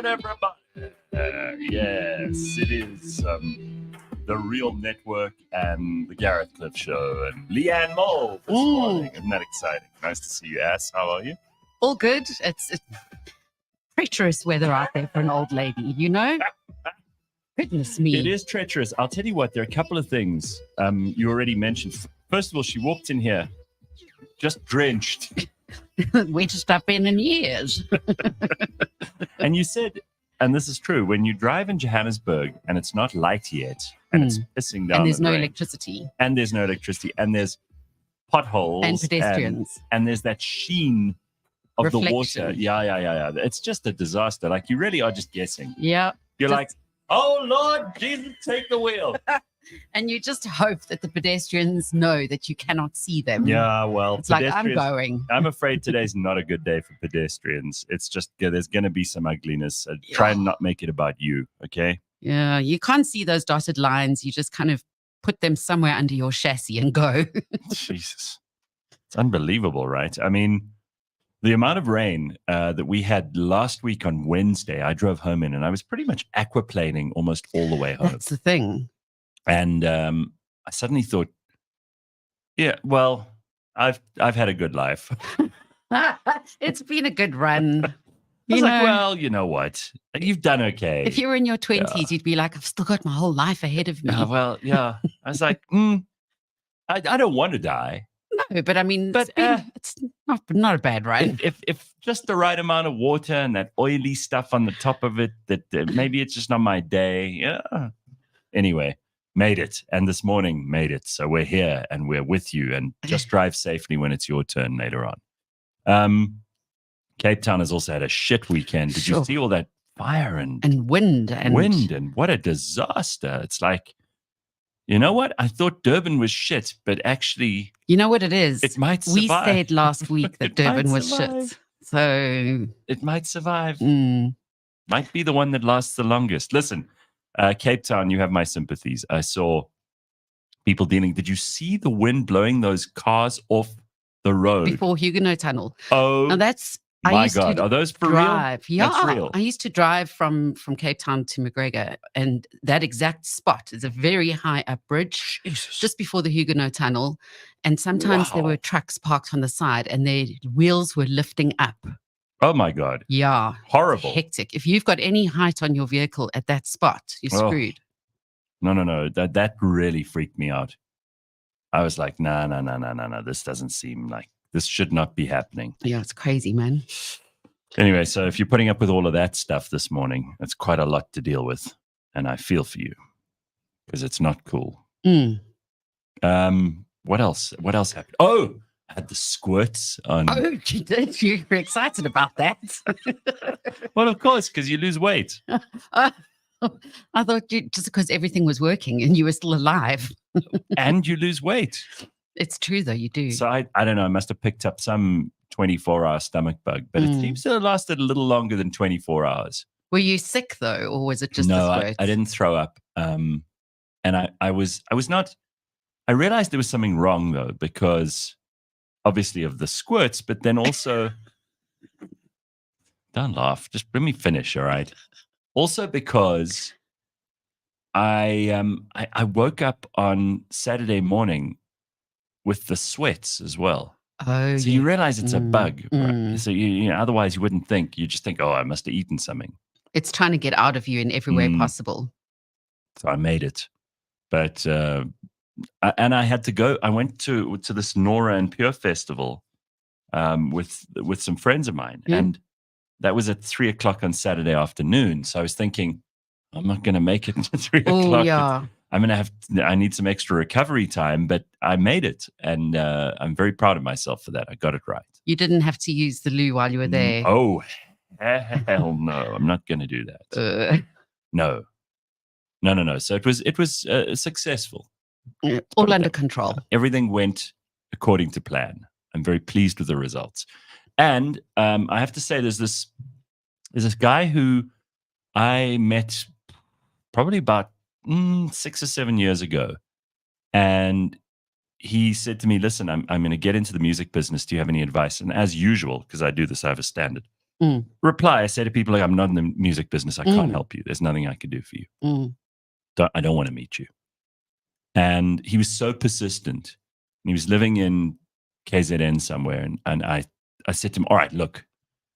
morning, everybody. Yes, it is the Real Network and the Gareth Cliff Show and Leigh-Ann Mole this morning. Isn't that exciting? Nice to see you, Ass. How are you? All good. It's treacherous weather out there for an old lady, you know? Goodness me. It is treacherous. I'll tell you what, there are a couple of things you already mentioned. First of all, she walked in here just drenched. Wettest I've been in years. And you said, and this is true, when you drive in Johannesburg and it's not light yet and it's pissing down and there's no rain, electricity. And there's no electricity. And there's potholes. And pedestrians. And there's that sheen of Reflection. the water. Yeah. It's just a disaster. Like, you really are just guessing. Yeah. You're like, oh, Lord, Jesus, take the wheel. And you just hope that the pedestrians know that you cannot see them. Yeah, well, it's like, I'm going. I'm afraid today's not a good day for pedestrians. It's just, there's going to be some ugliness. Try and not make it about you, okay? Yeah, you can't see those dotted lines. You just kind of put them somewhere under your chassis and go. Jesus. It's unbelievable, right? I mean, the amount of rain that we had last week on Wednesday, I drove home in and I was pretty much aquaplaning almost all the way home. That's the thing. And I suddenly thought, yeah, well, I've had a good life. It's been a good run. I was like, well, you know what? You've done okay. If you were in your 20s, you'd be like, I've still got my whole life ahead of me. Well, yeah. I was like, I don't want to die. No, but I mean, it's not a bad run. If just the right amount of water and that oily stuff on the top of it, that maybe it's just not my day. Yeah. Anyway. Made it. And this morning made it. So we're here and we're with you, and just drive safely when it's your turn later on. Cape Town has also had a shit weekend. Did you see all that fire and wind? And what a disaster. It's like, you know what? I thought Durban was shit, but actually... You know what it is? It might survive. We said last week that Durban was shit. So... It might survive. Might be the one that lasts the longest. Listen... Cape Town, you have my sympathies. I saw people dealing. Did you see the wind blowing those cars off the road? Before Huguenot Tunnel. Oh, now that's... my God. Are those for real? Yeah. That's real. I used to drive from Cape Town to McGregor, and that exact spot is a very high up bridge, just before the Huguenot Tunnel. And sometimes there were trucks parked on the side and their wheels were lifting up. Oh, my God. Yeah. Horrible. Hectic. If you've got any height on your vehicle at that spot, you're screwed. No. That really freaked me out. I was like, no. This doesn't seem like, this should not be happening. Yeah, it's crazy, man. Anyway, so if you're putting up with all of that stuff this morning, it's quite a lot to deal with. And I feel for you because it's not cool. What else? What else happened? Oh, I had the squirts on. Oh, you did? You were excited about that? Well, of course, because you lose weight. I thought just because everything was working and you were still alive. And you lose weight. It's true, though, you do. So I don't know, I must have picked up some 24-hour stomach bug, but it seems to have lasted a little longer than 24 hours. Were you sick, though, or was it just no, the squirts? I didn't throw up. And I was not, I realized there was something wrong, though, because obviously of the squirts, but then also, don't laugh, just let me finish, all right? Also because I woke up on Saturday morning with the sweats as well. Oh, so you realize it's a bug. Right? So you know, otherwise you wouldn't think. You just think, oh, I must have eaten something. It's trying to get out of you in every way possible. So I made it, but and I had to go. I went to this Nora and Pure festival with some friends of mine, and that was at 3:00 on Saturday afternoon. So I was thinking, I'm not going to make it until 3:00. Oh, yeah. I need some extra recovery time, but I made it. And I'm very proud of myself for that. I got it right. You didn't have to use the loo while you were there. Oh, hell no. I'm not going to do that. No. So it was successful. All under control. Everything went according to plan. I'm very pleased with the results. And I have to say, there's this guy who I met probably about 6 or 7 years ago. And he said to me, listen, I'm going to get into the music business. Do you have any advice? And as usual, because I do this, I have a standard. reply. I say to people, like, I'm not in the music business. I can't help you. There's nothing I can do for you. I don't want to meet you. And he was so persistent. And he was living in KZN somewhere. And I said to him, all right, look,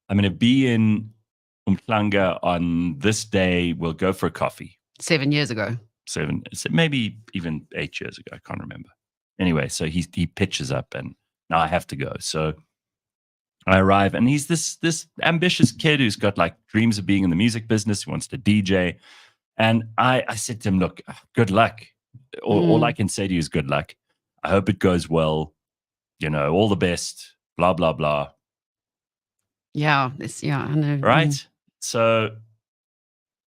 I'm going to be in Umhlanga on this day. We'll go for a coffee. 7 years ago. Maybe even 8 years ago. I can't remember. Anyway, so he pitches up and now I have to go. So I arrive and he's this ambitious kid who's got like dreams of being in the music business. He wants to DJ. And I said to him, look, good luck. All I can say to you is good luck. I hope it goes well. You know, all the best, blah, blah, blah. Yeah, I know. Right? So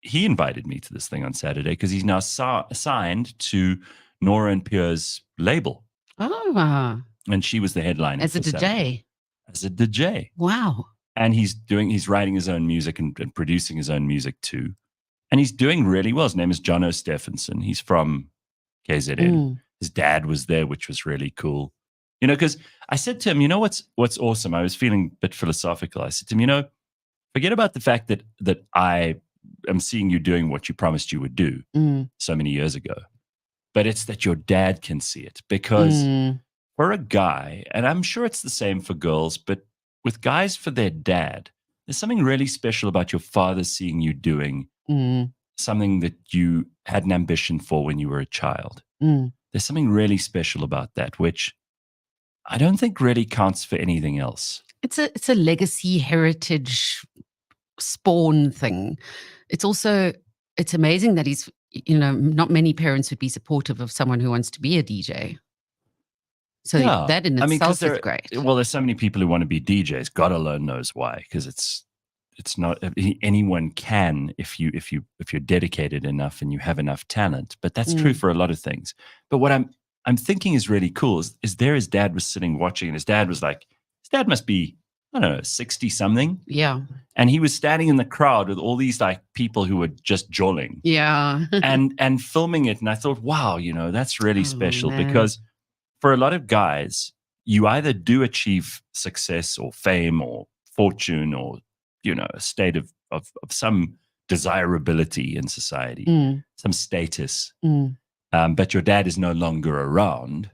he invited me to this thing on Saturday because he's now signed to Nora and Pierre's label. Oh. And she was the headliner. As a DJ. As a DJ. Wow. And he's writing his own music and producing his own music too. And he's doing really well. His name is John O'Stephenson. He's from KZN. His dad was there, which was really cool. You know, because I said to him, you know what's awesome? I was feeling a bit philosophical. I said to him, you know, forget about the fact that I am seeing you doing what you promised you would do so many years ago. But it's that your dad can see it. Because for a guy, and I'm sure it's the same for girls, but with guys for their dad, there's something really special about your father seeing you doing something that you had an ambition for when you were a child. There's something really special about that, which I don't think really counts for anything else. It's a legacy, heritage, spawn thing. It's amazing that he's, you know, not many parents would be supportive of someone who wants to be a DJ. So that in itself is great. Well, there's so many people who want to be DJs. God alone knows why, because it's not anyone can if you're dedicated enough and you have enough talent. But that's true for a lot of things. But what I'm thinking is really cool is there his dad was sitting watching, and his dad must be, I don't know, 60 something. Yeah. And he was standing in the crowd with all these like people who were just jolling. Yeah. and filming it. And I thought, wow, you know, that's really special because for a lot of guys, you either do achieve success or fame or fortune or, you know, a state of some desirability in society, some status. But your dad is no longer around.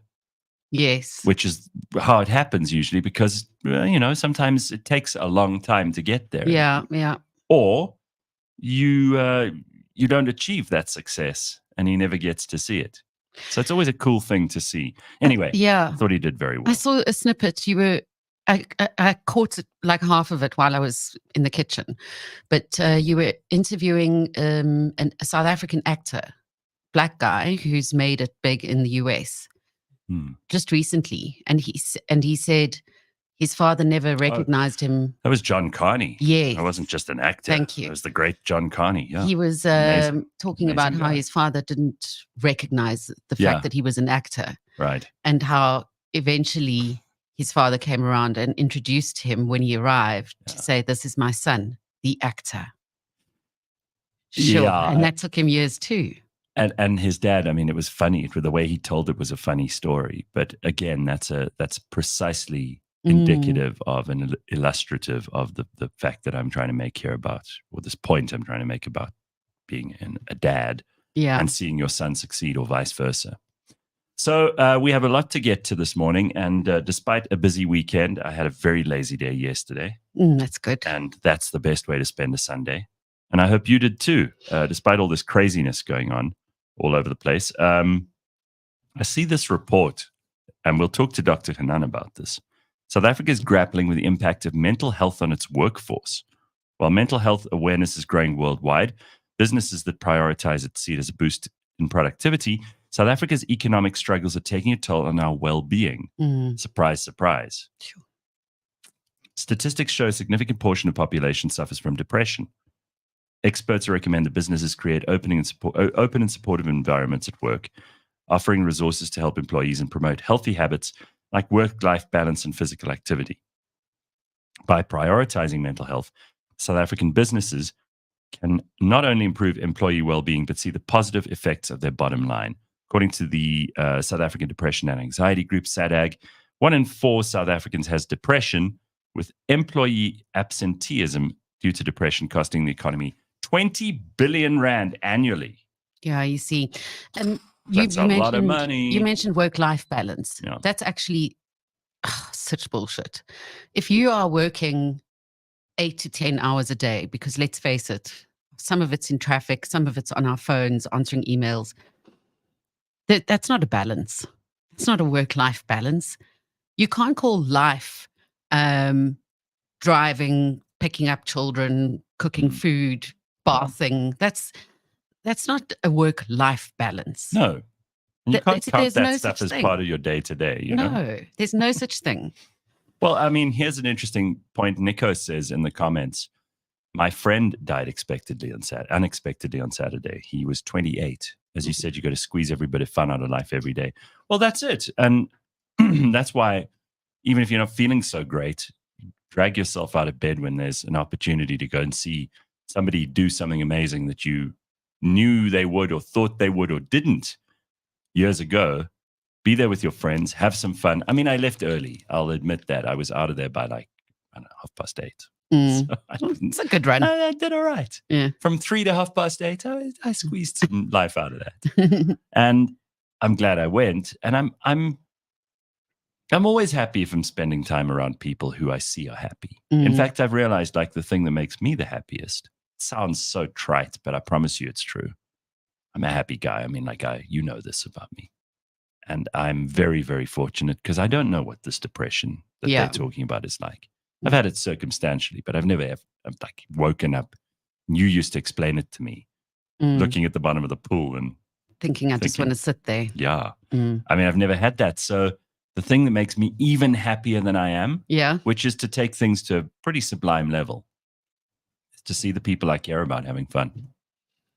Yes. Which is how it happens usually because, you know, sometimes it takes a long time to get there. Yeah, yeah. Or you don't achieve that success and he never gets to see it. So it's always a cool thing to see. Anyway, I thought he did very well. I saw a snippet. I caught like half of it while I was in the kitchen. But you were interviewing a South African actor, black guy, who's made it big in the US. Just recently, and he said his father never recognized him. That was John Carney. Yes. I wasn't just an actor. Thank you. It was the great John Carney. Yeah. He was talking about how his father didn't recognize the fact that he was an actor. Right. And how eventually his father came around and introduced him when he arrived to say, "This is my son, the actor." Sure. Yeah. And that took him years too. And his dad, I mean, it was funny. The way he told it was a funny story. But again, that's precisely indicative of and illustrative of the fact that I'm trying to make here about, or this point I'm trying to make about being a dad and seeing your son succeed or vice versa. So we have a lot to get to this morning. And despite a busy weekend, I had a very lazy day yesterday. That's good. And that's the best way to spend a Sunday. And I hope you did too, despite all this craziness going on all over the place. I see this report, and we'll talk to Dr. Hanan about this. South Africa is grappling with the impact of mental health on its workforce. While mental health awareness is growing worldwide, businesses that prioritize it see it as a boost in productivity. South Africa's economic struggles are taking a toll on our well-being. Surprise, surprise. Sure. Statistics show a significant portion of the population suffers from depression. Experts recommend that businesses create open and supportive environments at work, offering resources to help employees and promote healthy habits like work-life balance and physical activity. By prioritizing mental health, South African businesses can not only improve employee well-being, but see the positive effects of their bottom line. According to the South African Depression and Anxiety Group, SADAG, 1 in 4 South Africans has depression, with employee absenteeism due to depression costing the economy 20 billion rand annually. Yeah, you see. And That's a lot of money. You mentioned work-life balance. Yeah. That's actually such bullshit. If you are working 8 to 10 hours a day, because let's face it, some of it's in traffic, some of it's on our phones, answering emails. That's not a balance. It's not a work-life balance. You can't call life driving, picking up children, cooking food, bathing. That's not a work-life balance. No. And you can't count there's that no stuff such as thing. part of your day-to-day, you know? No, there's no such thing. Well, I mean, here's an interesting point. Nico says in the comments, my friend died unexpectedly on Saturday. He was 28. As you said, you got to squeeze every bit of fun out of life every day. Well, that's it. And that's why, even if you're not feeling so great, drag yourself out of bed when there's an opportunity to go and see somebody do something amazing that you knew they would or thought they would or didn't years ago. Be there with your friends, have some fun. I mean, I left early. I'll admit that. I was out of there by like, I don't know, 8:30. So it's a good run. I did all right. Yeah. From 3 to 8:30, I squeezed some life out of that. And I'm glad I went. And I'm always happy if I'm spending time around people who I see are happy. In fact, I've realized like the thing that makes me the happiest, it sounds so trite, but I promise you it's true. I'm a happy guy. I mean, like you know this about me. And I'm very, very fortunate because I don't know what this depression that they're talking about is like. I've had it circumstantially, but I've never I've like woken up. You used to explain it to me, looking at the bottom of the pool and thinking, I just want to sit there. Yeah. I mean, I've never had that. So the thing that makes me even happier than I am, which is to take things to a pretty sublime level, is to see the people I care about having fun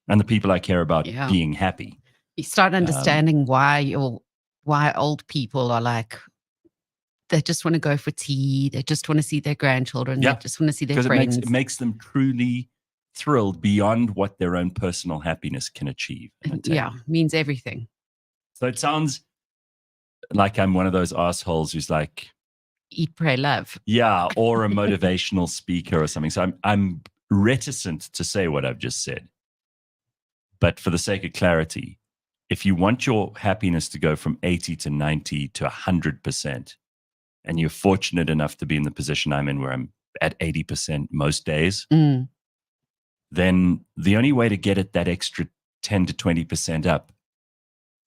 and the people I care about being happy. You start understanding why old people are like, they just want to go for tea. They just want to see their grandchildren. They just want to see their friends. It makes them truly thrilled beyond what their own personal happiness can achieve. Means everything. So it sounds like I'm one of those assholes who's like, eat, pray, love. Yeah, or a motivational speaker or something. So I'm reticent to say what I've just said. But for the sake of clarity, if you want your happiness to go from 80 to 90 to 100%, and you're fortunate enough to be in the position I'm in where I'm at 80% most days, then the only way to get it that extra 10 to 20% up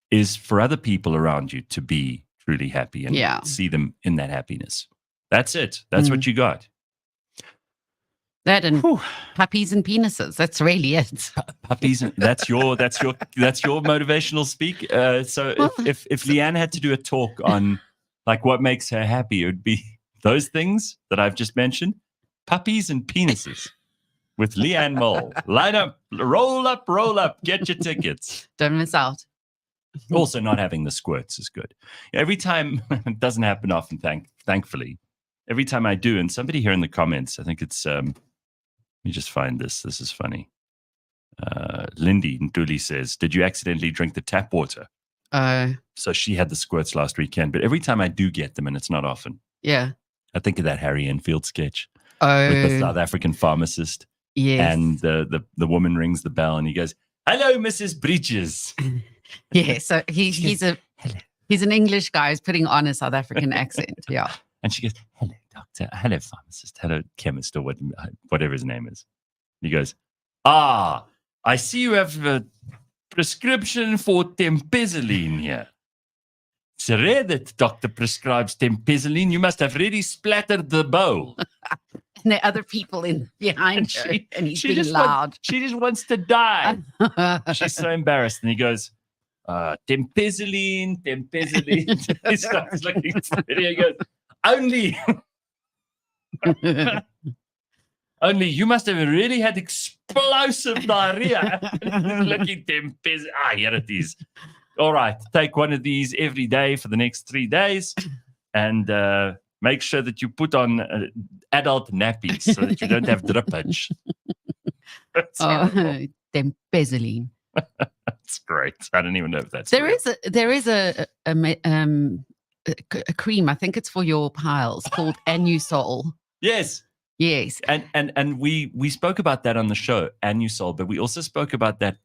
is for other people around you to be truly happy and see them in that happiness. That's it. That's what you got. That and puppies and penises. That's really it. Puppies. That's your motivational speak. So if Leigh-Ann had to do a talk on like what makes her happy, it would be those things that I've just mentioned: puppies and penises. With Leigh-Ann Mole. Line up, roll up, get your tickets. Don't miss out. Also, not having the squirts is good. Every time, it doesn't happen often, thankfully. Every time I do, and somebody here in the comments, I think it's, let me just find this. This is funny. Lindy Nduli says, did you accidentally drink the tap water? So she had the squirts last weekend, but every time I do get them, and it's not often. Yeah. I think of that Harry Enfield sketch with the South African pharmacist. Yes. And the woman rings the bell and he goes, hello, Mrs. Bridges. Yeah, so he's an English guy who's putting on a South African accent. Yeah. And she goes, hello, doctor, hello, pharmacist, hello, chemist, or whatever his name is. He goes, I see you have a prescription for tempezoline here. It's rare that doctor prescribes tempezoline. You must have really splattered the bowl. And there are other people behind her, and he's being loud. She just wants to die. She's so embarrassed. And he goes, tempezoline. He starts looking for it. He goes, only you must have really had explosive diarrhea. Looking tempezoline. Here it is. All right, take one of these every day for the next 3 days, and make sure that you put on adult nappies so that you don't have drippage. Tempezoline. That's great. I don't even know if that's there is a cream. I think it's for your piles called Anusol. Yes. Yes. And we spoke about that on the show, Anusol, but we also spoke about that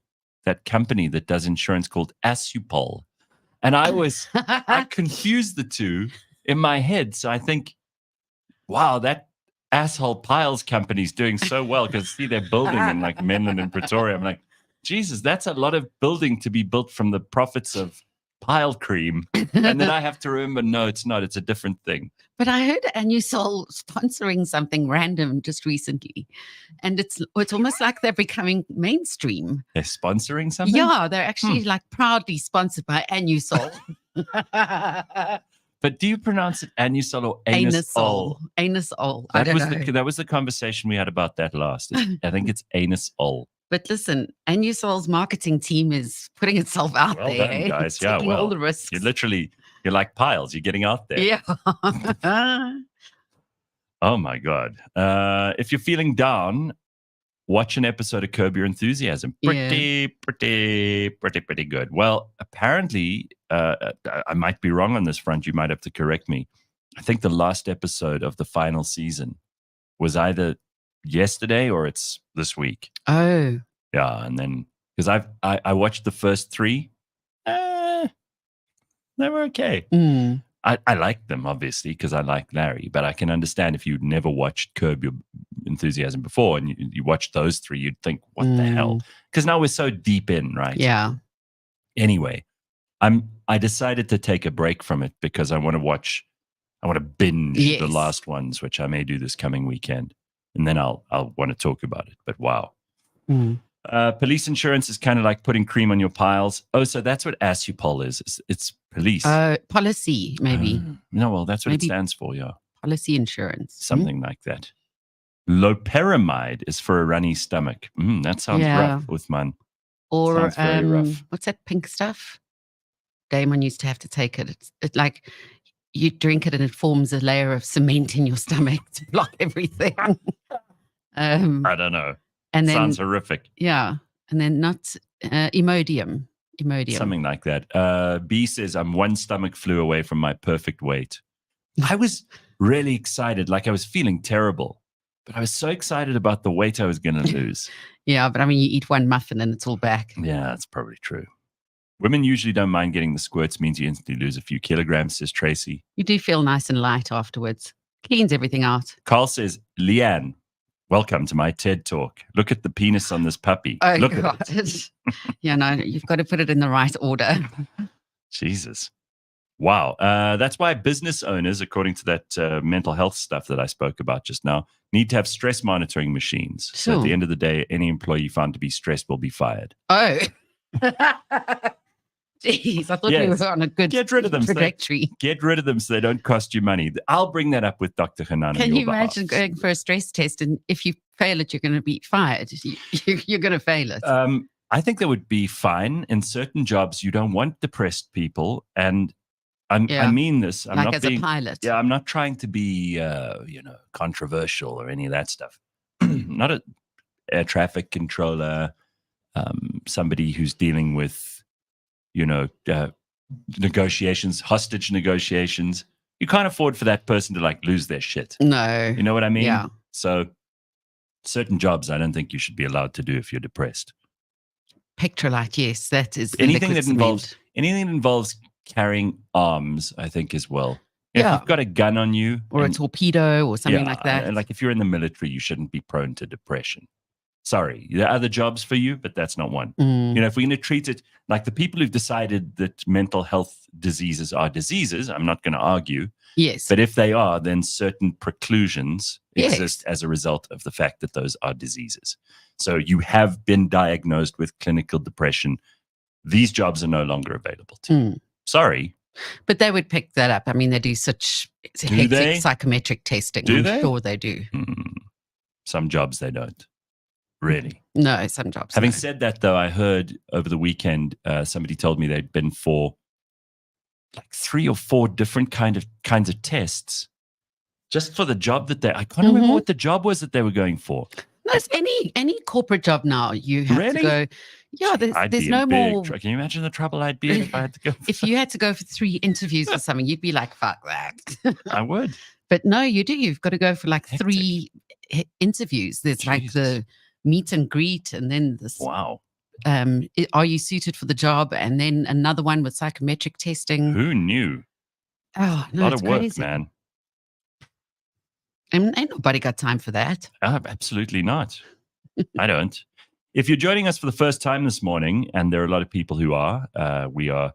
company that does insurance called Asupol. And I confused the two in my head. So I think, wow, that asshole Piles company's doing so well because see they're building in like Menlyn and Pretoria. I'm like, Jesus, that's a lot of building to be built from the profits of Pile Cream. And then I have to remember, no, it's not. It's a different thing. But I heard Anusol sponsoring something random just recently. And it's almost like they're becoming mainstream. They're sponsoring something? Yeah, they're actually like proudly sponsored by Anusol. But do you pronounce it Anusol or Anusol? Anusol. I don't know. That was the conversation we had about that last. I think it's Anusol. But listen, Anusol's marketing team is putting itself out well there. Done, guys. Taking all the risks. You're like Piles. You're getting out there. Yeah. Oh my God. If you're feeling down, watch an episode of Curb Your Enthusiasm. Pretty good. Well, apparently, I might be wrong on this front. You might have to correct me. I think the last episode of the final season was either yesterday or it's this week. Oh. Yeah, and then because I watched the first 3. They were okay. Mm. I like them, obviously, because I like Larry. But I can understand if you'd never watched Curb Your Enthusiasm before and you watched those 3, you'd think, what the hell? Because now we're so deep in, right? Yeah. Anyway, I decided to take a break from it because I want to binge the last ones, which I may do this coming weekend. And then I'll want to talk about it. But wow. Mm. Police insurance is kind of like putting cream on your piles. Oh, so that's what Asupol is. It's police. Policy, maybe. No, well, that's what it stands for, yeah. Policy insurance. Something like that. Loperamide is for a runny stomach. That sounds rough, Uthman. Or what's that pink stuff? Damon used to have to take it. It's like you drink it and it forms a layer of cement in your stomach to block everything. I don't know. And then, sounds horrific. Yeah. And then Imodium. Something like that. B says, I'm one stomach flu away from my perfect weight. I was really excited. Like I was feeling terrible, but I was so excited about the weight I was going to lose. Yeah. But I mean, you eat one muffin and it's all back. Yeah, that's probably true. Women usually don't mind getting the squirts. Means you instantly lose a few kilograms, says Tracy. You do feel nice and light afterwards. Cleans everything out. Carl says, Leigh-Ann, welcome to my TED Talk. Look at the penis on this puppy. Oh, Look God. at it. Yeah, no, you've got to put it in the right order. Jesus. Wow. That's why business owners, according to that mental health stuff that I spoke about just now, need to have stress monitoring machines. So at the end of the day, any employee found to be stressed will be fired. Oh. Jeez, I thought we were on a good trajectory. Get rid of them so they don't cost you money. I'll bring that up with Dr. Hanan. Can you imagine going for a stress test and if you fail it, you're going to be fired? You're going to fail it. I think that would be fine. In certain jobs, you don't want depressed people. And I mean this. I'm like not as being, a pilot. Yeah, I'm not trying to be, controversial or any of that stuff. Not an air traffic controller, somebody who's dealing with negotiations, hostage negotiations. You can't afford for that person to like lose their shit. No. You know what I mean? Yeah. So certain jobs I don't think you should be allowed to do if you're depressed. Pectrolite, yes, that is anything that involves carrying arms, I think as well. If you've got a gun on you. Or a torpedo or something like that. And like if you're in the military, you shouldn't be prone to depression. Sorry, there are other jobs for you, but that's not one. If we're going to treat it like the people who've decided that mental health diseases are diseases, I'm not going to argue. Yes. But if they are, then certain preclusions exist as a result of the fact that those are diseases. So you have been diagnosed with clinical depression. These jobs are no longer available to you. Sorry. But they would pick that up. I mean, they do such hectic psychometric testing. I'm sure they do. Some jobs they don't. Really? No, some jobs. Having said that, though, I heard over the weekend somebody told me they'd been for like 3 or 4 different kinds of tests just for the job that I can't remember what the job was that they were going for. No, it's any corporate job now. You have to go. Yeah, there's no more. Can you imagine the trouble I'd be in if I had to go? If you had to go for 3 interviews or something, you'd be like, fuck that. I would. But no, you do. You've got to go for like Hectic. 3 interviews. There's like Jesus. the meet and greet, and then this. Wow. Are you suited for the job? And then another one with psychometric testing. Who knew? Oh, A no, lot it's of work, crazy. man. And ain't nobody got time for that. Absolutely not. I don't. If you're joining us for the first time this morning, and there are a lot of people who are, we are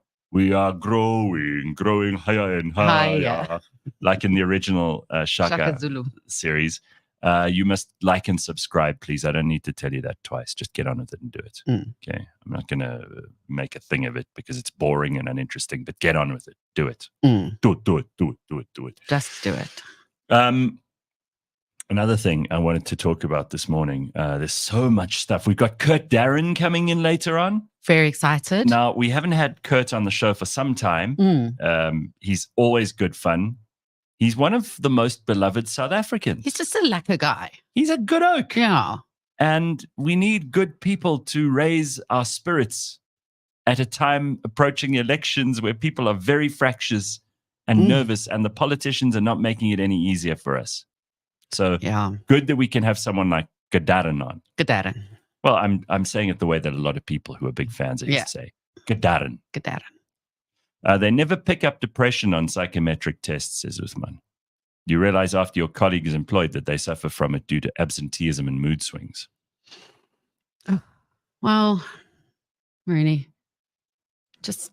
growing higher and higher, like in the original Shaka Zulu. series. You must like and subscribe, please. I don't need to tell you that twice. Just get on with it and do it. Okay. I'm not going to make a thing of it because it's boring and uninteresting, but get on with it. Do it. Do it. Just do it. Another thing I wanted to talk about this morning, there's so much stuff. We've got Kurt Darren coming in later on. Very excited. Now, we haven't had Kurt on the show for some time. He's always good fun. He's one of the most beloved South Africans. He's just a lacquer guy. He's a good oak. Yeah. And we need good people to raise our spirits at a time approaching elections where people are very fractious and nervous, and the politicians are not making it any easier for us. So good that we can have someone like Darren on. Darren. Well, I'm saying it the way that a lot of people who are big fans of used to say. Darren. They never pick up depression on psychometric tests, says Uthman. You realize after your colleague is employed that they suffer from it due to absenteeism and mood swings. Oh, well, really, just...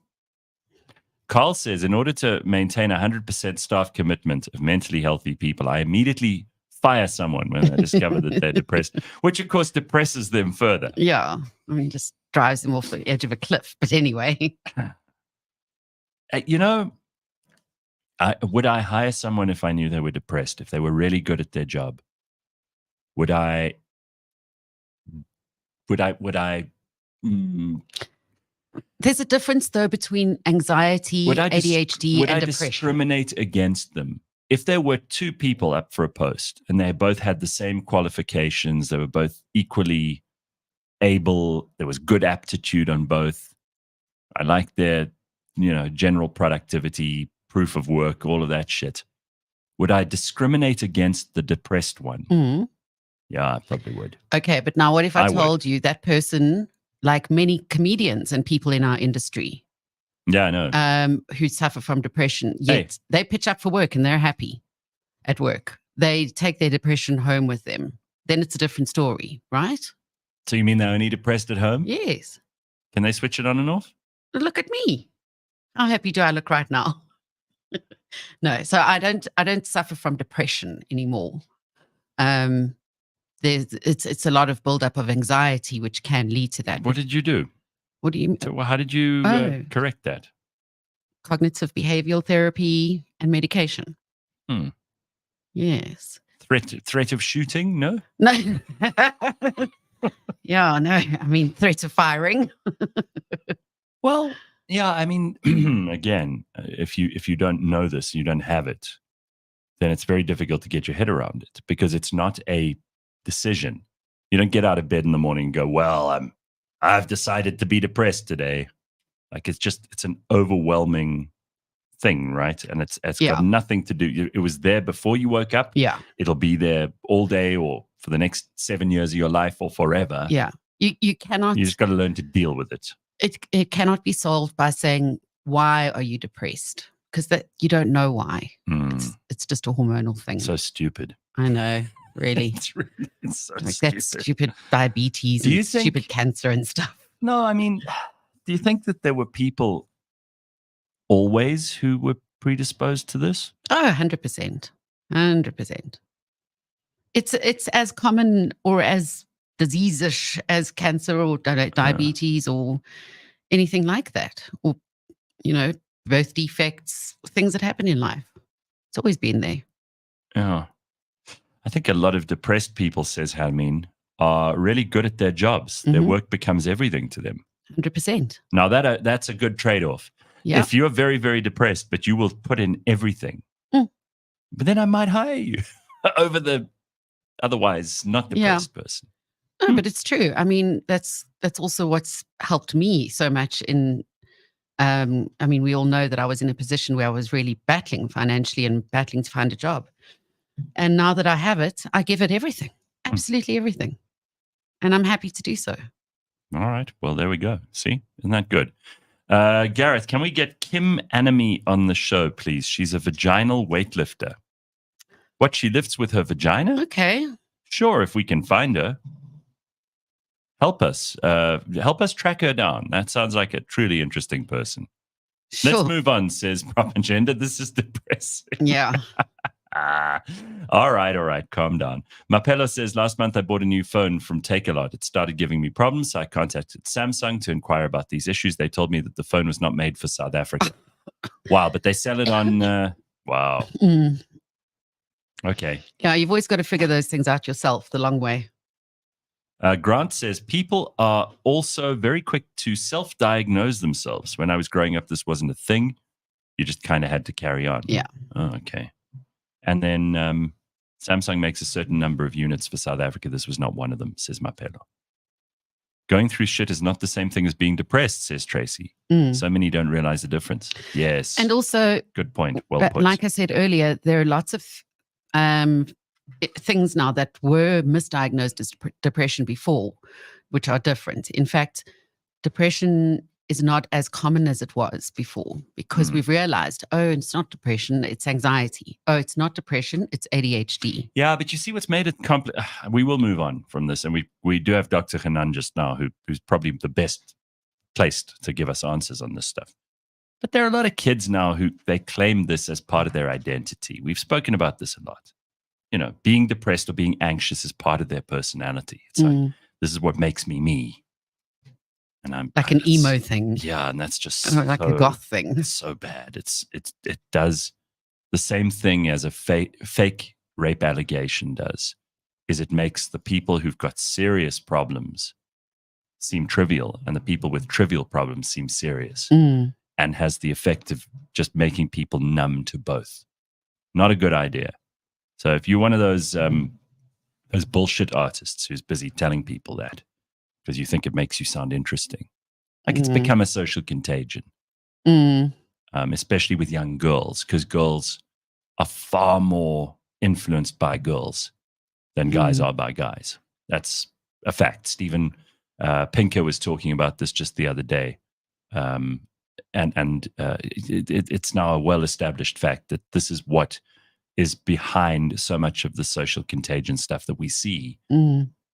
Carl says, in order to maintain 100% staff commitment of mentally healthy people, I immediately fire someone when I discover that they're depressed, which of course depresses them further. Yeah. I mean, just drives them off the edge of a cliff. But anyway. You know, would I hire someone if I knew they were depressed, if they were really good at their job? Would I? There's a difference, though, between anxiety, ADHD, would and I depression. Discriminate against them? If there were 2 people up for a post and they both had the same qualifications, they were both equally able, there was good aptitude on both. I like their, general productivity, proof of work, all of that shit. Would I discriminate against the depressed one? Yeah, I probably would. Okay, but now what if I told you that person, like many comedians and people in our industry, I know, who suffer from depression, yet they pitch up for work and they're happy at work. They take their depression home with them. Then it's a different story, right? So you mean they're only depressed at home? Yes. Can they switch it on and off? Look at me. How happy do I look right now? No, so I don't suffer from depression anymore. It's a lot of buildup of anxiety, which can lead to that. What did you do? What do you mean? So how did you correct that? Cognitive behavioral therapy and medication. Yes. Threat of shooting? No? No. Yeah, no. I mean, threat of firing. Well, yeah, I mean, again, if you don't know this, you don't have it, then it's very difficult to get your head around it because it's not a decision. You don't get out of bed in the morning and go, well, I've decided to be depressed today. Like it's an overwhelming thing, right? And it's got nothing to do. It was there before you woke up. Yeah. It'll be there all day or for the next 7 years of your life or forever. Yeah. You cannot. You just got to learn to deal with it. It cannot be solved by saying, why are you depressed? Because that you don't know why. It's just a hormonal thing. So stupid. I know, really. it's so like stupid. That stupid diabetes and stupid cancer and stuff. No, I mean, do you think that there were people always who were predisposed to this? Oh, 100%. 100%. It's as common or as disease-ish as cancer or diabetes or anything like that. Or, birth defects, things that happen in life. It's always been there. Yeah. I think a lot of depressed people, says Hamin, are really good at their jobs. Their work becomes everything to them. 100%. Now, that's a good trade-off. Yeah. If you're very, very depressed, but you will put in everything, but then I might hire you over the otherwise not depressed person. No, but it's true. I mean, that's also what's helped me so much in, we all know that I was in a position where I was really battling financially and battling to find a job. And now that I have it, I give it everything, absolutely everything. And I'm happy to do so. All right. Well, there we go. See? Isn't that good? Gareth, can we get Kim Anami on the show, please? She's a vaginal weightlifter. What, she lifts with her vagina? Okay. Sure, if we can find her. Help us. Help us track her down. That sounds like a truly interesting person. Sure. Let's move on, says Prop Agenda. This is depressing. Yeah. All right. Calm down. Mapello says, last month I bought a new phone from Takealot. It started giving me problems. So I contacted Samsung to inquire about these issues. They told me that the phone was not made for South Africa. Wow, but they sell it on... wow. Mm. Okay. Yeah, you've always got to figure those things out yourself the long way. Grant says, people are also very quick to self-diagnose themselves. When I was growing up, this wasn't a thing. You just kind of had to carry on. Yeah. Oh, okay. And then Samsung makes a certain number of units for South Africa. This was not one of them, says Mapello. Going through shit is not the same thing as being depressed, says Tracy. So many don't realize the difference. Yes. And also, good point. Well but put. like I said earlier, there are lots of things now that were misdiagnosed as depression before, which are different. In fact, depression is not as common as it was before because we've realized, oh, it's not depression, it's anxiety. Oh, it's not depression, it's ADHD. Yeah, but you see what's made it complex. We will move on from this. And we do have Dr. Hanan just now, who's probably the best placed to give us answers on this stuff. But there are a lot of kids now who they claim this as part of their identity. We've spoken about this a lot. You know, being depressed or being anxious is part of their personality. It's like, this is what makes me me. And I'm like an emo thing. Yeah, and that's just like a goth thing. It's so bad. It does the same thing as a fake rape allegation does. Is it makes the people who've got serious problems seem trivial, and the people with trivial problems seem serious, and has the effect of just making people numb to both. Not a good idea. So if you're one of those bullshit artists who's busy telling people that because you think it makes you sound interesting, like it's become a social contagion, especially with young girls, because girls are far more influenced by girls than guys are by guys. That's a fact. Stephen Pinker was talking about this just the other day. It's now a well-established fact that this is what is behind so much of the social contagion stuff that we see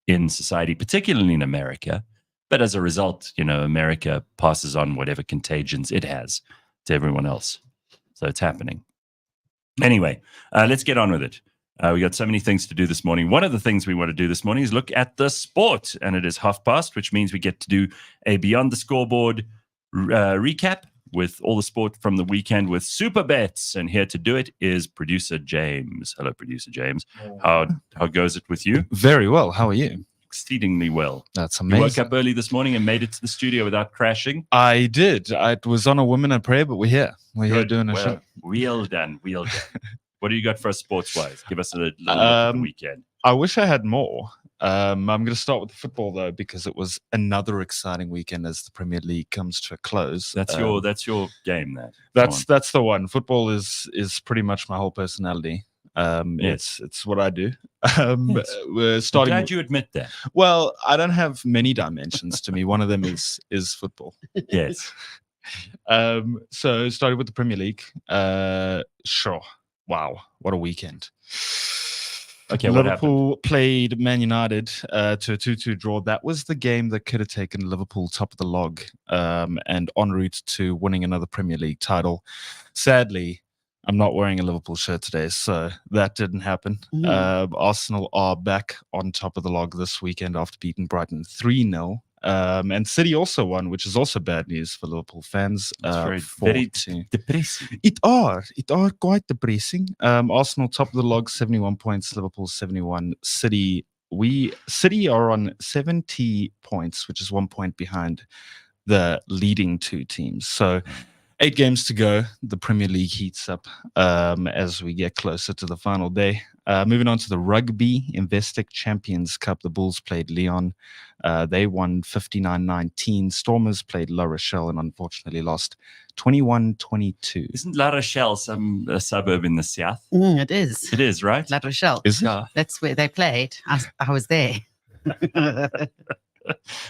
in society, particularly in America. But as a result, you know, America passes on whatever contagions it has to everyone else. So it's happening. Anyway, let's get on with it. We got so many things to do this morning. One of the things we want to do this morning is look at the sport, and it is past, which means we get to do a Beyond the Scoreboard recap with all the sport from the weekend with Super Bets. And here to do it is producer James. Hello, producer James. How goes it with you? Very well. How are you? Exceedingly well. That's amazing. You woke up early this morning and made it to the studio without crashing? I did. I was on a woman in prayer, but we're here. We're here doing a show. Well done. What do you got for us sports-wise? Give us a little look at the weekend. I wish I had more. I'm going to start with football, though, because it was another exciting weekend as the Premier League comes to a close. That's your game, that. That's the one. Football is pretty much my whole personality. Yes. It's what I do. Yes. We're starting. I'm glad you admit that. Well, I don't have many dimensions to me. One of them is football. Yes. So started with the Premier League. Sure. Wow, what a weekend. Okay, Liverpool played Man United to a 2-2 draw. That was the game that could have taken Liverpool top of the log and en route to winning another Premier League title. Sadly, I'm not wearing a Liverpool shirt today, so that didn't happen. Arsenal are back on top of the log this weekend after beating Brighton 3-0. And City also won, which is also bad news for Liverpool fans. It's very depressing. It are quite depressing. Arsenal top of the log, 71 points. Liverpool 71. City are on 70 points, which is 1 point behind the leading two teams. So 8 games to go. The Premier League heats up as we get closer to the final day. Moving on to the Rugby Investec Champions Cup, the Bulls played Lyon. They won 59-19. Stormers played La Rochelle and unfortunately lost 21-22. Isn't La Rochelle a suburb in the south? It is. It is, right? La Rochelle. Is it? Yeah. That's where they played. I was there.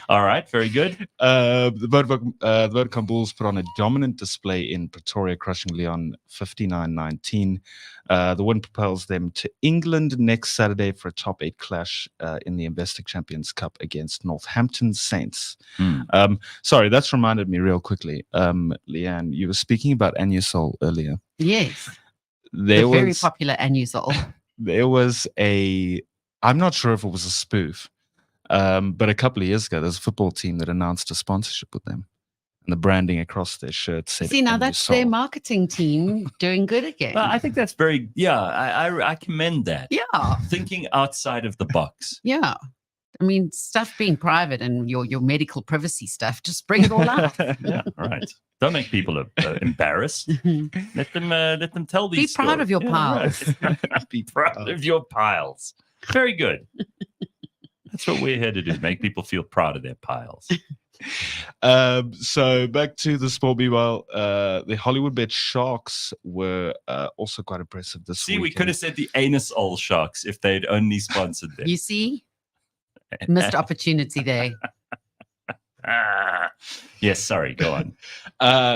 All right, very good. The Vodacom Bulls put on a dominant display in Pretoria, crushing Lyon 59-19. The win propels them to England next Saturday for a top 8 clash in the Investec Champions Cup against Northampton Saints. Sorry, that's reminded me real quickly. Leigh-Ann, you were speaking about Anusol earlier. Yes. There was very popular Anusol. There was I'm not sure if it was a spoof. But a couple of years ago, there's a football team that announced a sponsorship with them. And the branding across their shirts said, See, now that's their marketing team doing good again. Well, I think that's very, I commend that. Yeah. Thinking outside of the box. Yeah. I mean, stuff being private and your medical privacy stuff, just bring it all out. Yeah, right. Don't make people embarrassed. Let them tell these Be proud of your piles. Right. Be proud of your piles. Very good. That's what we're here to do, make people feel proud of their piles. So back to the sport. Meanwhile, the Hollywood Bet Sharks were also quite impressive this week. We could have said the Anus All Sharks if they'd only sponsored them. You see? Missed opportunity there. Yes, sorry, go on.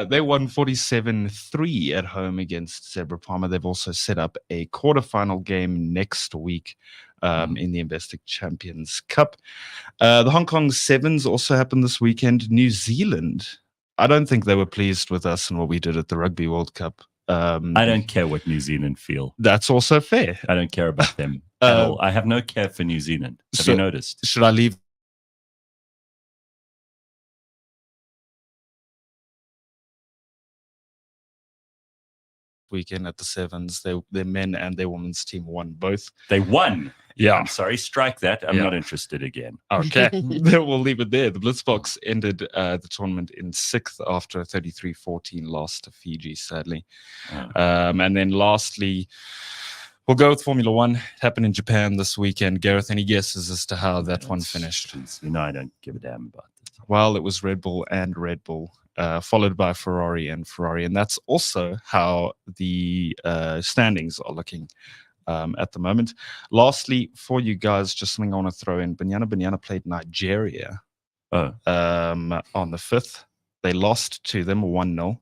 They won 47-3 at home against Zebra Palmer. They've also set up a quarterfinal game next week in the Investec Champions Cup. The Hong Kong Sevens also happened this weekend. New Zealand, I don't think they were pleased with us and what we did at the Rugby World Cup. I don't care what New Zealand feel. That's also fair. I don't care about them at all. I have no care for New Zealand. Have you noticed? Should I leave weekend at the Sevens? Their men and their women's team won both. They won. Yeah. I'm sorry, strike that. I'm not interested again. Okay. We'll leave it there. The Blitzboks ended the tournament in 6th after a 33-14 loss to Fiji, sadly. And then lastly, we'll go with Formula One. It happened in Japan this weekend. Gareth, any guesses as to how that one finished? You know, I don't give a damn about this. Well, it was Red Bull and Red Bull. Followed by Ferrari and Ferrari. And that's also how the standings are looking at the moment. Lastly, for you guys, just something I want to throw in. Banyana played Nigeria on the 5th. They lost to them 1-0.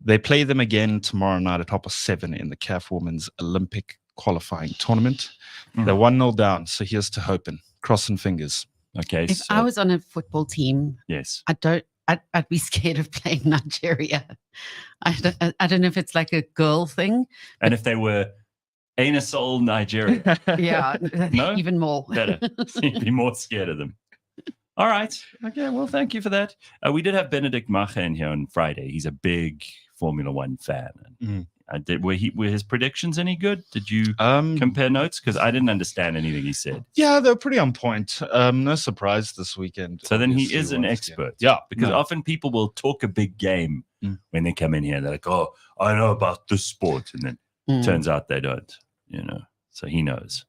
They play them again tomorrow night at 7:30 in the CAF Women's Olympic qualifying tournament. They're 1-0 down, so here's to hoping. Crossing fingers. Okay. If I was on a football team, yes, I'd be scared of playing Nigeria. I don't know if it's like a girl thing. And if they were Anusol Nigeria. Yeah, no? Even more. Better. You'd be more scared of them. All right. Okay, well, thank you for that. We did have Benedict Mache in here on Friday. He's a big Formula One fan. Were his predictions any good? Did you compare notes? Because I didn't understand anything he said. Yeah, they're pretty on point. No surprise this weekend. So then he is an expert. Yeah. Because often people will talk a big game when they come in here. They're like, oh, I know about this sport. And then turns out they don't, So he knows.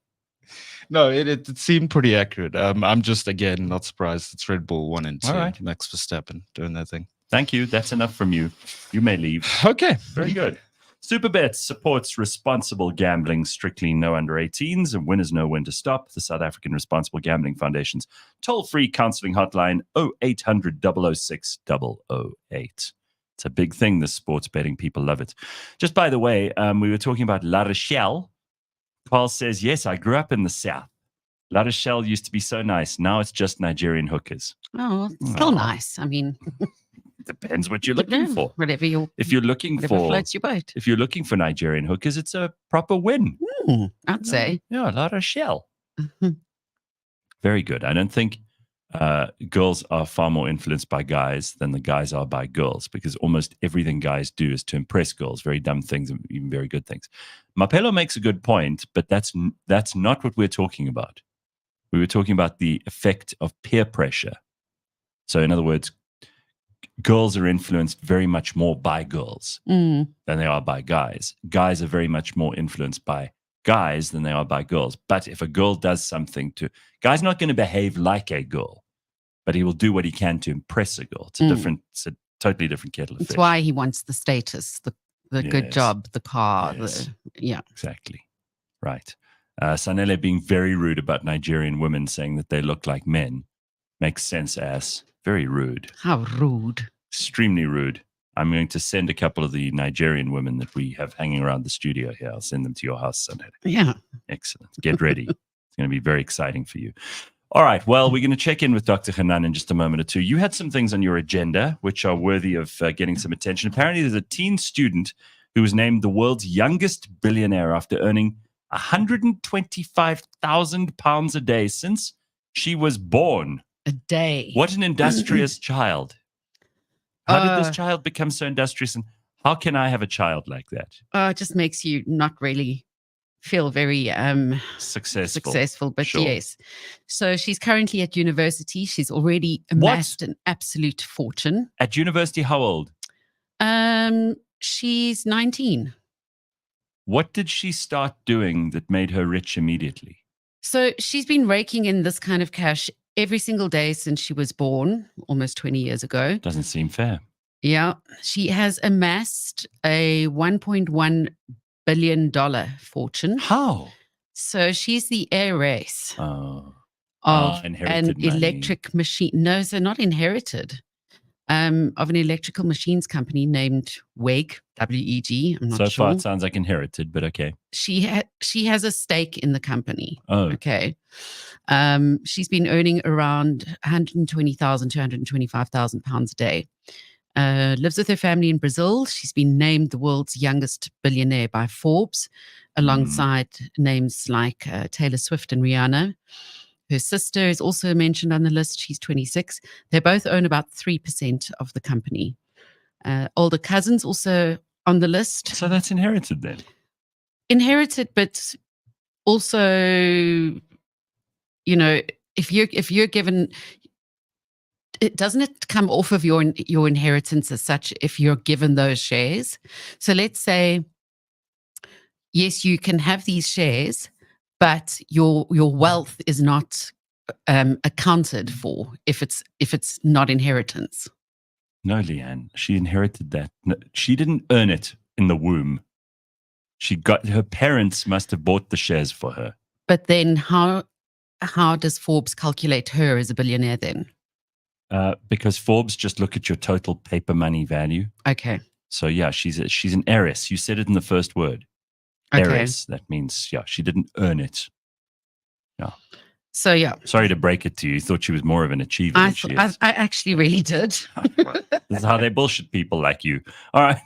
No, it seemed pretty accurate. I'm just, again, not surprised. It's Red Bull 1 and 2. All right. Max Verstappen doing their thing. Thank you. That's enough from you. You may leave. Okay. Very good. Superbet supports responsible gambling, strictly no under 18s, and winners know when to stop. The South African Responsible Gambling Foundation's toll-free counseling hotline, 0800 006 008. It's a big thing, this sports betting. People love it. Just by the way, we were talking about La Rochelle. Paul says, yes, I grew up in the South. La Rochelle used to be so nice. Now it's just Nigerian hookers. Oh, it's still nice. I mean... Depends what you're looking for. If you're looking for floats your boat. If you're looking for Nigerian hookers, it's a proper win. I'd say. Yeah, La Rochelle. Very good. I don't think girls are far more influenced by guys than the guys are by girls, because almost everything guys do is to impress girls. Very dumb things and even very good things. Mapelo makes a good point, but that's not what we're talking about. We were talking about the effect of peer pressure. So in other words, girls are influenced very much more by girls than they are by guys. Guys are very much more influenced by guys than they are by girls. But if a girl does something to, guy's not going to behave like a girl, but he will do what he can to impress a girl. It's a totally different kettle of fish. It's why he wants the status, the good job, the car. Yes. Yeah. Exactly. Right. Sanele being very rude about Nigerian women, saying that they look like men. Makes sense, ass. Very rude. How rude. Extremely rude. I'm going to send a couple of the Nigerian women that we have hanging around the studio here. I'll send them to your house Sunday. Yeah. Excellent. Get ready. It's going to be very exciting for you. All right. Well, we're going to check in with Dr. Hanan in just a moment or two. You had some things on your agenda which are worthy of getting some attention. Apparently, there's a teen student who was named the world's youngest billionaire after earning £125,000 a day since she was born. A day. What an industrious child. How did this child become so industrious? And how can I have a child like that? It just makes you not really feel very successful. But Sure. yes. So she's currently at university. She's already amassed an absolute fortune. At university, how old? She's 19. What did she start doing that made her rich immediately? So she's been raking in this kind of cash every single day since she was born, almost 20 years ago. Doesn't seem fair. Yeah. She has amassed a $1.1 billion fortune. How? So she's the heiress of inherited an money. electric machine. No, so not inherited. Of an electrical machines company named WEG, W-E-G. I'm not So sure. far, it sounds like inherited, but okay. She has a stake in the company. Oh, Okay. She's been earning around 120,000 to 125,000 pounds a day. Lives with her family in Brazil. She's been named the world's youngest billionaire by Forbes, alongside names like Taylor Swift and Rihanna. Her sister is also mentioned on the list. She's 26. They both own about 3% of the company. Older cousins also on the list. so that's inherited then. Inherited, but also, you know, if you're given, doesn't it come off of your inheritance as such if you're given those shares? So let's say, yes, you can have these shares, but your wealth is not accounted for if it's not inheritance. No, Leigh-Ann, she inherited that. No, she didn't earn it in the womb. Her parents must have bought the shares for her. But then how does Forbes calculate her as a billionaire then? Because Forbes just look at your total paper money value. Okay. So yeah, she's an heiress. You said it in the first word. Okay. Heiress. That means, yeah, she didn't earn it. Yeah. So yeah. Sorry to break it to you. You thought she was more of an achiever than she is. I actually really did. This is how they bullshit people like you. All right.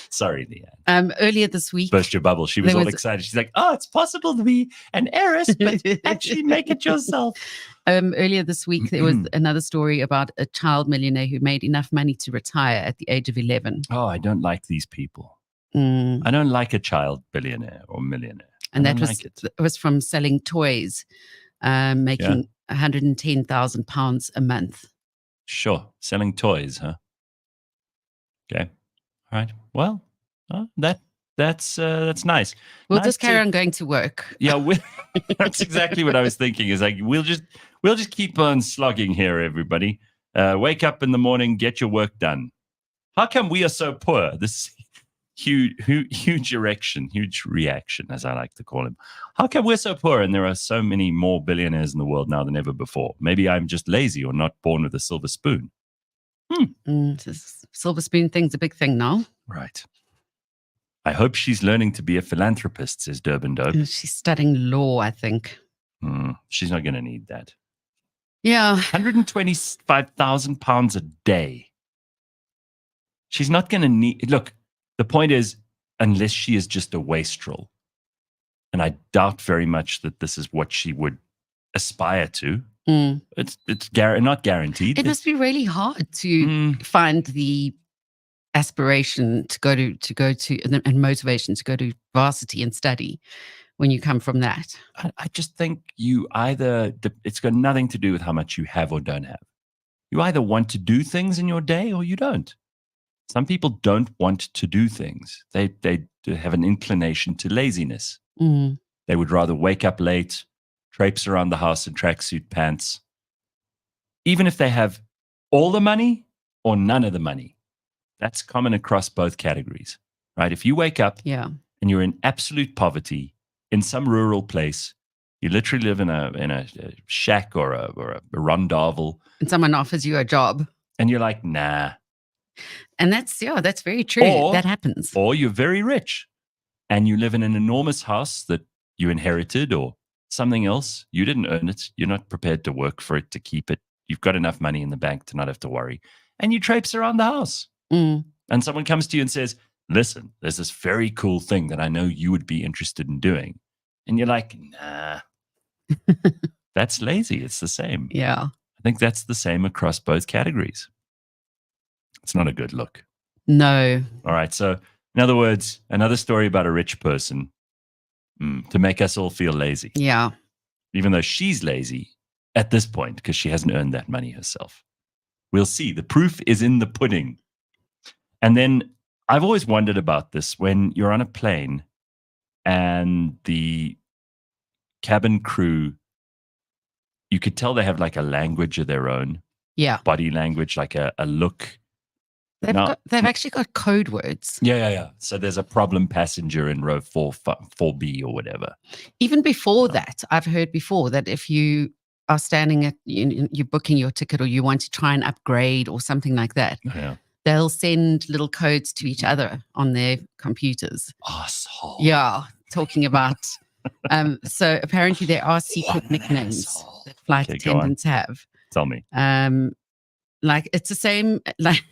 Sorry, Leigh-Ann. Earlier this week, Burst your bubble. She was there all was- excited. She's like, oh, it's possible to be an heiress, but actually make it yourself. earlier this week, there was another story about a child millionaire who made enough money to retire at the age of 11. Oh, I don't like these people. Mm. I don't like a child billionaire or millionaire. And I that don't was like it. was from selling toys, making £110,000 a month. Sure. Selling toys, huh? Okay. All right. Well, that's nice. We'll Nice just carry to- on going to work. Yeah, that's exactly what I was thinking. Is like we'll just keep on slogging here, everybody. Wake up in the morning, get your work done. How come we are so poor? This huge reaction, as I like to call him. How come we're so poor and there are so many more billionaires in the world now than ever before? Maybe I'm just lazy or not born with a silver spoon. This silver spoon thing's a big thing now. Right. I hope she's learning to be a philanthropist, says Durban Dope. She's studying law, I think. She's not going to need that. Yeah. £125,000 a day. She's not going to need... Look, the point is, unless she is just a wastrel, and I doubt very much that this is what she would aspire to, it's not guaranteed. It must be really hard to find the aspiration to go to and motivation to go to varsity and study when you come from that. I just think it's got nothing to do with how much you have or don't have. You either want to do things in your day or you don't. Some people don't want to do things. They have an inclination to laziness. Mm. They would rather wake up late, traipse around the house in tracksuit pants, even if they have all the money or none of the money. That's common across both categories, right? If you wake up Yeah. and you're in absolute poverty in some rural place, you literally live in a shack or a rondavel, And someone offers you a job. and you're like, nah. And that's very true. That happens. Or you're very rich and you live in an enormous house that you inherited or something else. You didn't earn it. You're not prepared to work for it, to keep it. You've got enough money in the bank to not have to worry. And you traipse around the house. Mm. And someone comes to you and says, listen, there's this very cool thing that I know you would be interested in doing. And you're like, nah, that's lazy. It's the same. Yeah. I think that's the same across both categories. It's not a good look. No. All right. So, in other words, another story about a rich person to make us all feel lazy. Yeah. Even though she's lazy at this point because she hasn't earned that money herself. We'll see. The proof is in the pudding. And then I've always wondered about this when you're on a plane and the cabin crew, you could tell they have like a language of their own. Yeah. Body language, like a look. They've actually got code words. Yeah. So there's a problem passenger in row 4B or whatever. Even before that, I've heard before that if you are standing at, you're booking your ticket or you want to try and upgrade or something like that, they'll send little codes to each other on their computers. Asshole. Yeah, talking about. So apparently there are secret nicknames that flight attendants have. Tell me. Like it's the same like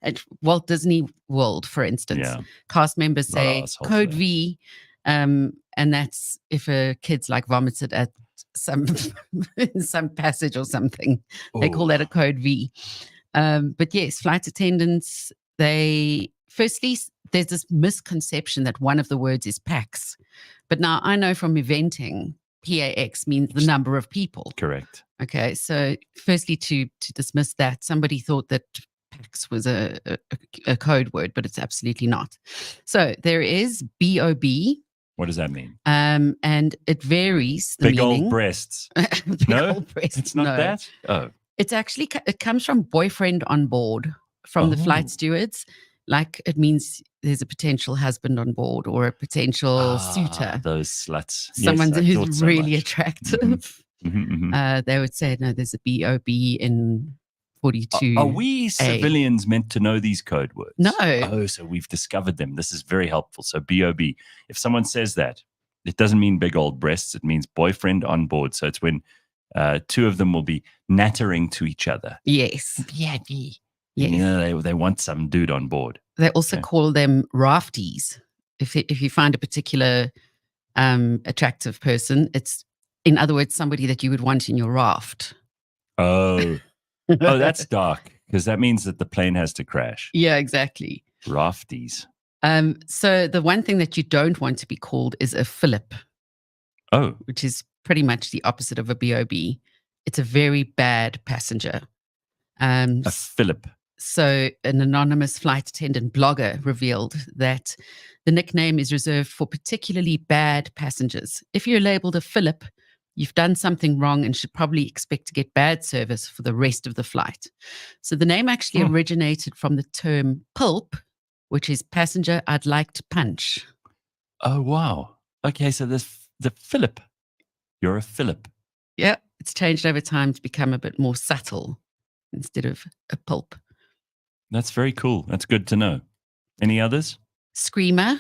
at Walt Disney World, for instance. Cast members say code V, and that's if a kid's like vomited at some passage or something. They call that a code V. But yes, flight attendants, firstly, there's this misconception that one of the words is PAX. But now I know from eventing, PAX means the number of people. Correct. Okay. So firstly, to dismiss that, somebody thought that PAX was a code word, but it's absolutely not. So there is BOB. What does that mean? And it varies. The Big meaning. old breasts. Old breasts. It's not that? Oh. It's actually, it comes from boyfriend on board from the flight stewards. Like it means there's a potential husband on board or a potential suitor. Those sluts. Someone yes, who's really attractive. They would say, no, there's a BOB in 42. Are we civilians meant to know these code words? No. Oh, so we've discovered them. This is very helpful. So BOB. If someone says that, it doesn't mean big old breasts. It means boyfriend on board. So it's when two of them will be nattering to each other. Yes. BOB. Yes. You know, they want some dude on board. They also call them rafties. If you find a particular attractive person, it's, in other words, somebody that you would want in your raft. Oh, that's dark because that means that the plane has to crash. Yeah, exactly. Rafties. So the one thing that you don't want to be called is a Philip. Oh. Which is pretty much the opposite of a BOB. It's a very bad passenger. A Philip. So an anonymous flight attendant blogger revealed that the nickname is reserved for particularly bad passengers. If you're labeled a Philip, you've done something wrong and should probably expect to get bad service for the rest of the flight. So the name actually originated from the term pulp, which is passenger I'd like to punch. Oh, wow. Okay, so there's the Philip. You're a Philip. Yeah, it's changed over time to become a bit more subtle instead of a pulp. That's very cool. That's good to know. Any others? Screamer.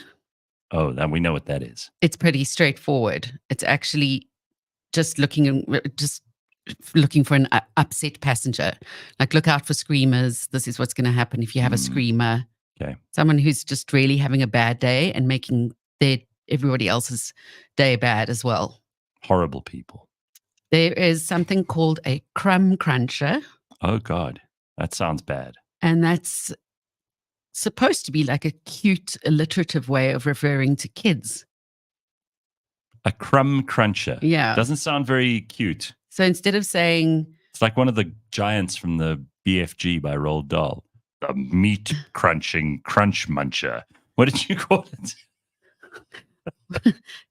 Oh, then we know what that is. It's pretty straightforward. It's actually just looking for an upset passenger. Like, look out for screamers. This is what's going to happen if you have a screamer. Okay. Someone who's just really having a bad day and making everybody else's day bad as well. Horrible people. There is something called a crumb cruncher. Oh, God. That sounds bad. And that's supposed to be like a cute, alliterative way of referring to kids. A crumb cruncher. Yeah. Doesn't sound very cute. So instead of saying... It's like one of the giants from the BFG by Roald Dahl. A meat crunching crunch muncher. What did you call it?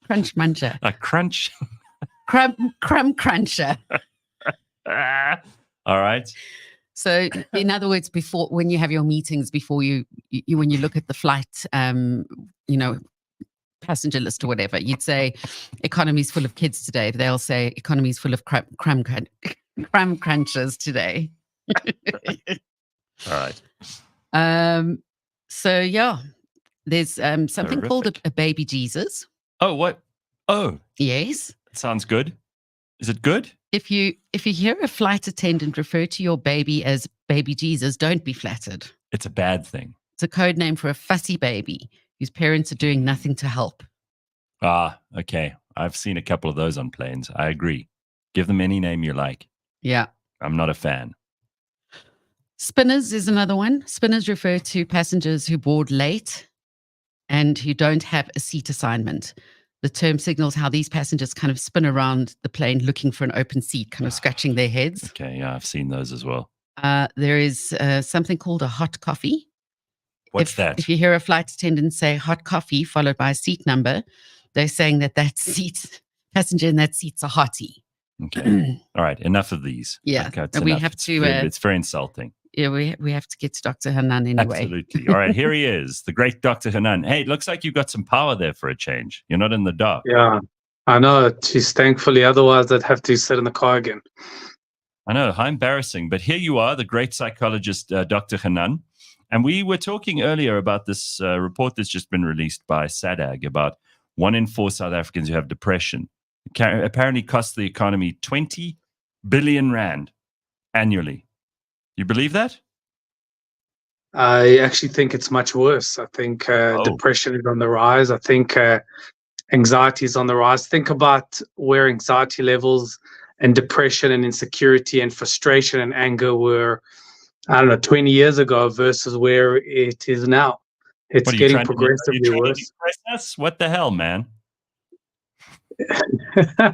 Crunch muncher. A crunch. Crumb cruncher. All right. So, in other words, before when you have your meetings, before you when you look at the flight, passenger list or whatever, you'd say economy's full of kids today. They'll say economy's full of crumb crunchers today. All right. So yeah, there's something Terrific. called a baby Jesus. Oh, what? Oh, Yes. sounds good. Is it good? If you hear a flight attendant refer to your baby as baby Jesus, don't be flattered. It's a bad thing. It's a code name for a fussy baby whose parents are doing nothing to help. Ah, okay. I've seen a couple of those on planes. I agree. Give them any name you like. Yeah. I'm not a fan. Spinners is another one. Spinners refer to passengers who board late and who don't have a seat assignment. The term signals how these passengers kind of spin around the plane looking for an open seat, kind of scratching their heads. Okay, yeah, I've seen those as well. There is something called a hot coffee. What's that? If you hear a flight attendant say hot coffee followed by a seat number, they're saying that passenger in that seat's a hottie. Okay. All right. Enough of these. Yeah. Okay, We enough. have It's to, very- it's very insulting. Yeah, we have to get to Dr. Hanan anyway. Absolutely. All right. Here he is, the great Dr. Hanan. Hey, it looks like you've got some power there for a change. You're not in the dark. Yeah, I know. Geez, thankfully, otherwise I'd have to sit in the car again. I know. How embarrassing. But here you are, the great psychologist, Dr. Hanan. And we were talking earlier about this report that's just been released by SADAG about 1 in 4 South Africans who have depression. It apparently costs the economy 20 billion rand annually. You believe that? I actually think it's much worse. I think depression is on the rise. I think anxiety is on the rise. Think about where anxiety levels and depression and insecurity and frustration and anger were, 20 years ago versus where it is now. It's getting progressively worse. Depress us? What the hell, man?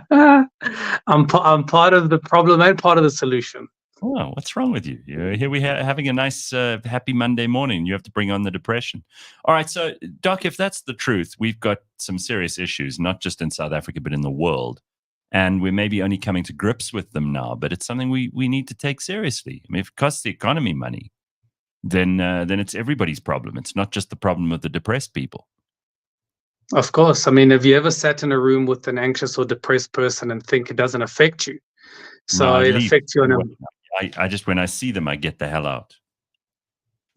I'm part of the problem and part of the solution. Oh, what's wrong with you? Here we are having a nice, happy Monday morning. You have to bring on the depression. All right. So, Doc, if that's the truth, we've got some serious issues, not just in South Africa, but in the world. And we're maybe only coming to grips with them now, but it's something we need to take seriously. I mean, if it costs the economy money, then it's everybody's problem. It's not just the problem of the depressed people. Of course. I mean, have you ever sat in a room with an anxious or depressed person and think it doesn't affect you? So No, it affects you on a I just, when I see them, I get the hell out.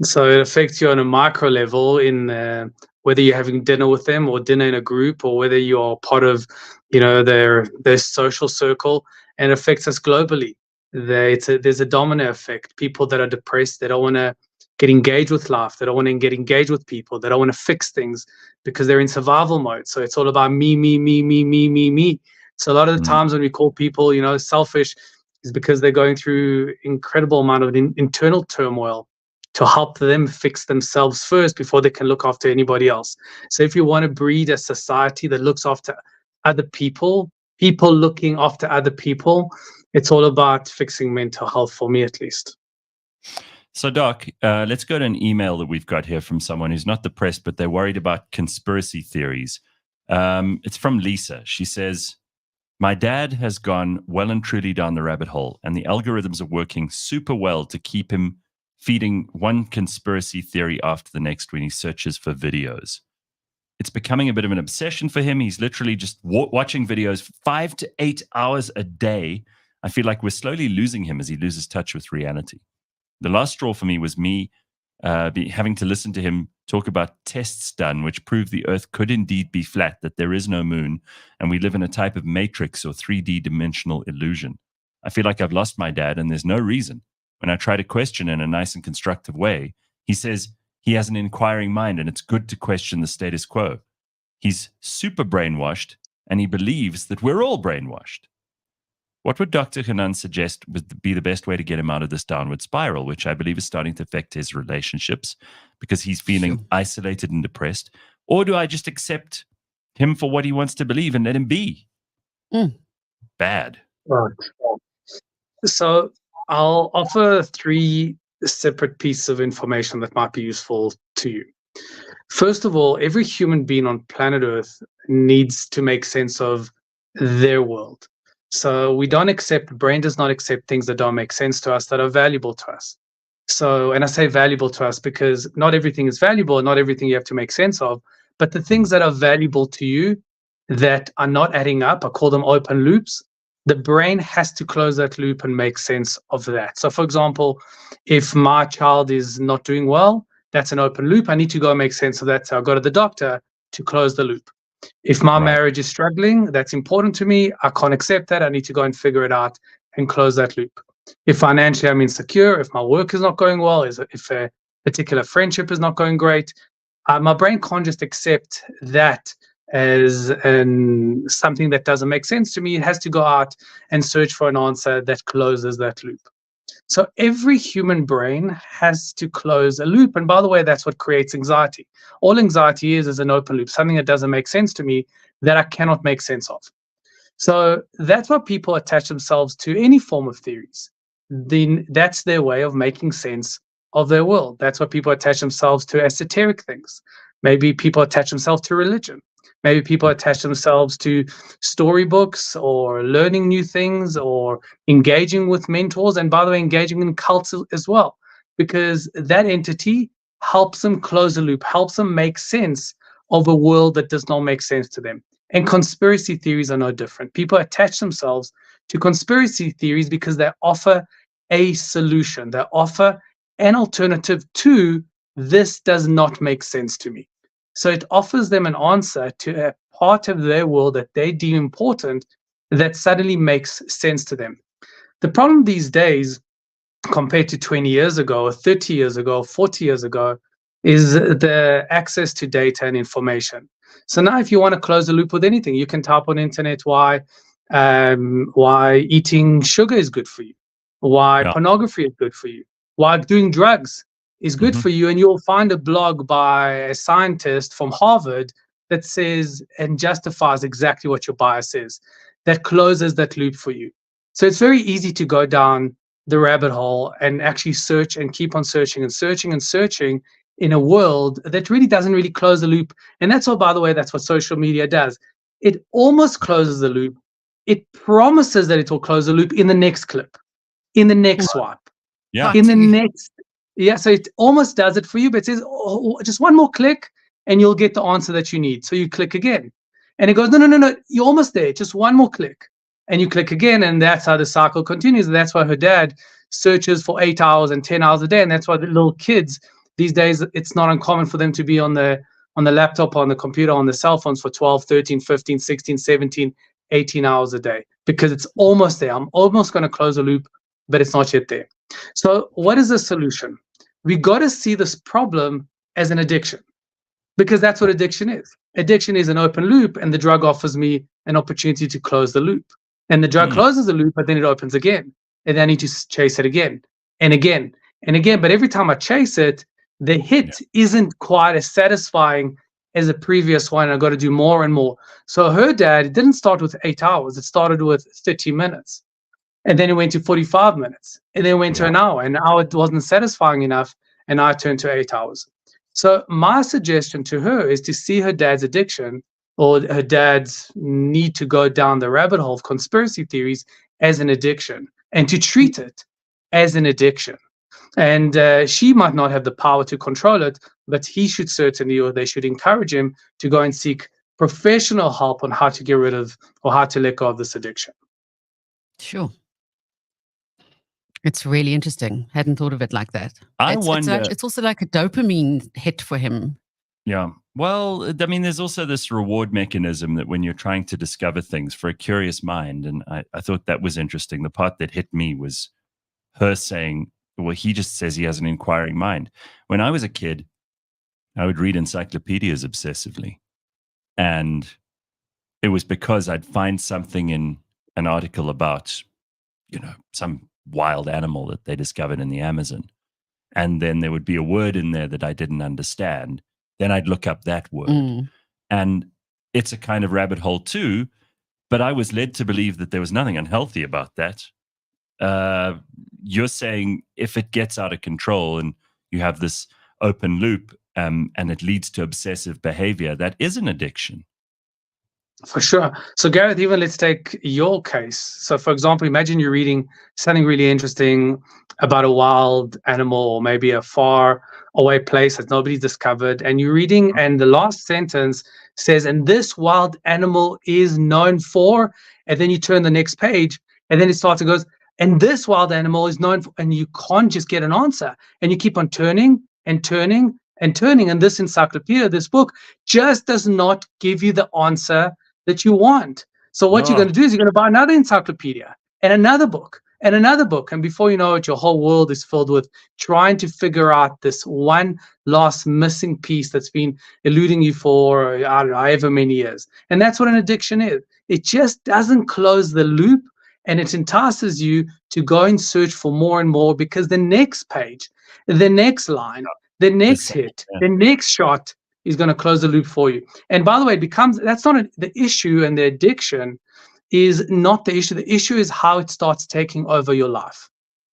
So it affects you on a micro level in whether you're having dinner with them or dinner in a group or whether you're part of, their social circle, and it affects us globally. There's a domino effect. People that are depressed, they don't want to get engaged with life. They don't want to get engaged with people. They don't want to fix things because they're in survival mode. So it's all about me, me, me, me, me, me, me. So a lot of the times when we call people, selfish, is because they're going through incredible amount of internal turmoil to help them fix themselves first before they can look after anybody else. So if you want to breed a society that looks after other people looking after other people, it's all about fixing mental health, for me at least. So, Doc, let's go to an email that we've got here from someone who's not depressed, but they're worried about conspiracy theories. It's from Lisa. She says, my dad has gone well and truly down the rabbit hole, and the algorithms are working super well to keep him feeding one conspiracy theory after the next when he searches for videos. It's becoming a bit of an obsession for him. He's literally just watching videos 5 to 8 hours a day. I feel like we're slowly losing him as he loses touch with reality. The last straw for me was me having to listen to him talk about tests done, which proved the Earth could indeed be flat, that there is no moon, and we live in a type of matrix or 3D dimensional illusion. I feel like I've lost my dad, and there's no reason. When I try to question in a nice and constructive way, he says he has an inquiring mind, and it's good to question the status quo. He's super brainwashed, and he believes that we're all brainwashed. What would Dr. Hanan suggest would be the best way to get him out of this downward spiral, which I believe is starting to affect his relationships because he's feeling isolated and depressed? Or do I just accept him for what he wants to believe and let him be? Bad. Right. So I'll offer 3 separate pieces of information that might be useful to you. First of all, every human being on planet Earth needs to make sense of their world. So we don't accept, the brain does not accept things that don't make sense to us, that are valuable to us. So, and I say valuable to us because not everything is valuable, not everything you have to make sense of, but the things that are valuable to you that are not adding up, I call them open loops. The brain has to close that loop and make sense of that. So for example, if my child is not doing well, that's an open loop. I need to go and make sense of that. So I go to the doctor to close the loop. If my marriage is struggling, that's important to me. I can't accept that. I need to go and figure it out and close that loop. If financially I'm insecure, if my work is not going well, if a particular friendship is not going great, my brain can't just accept that as something that doesn't make sense to me. It has to go out and search for an answer that closes that loop. So every human brain has to close a loop. And by the way, that's what creates anxiety. All anxiety is an open loop, something that doesn't make sense to me that I cannot make sense of. So that's why people attach themselves to any form of theories. Then that's their way of making sense of their world. That's why people attach themselves to esoteric things. Maybe people attach themselves to religion. Maybe people attach themselves to storybooks or learning new things or engaging with mentors. And by the way, engaging in cults as well, because that entity helps them close a loop, helps them make sense of a world that does not make sense to them. And conspiracy theories are no different. People attach themselves to conspiracy theories because they offer a solution. They offer an alternative to this does not make sense to me. So it offers them an answer to a part of their world that they deem important that suddenly makes sense to them. The problem these days, compared to 20 years ago, or 30 years ago, 40 years ago, is the access to data and information. So now if you want to close the loop with anything, you can type on the internet why eating sugar is good for you, why pornography is good for you, why doing drugs is good for you, and you'll find a blog by a scientist from Harvard that says and justifies exactly what your bias is, that closes that loop for you. So it's very easy to go down the rabbit hole and actually search and keep on searching and searching and searching in a world that really doesn't really close the loop. And that's what, by the way, that's what social media does. It almost closes the loop. It promises that it will close the loop in the next clip, in the next swipe, in the next. Yeah, so it almost does it for you, but it says, oh, just one more click and you'll get the answer that you need. So you click again. And it goes, no, you're almost there. Just one more click. And you click again, and that's how the cycle continues. And that's why her dad searches for 8 hours and 10 hours a day. And that's why the little kids these days, it's not uncommon for them to be on the laptop, on the computer, on the cell phones for 12, 13, 15, 16, 17, 18 hours a day, because it's almost there. I'm almost going to close a loop, but it's not yet there. So what is the solution? We got to see this problem as an addiction, because that's what addiction is. Addiction is an open loop, and the drug offers me an opportunity to close the loop. And the drug closes the loop, but then it opens again. And then I need to chase it again and again and again. But every time I chase it, the hit isn't quite as satisfying as the previous one. I've got to do more and more. So her dad, it didn't start with 8 hours. It started with 30 minutes. And then it went to 45 minutes. And then it went to an hour. And now it wasn't satisfying enough. And now I turned to 8 hours. So my suggestion to her is to see her dad's addiction, or her dad's need to go down the rabbit hole of conspiracy theories, as an addiction, and to treat it as an addiction. And she might not have the power to control it, but he should certainly, or they should encourage him to go and seek professional help on how to get rid of, or how to let go of this addiction. Sure. It's really interesting. Hadn't thought of it like that. I wonder. It's also like a dopamine hit for him. Yeah. Well, I mean, there's also this reward mechanism that when you're trying to discover things for a curious mind, and I thought that was interesting. The part that hit me was her saying, well, he just says he has an inquiring mind. When I was a kid, I would read encyclopedias obsessively. And it was because I'd find something in an article about, some wild animal that they discovered in the Amazon. And then there would be a word in there that I didn't understand. Then I'd look up that word. And it's a kind of rabbit hole too, but I was led to believe that there was nothing unhealthy about that. you're saying if it gets out of control and you have this open loop and it leads to obsessive behavior, that is an addiction. For sure. So Gareth, even let's take your case. So for example, imagine you're reading something really interesting about a wild animal or maybe a far away place that nobody's discovered, and you're reading and the last sentence says, and this wild animal is known for, and then you turn the next page and then it starts, it goes, and this wild animal is known for, and you can't just get an answer, and you keep on turning and turning and turning, and this encyclopedia, this book just does not give you the answer that you want. So what you're going to do is you're going to buy another encyclopedia and another book and another book, and before you know it, your whole world is filled with trying to figure out this one last missing piece that's been eluding you for, I don't know, however many years. And that's what an addiction is. It just doesn't close the loop, and it entices you to go and search for more and more, because the next page, the next line, the next hit, the next shot is going to close the loop for you. And by the way, it becomes, that's not the issue, and the addiction is not the issue. The issue is how it starts taking over your life.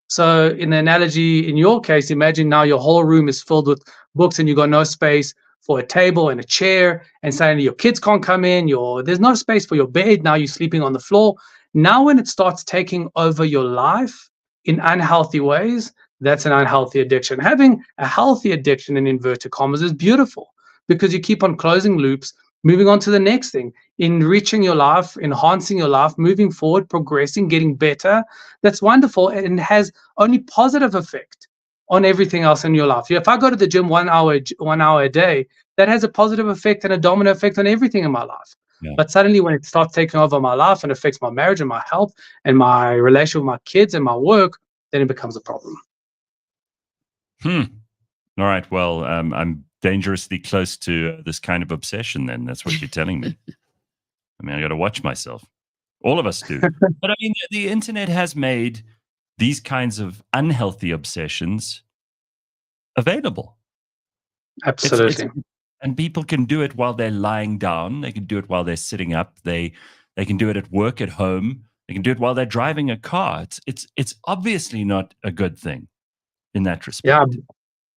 So in the analogy, in your case, imagine now your whole room is filled with books and you got no space for a table and a chair, and suddenly your kids can't come in, there's no space for your bed, now you're sleeping on the floor. Now when it starts taking over your life in unhealthy ways, that's an unhealthy addiction. Having a healthy addiction, in inverted commas, is beautiful, because you keep on closing loops, moving on to the next thing, enriching your life, enhancing your life, moving forward, progressing, getting better. That's wonderful, and has only positive effect on everything else in your life. If I go to the gym 1 hour a day, that has a positive effect and a domino effect on everything in my life. Yeah. But suddenly when it starts taking over my life and affects my marriage and my health and my relationship with my kids and my work, then it becomes a problem. All right. Well, I'm dangerously close to this kind of obsession then. That's what you're telling me. I mean, I got to watch myself. All of us do. But I mean, the internet has made these kinds of unhealthy obsessions available. Absolutely. And people can do it while they're lying down. They can do it while they're sitting up. They can do it at work, at home. They can do it while they're driving a car. It's obviously not a good thing in that respect. Yeah.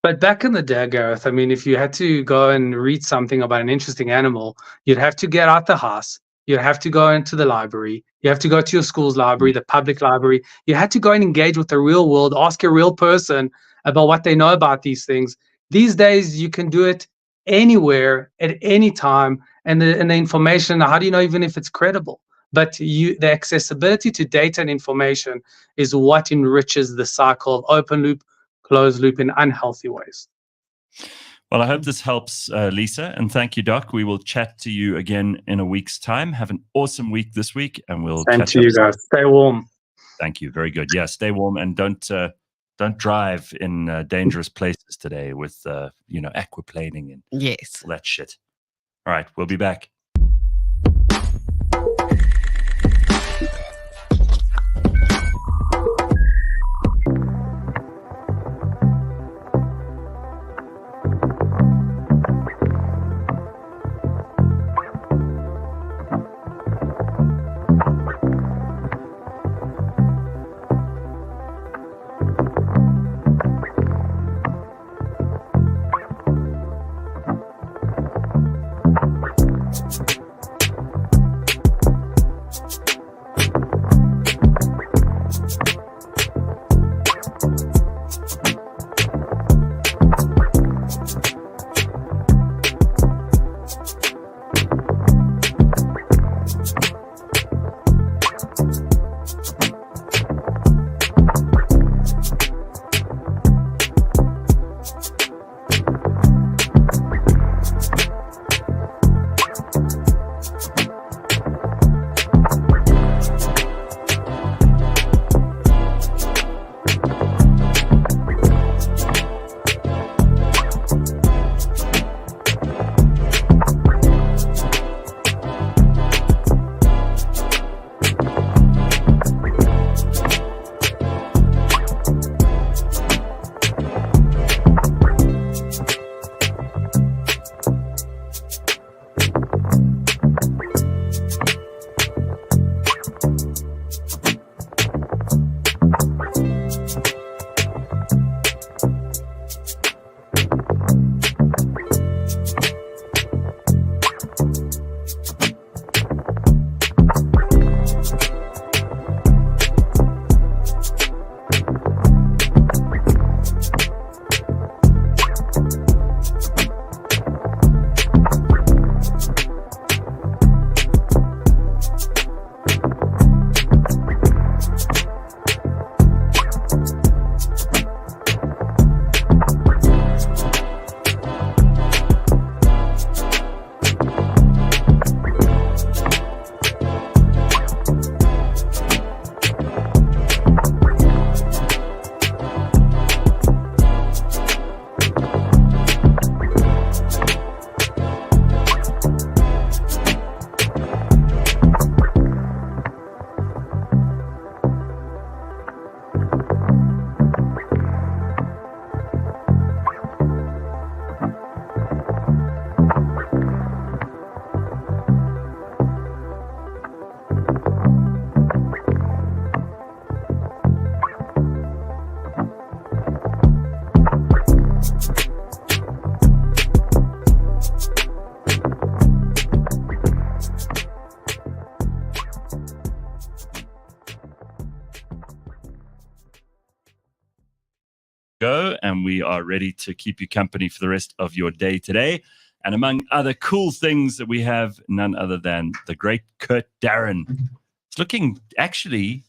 But back in the day, Gareth, I mean, if you had to go and read something about an interesting animal, you'd have to get out the house. You'd have to go into the library. You have to go to your school's library, the public library. You had to go and engage with the real world, ask a real person about what they know about these things. These days, you can do it anywhere at any time, and the information, how do you know even if it's credible? But the accessibility to data and information is what enriches the cycle of open loop, closed loop in unhealthy ways. Well, I hope this helps, Lisa, and thank you, Doc. We will chat to you again in a week's time. Have an awesome week this week, and we'll catch up. Same to you guys. Stay warm. Thank you. Very good. Yeah, stay warm, and don't drive in dangerous places today with aquaplaning and all that shit. All right, we'll be back. go, and we are ready to keep you company for the rest of your day today. And among other cool things that we have, none other than the great Kurt Darren. It's looking actually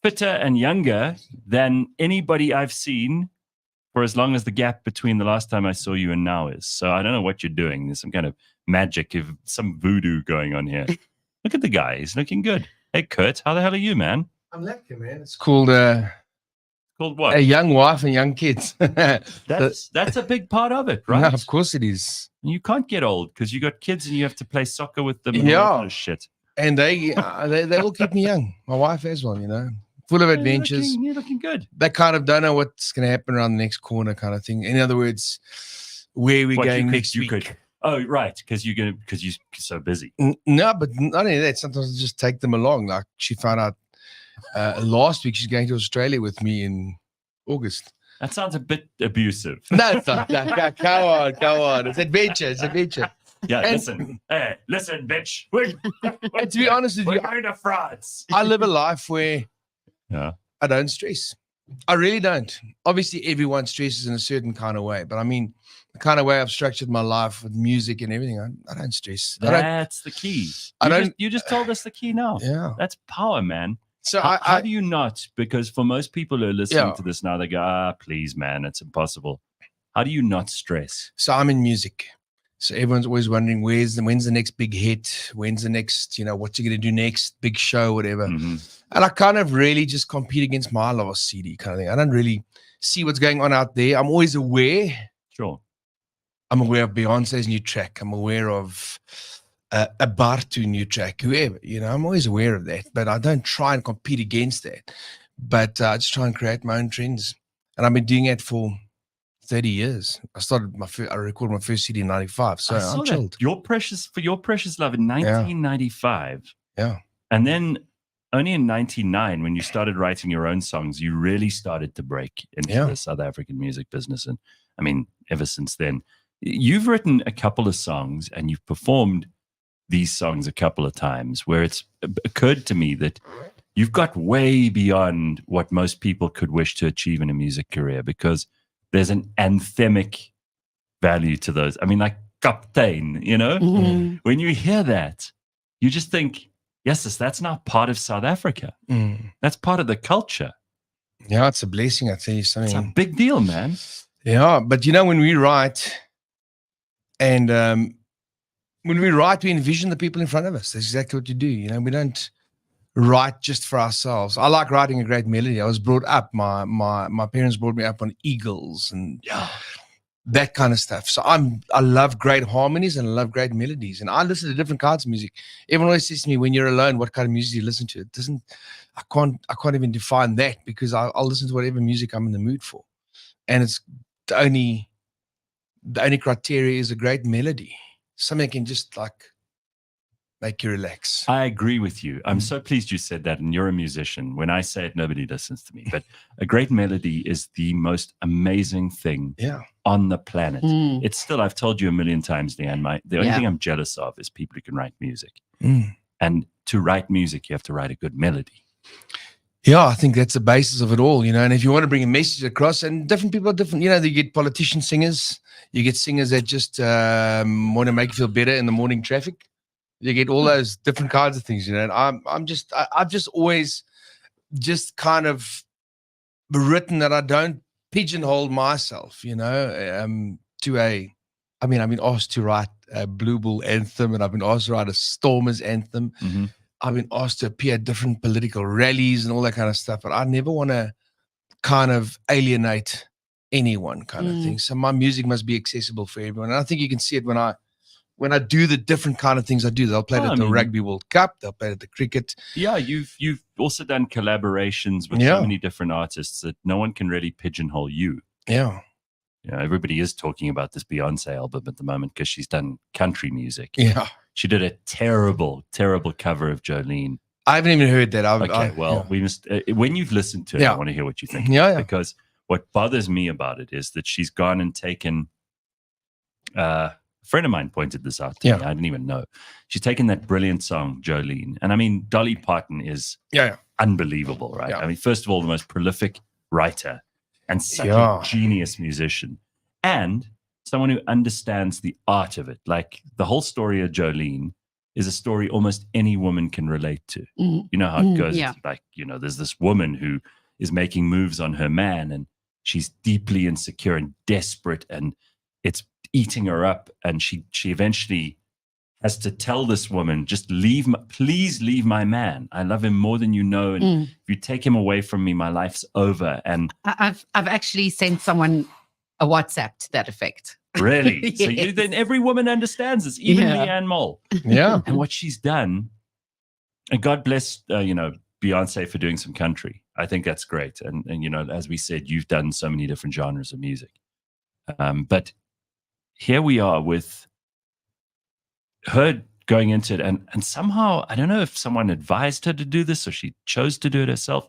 fitter and younger than anybody I've seen for as long as the gap between the last time I saw you and now is. So I don't know what you're doing. There's some kind of magic, some voodoo going on here. Look at the guy. He's looking good. Hey, Kurt, how the hell are you, man? I'm lucky, man. It's called Called what? a young wife and young kids. That's a big part of it, right? No, of course it is. You can't get old because you got kids and you have to play soccer with them. And all that kind of shit. And they all keep me young. My wife as well, full of adventures. You're looking good. They kind of don't know what's going to happen around the next corner, kind of thing. In other words, where we're going next week. Oh, right, because you're so busy. No, but not only that. Sometimes I just take them along. Like she found out last week she's going to Australia with me in August. That sounds a bit abusive. No, it's not. Go on. It's adventure. Yeah, listen, bitch. And to be honest with you, we're going to France. I live a life where I don't stress. I really don't. Obviously, everyone stresses in a certain kind of way, but I mean, the kind of way I've structured my life with music and everything, I don't stress. That's the key. You just told us the key now. Yeah, that's power, man. So how do you not? Because for most people who are listening to this now, they go, please, man, it's impossible. How do you not stress? So I'm in music. So everyone's always wondering when's the next big hit? When's the next, what you're going to do next, big show, whatever. Mm-hmm. And I kind of really just compete against my last CD kind of thing. I don't really see what's going on out there. I'm always aware. Sure. I'm aware of Beyonce's new track. I'm aware of a Bartu new track, whoever, I'm always aware of that, but I don't try and compete against that. But I just try and create my own trends. And I've been doing it for 30 years. I recorded my first CD in 95. So I'm chilled. Your Precious Love in 1995. Yeah. And then only in 99, when you started writing your own songs, you really started to break into the South African music business. And I mean, ever since then, you've written a couple of songs and you've performed these songs a couple of times where it's occurred to me that you've got way beyond what most people could wish to achieve in a music career, because there's an anthemic value to those. I mean, like Kaptein, Mm-hmm. When you hear that, you just think, yes, that's not part of South Africa. That's part of the culture. Yeah, it's a blessing. I tell you something. It's a big deal, man. Yeah, but when we write, and when we write, we envision the people in front of us. That's exactly what you do. We don't write just for ourselves. I like writing a great melody. I was brought up. My parents brought me up on Eagles and that kind of stuff. So I love great harmonies and I love great melodies. And I listen to different kinds of music. Everyone always says to me, when you're alone, what kind of music do you listen to? I can't even define that, because I'll listen to whatever music I'm in the mood for. And it's the only criteria is a great melody. Something that can just make you relax. I agree with you. I'm so pleased you said that, and you're a musician. When I say it, nobody listens to me. But a great melody is the most amazing thing on the planet. It's still, I've told you a million times, Leigh-Ann, the only thing I'm jealous of is people who can write music. And to write music, you have to write a good melody. Yeah, I think that's the basis of it all, and if you want to bring a message across, and different people are different, you get politician singers, you get singers that just want to make you feel better in the morning traffic. You get all those different kinds of things, and I've just always just kind of written that I don't pigeonhole myself, to I've been asked to write a Blue Bull anthem, and I've been asked to write a Stormers anthem. I've been asked to appear at different political rallies and all that kind of stuff, but I never want to kind of alienate anyone kind of thing. So my music must be accessible for everyone. And I think you can see it when I do the different kind of things I do. They'll play it at the Rugby World Cup. They'll play it at the cricket. Yeah, you've also done collaborations with so many different artists that no one can really pigeonhole you. Yeah. Everybody is talking about this Beyonce album at the moment because she's done country music. Yeah. She did a terrible, terrible cover of Jolene. I haven't even heard that. We must. When you've listened to it, I want to hear what you think. Because what bothers me about it is that she's gone and taken. A friend of mine pointed this out to me. I didn't even know. She's taken that brilliant song Jolene, and I mean Dolly Parton is unbelievable, right? I mean, first of all, the most prolific writer. and such Yeah. a genius musician, and someone who understands the art of it. Like the whole story of Jolene is a story almost any woman can relate to. Mm. You know how it goes. Yeah. It's like, there's this woman who is making moves on her man, and she's deeply insecure and desperate, and it's eating her up. And she eventually has to tell this woman, just please leave my man. I love him more than you know. And if you take him away from me, my life's over. And I've actually sent someone a WhatsApp to that effect. really, so Yes. then every woman understands this, even Yeah. Leigh-Ann Mole. Yeah. And what she's done, and God bless, Beyonce for doing some country. I think that's great. And as we said, you've done so many different genres of music. But here we are with her going into it. And somehow, I don't know if someone advised her to do this or she chose to do it herself,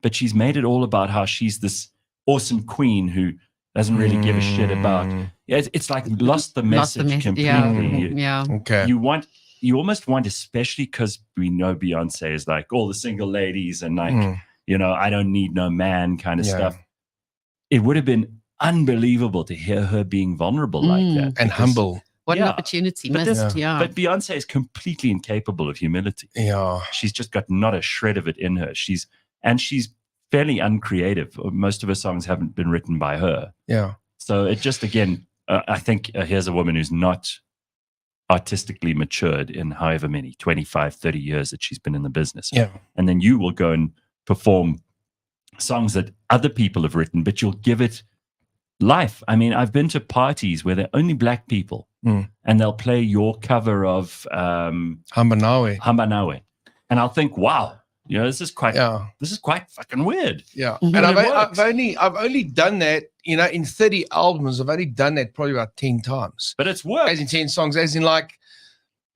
but she's made it all about how she's this awesome queen who doesn't really give a shit about. Yeah, it's like lost the message completely. Yeah. Okay. You almost want, especially because we know Beyonce is like all the single ladies and like, I don't need no man kind of stuff. It would have been unbelievable to hear her being vulnerable like that. And humble. What an opportunity. But But Beyonce is completely incapable of humility. Yeah. She's just got not a shred of it in her. She's fairly uncreative. Most of her songs haven't been written by her. Yeah. So it just, again, I think here's a woman who's not artistically matured in however many, 25, 30 years that she's been in the business. Yeah. And then you will go and perform songs that other people have written, but you'll give it life. I mean, I've been to parties where they're only black people and they'll play your cover of Hambanawe. Hambanawe. And I'll think, wow, this is quite fucking weird. Yeah. Mhm. And But it I've only done that, in 30 albums, I've only done that probably about 10 times. But it's work. As in 10 songs, as in like,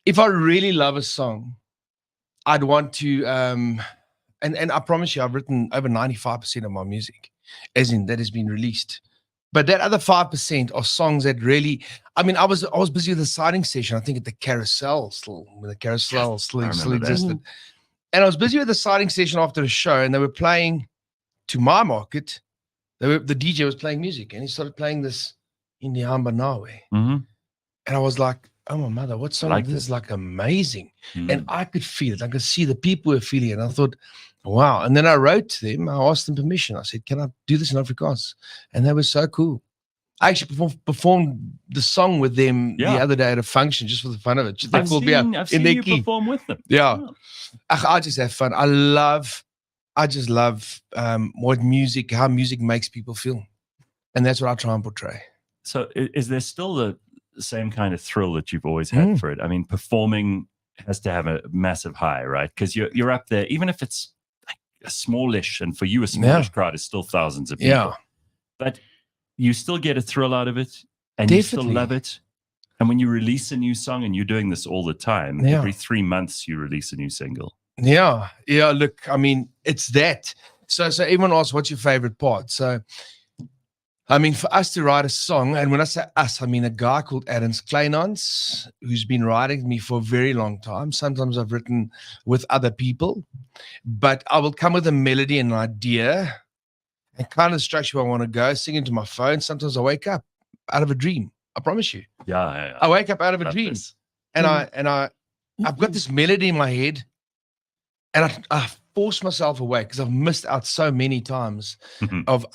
if I really love a song, I'd want to, and I promise you, I've written over 95% of my music, as in that has been released. But that other 5% are songs that really, I was busy with a signing session, I think at the Carousel when the Carousel still remember that. existed. And I was busy with a signing session after the show, and they were playing, to my market, the DJ was playing music, and he started playing this in the Hambanawe. Mhm. And I was like, oh my mother, what song Like is this? this. Like amazing. Mm. And I could feel it. I could see the people were feeling it. And I thought, wow. And then I wrote to them. I asked them permission. I said, can I do this in Afrikaans? And they were so cool. I actually performed the song with them the other day at a function just for the fun of it. They I've called me seen, out I've in seen their you key. perform with them. Yeah. Oh. I just have fun. I just love how music makes people feel. And that's what I try and portray. So is there still the same kind of thrill that you've always had for it? I mean, performing has to have a massive high, right? Because you're up there, even if it's like a smallish, and for you a smallish crowd is still thousands of people. Yeah. But you still get a thrill out of it, and you still Definitely. love it. And when you release a new song, and you're doing this all the time, Yeah. every 3 months you release a new single. Yeah. Look, I mean, it's that. So everyone asks, what's your favorite part? So, I mean, for us to write a song, and when I say us, I mean a guy called Adams Kleinans, who's been writing me for a very long time. Sometimes I've written with other people, but I will come with a melody and an idea and kind of structure where I want to go, sing into my phone. Sometimes I wake up out of a dream. I promise you. Yeah. I wake up out of a Love dream. this. And I've got this melody in my head, and I force myself away because I've missed out so many times of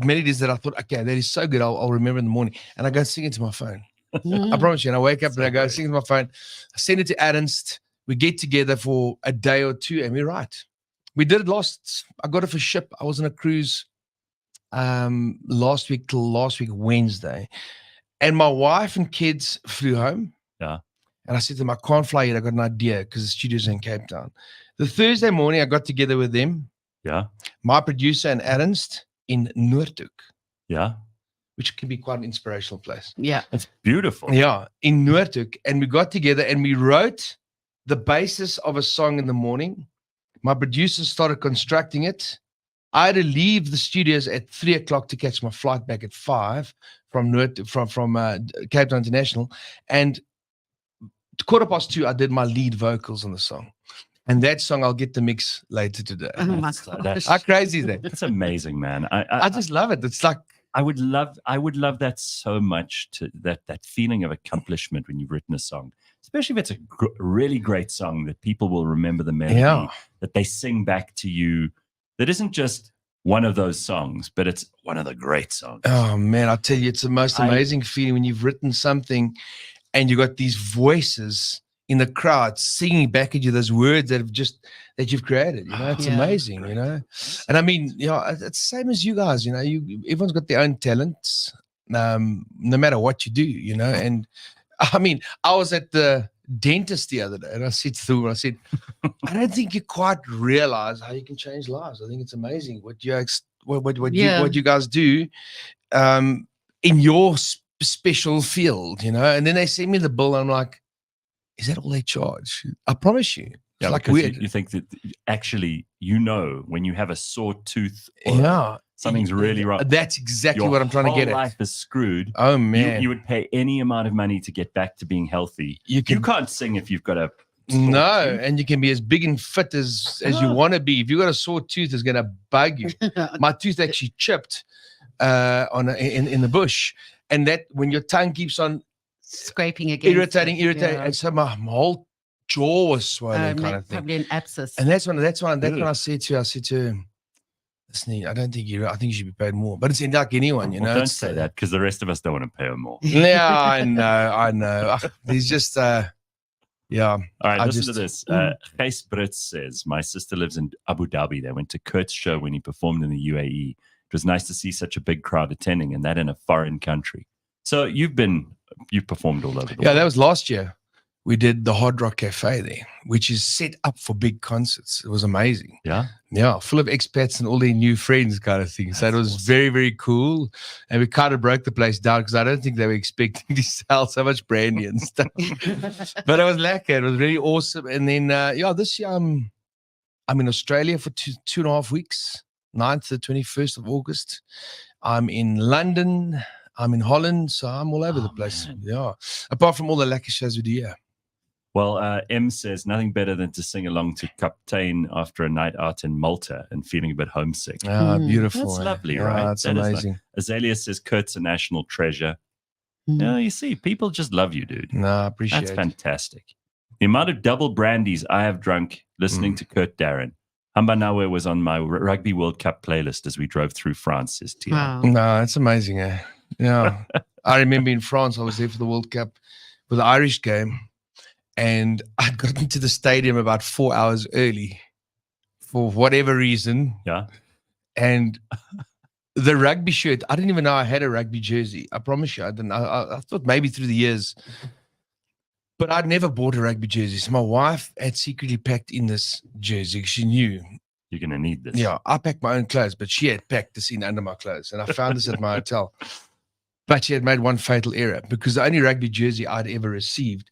melodies that I thought, okay, that is so good, I'll remember in the morning, and I go sing into my phone. I promise you. And I wake up and I go sing into my phone. I send it to Ernst. We get together for a day or two and we write. We did it I got it for ship. I was on a cruise last week Wednesday, and my wife and kids flew home. Yeah. And I said to them, I can't fly yet. I got an idea because the studio's in Cape Town. The Thursday morning, I got together with them, Yeah. my producer and Ernst in Noordhoek, Yeah. which can be quite an inspirational place. Yeah. It's beautiful. Yeah, in Noordhoek. And we got together and we wrote the basis of a song in the morning. My producer started constructing it. I had to leave the studios at 3:00 to catch my flight back at 5 from Cape Town International. And 2:15, I did my lead vocals on the song. And that song I'll get the mix later today. Oh my That's- gosh. that's- How crazy is that? It's amazing, man. I just love it. It's like, I would love that so much, to that feeling of accomplishment when you've written a song, especially if it's a really great song that people will remember the melody, that they sing back to you. That isn't just one of those songs, but it's one of the great songs. oh man, I tell you, it's the most amazing feeling when you've written something and you got these voices in the crowd singing back at you those words that you've created. You know, it's Yeah. amazing. You know, and I mean, you know, it's the same as you guys. You know, everyone's got their own talents, no matter what you do. You know, and I mean, I was at the dentist the other day, and I said to him, I said, I don't think you quite realize how you can change lives. I think it's amazing what you what you guys do in your special field. You know, and then they send me the bill, and I'm like, is that all they charge? I promise you. Yeah, It's like because weird. you think that actually, you know, when you have a sore tooth or Yeah. something's really wrong, That's exactly your what I'm trying to whole get at. life is screwed. Oh man. You would pay any amount of money to get back to being healthy. You You can't sing if you've got a sore no, tooth. and you can be as big and fit as you want to be. If you got a sore tooth, it's gonna bug you. My tooth actually chipped in the bush, and that when your tongue keeps on Scraping against irritating, Yeah. and so my whole jaw was swollen, kind of thing. Probably an abscess. And that's when I Ugh. said to him, listen, I don't think I think you should be paid more. But it's like anyone, you Well, know. don't it's, say that, because the rest of us don't want to pay them more. Yeah, I know. He's just yeah. All right, I listen to just- this. Gijs Brits says, my sister lives in Abu Dhabi. They went to Kurt's show when he performed in the UAE. It was nice to see such a big crowd attending, and that in a foreign country. So you've performed all over the world. Yeah, that was last year. We did the Hard Rock Cafe there, which is set up for big concerts. It was amazing. Yeah. Yeah, full of expats and all their new friends kind of thing. So it That's was awesome. very, very cool. And we kind of broke the place down because I don't think they were expecting to sell so much brandy and stuff. But it was lekker. It was really awesome. And then, this year I'm in Australia for two and a half weeks, 9th to 21st of August. I'm in London. I'm in Holland. So I'm all over the place. man. Yeah. Apart from all the lekker shows we do here. Well, M says, nothing better than to sing along to Kaptein after a night out in Malta and feeling a bit homesick. Ah, Mm. beautiful. That's eh? lovely, Yeah, right? It's That is like- amazing. Azalea says, Kurt's a national treasure. Mm. Yeah, you see, people just love you, dude. No, I appreciate That's it. fantastic. The amount of double brandies I have drunk listening to Kurt Darren. Hambanawe was on my Rugby World Cup playlist as we drove through France, says Tia. Wow. No, it's amazing. Eh? Yeah. I remember in France, I was there for the World Cup for the Irish game. And I got into the stadium about 4 hours early for whatever reason. Yeah. And the rugby shirt, I didn't even know I had a rugby jersey. I promise you, I didn't. I thought maybe through the years, but I'd never bought a rugby jersey. So my wife had secretly packed in this jersey. She knew. You're going to need this. Yeah, I packed my own clothes, but she had packed this in under my clothes. And I found this at my hotel. But she had made one fatal error because the only rugby jersey I'd ever received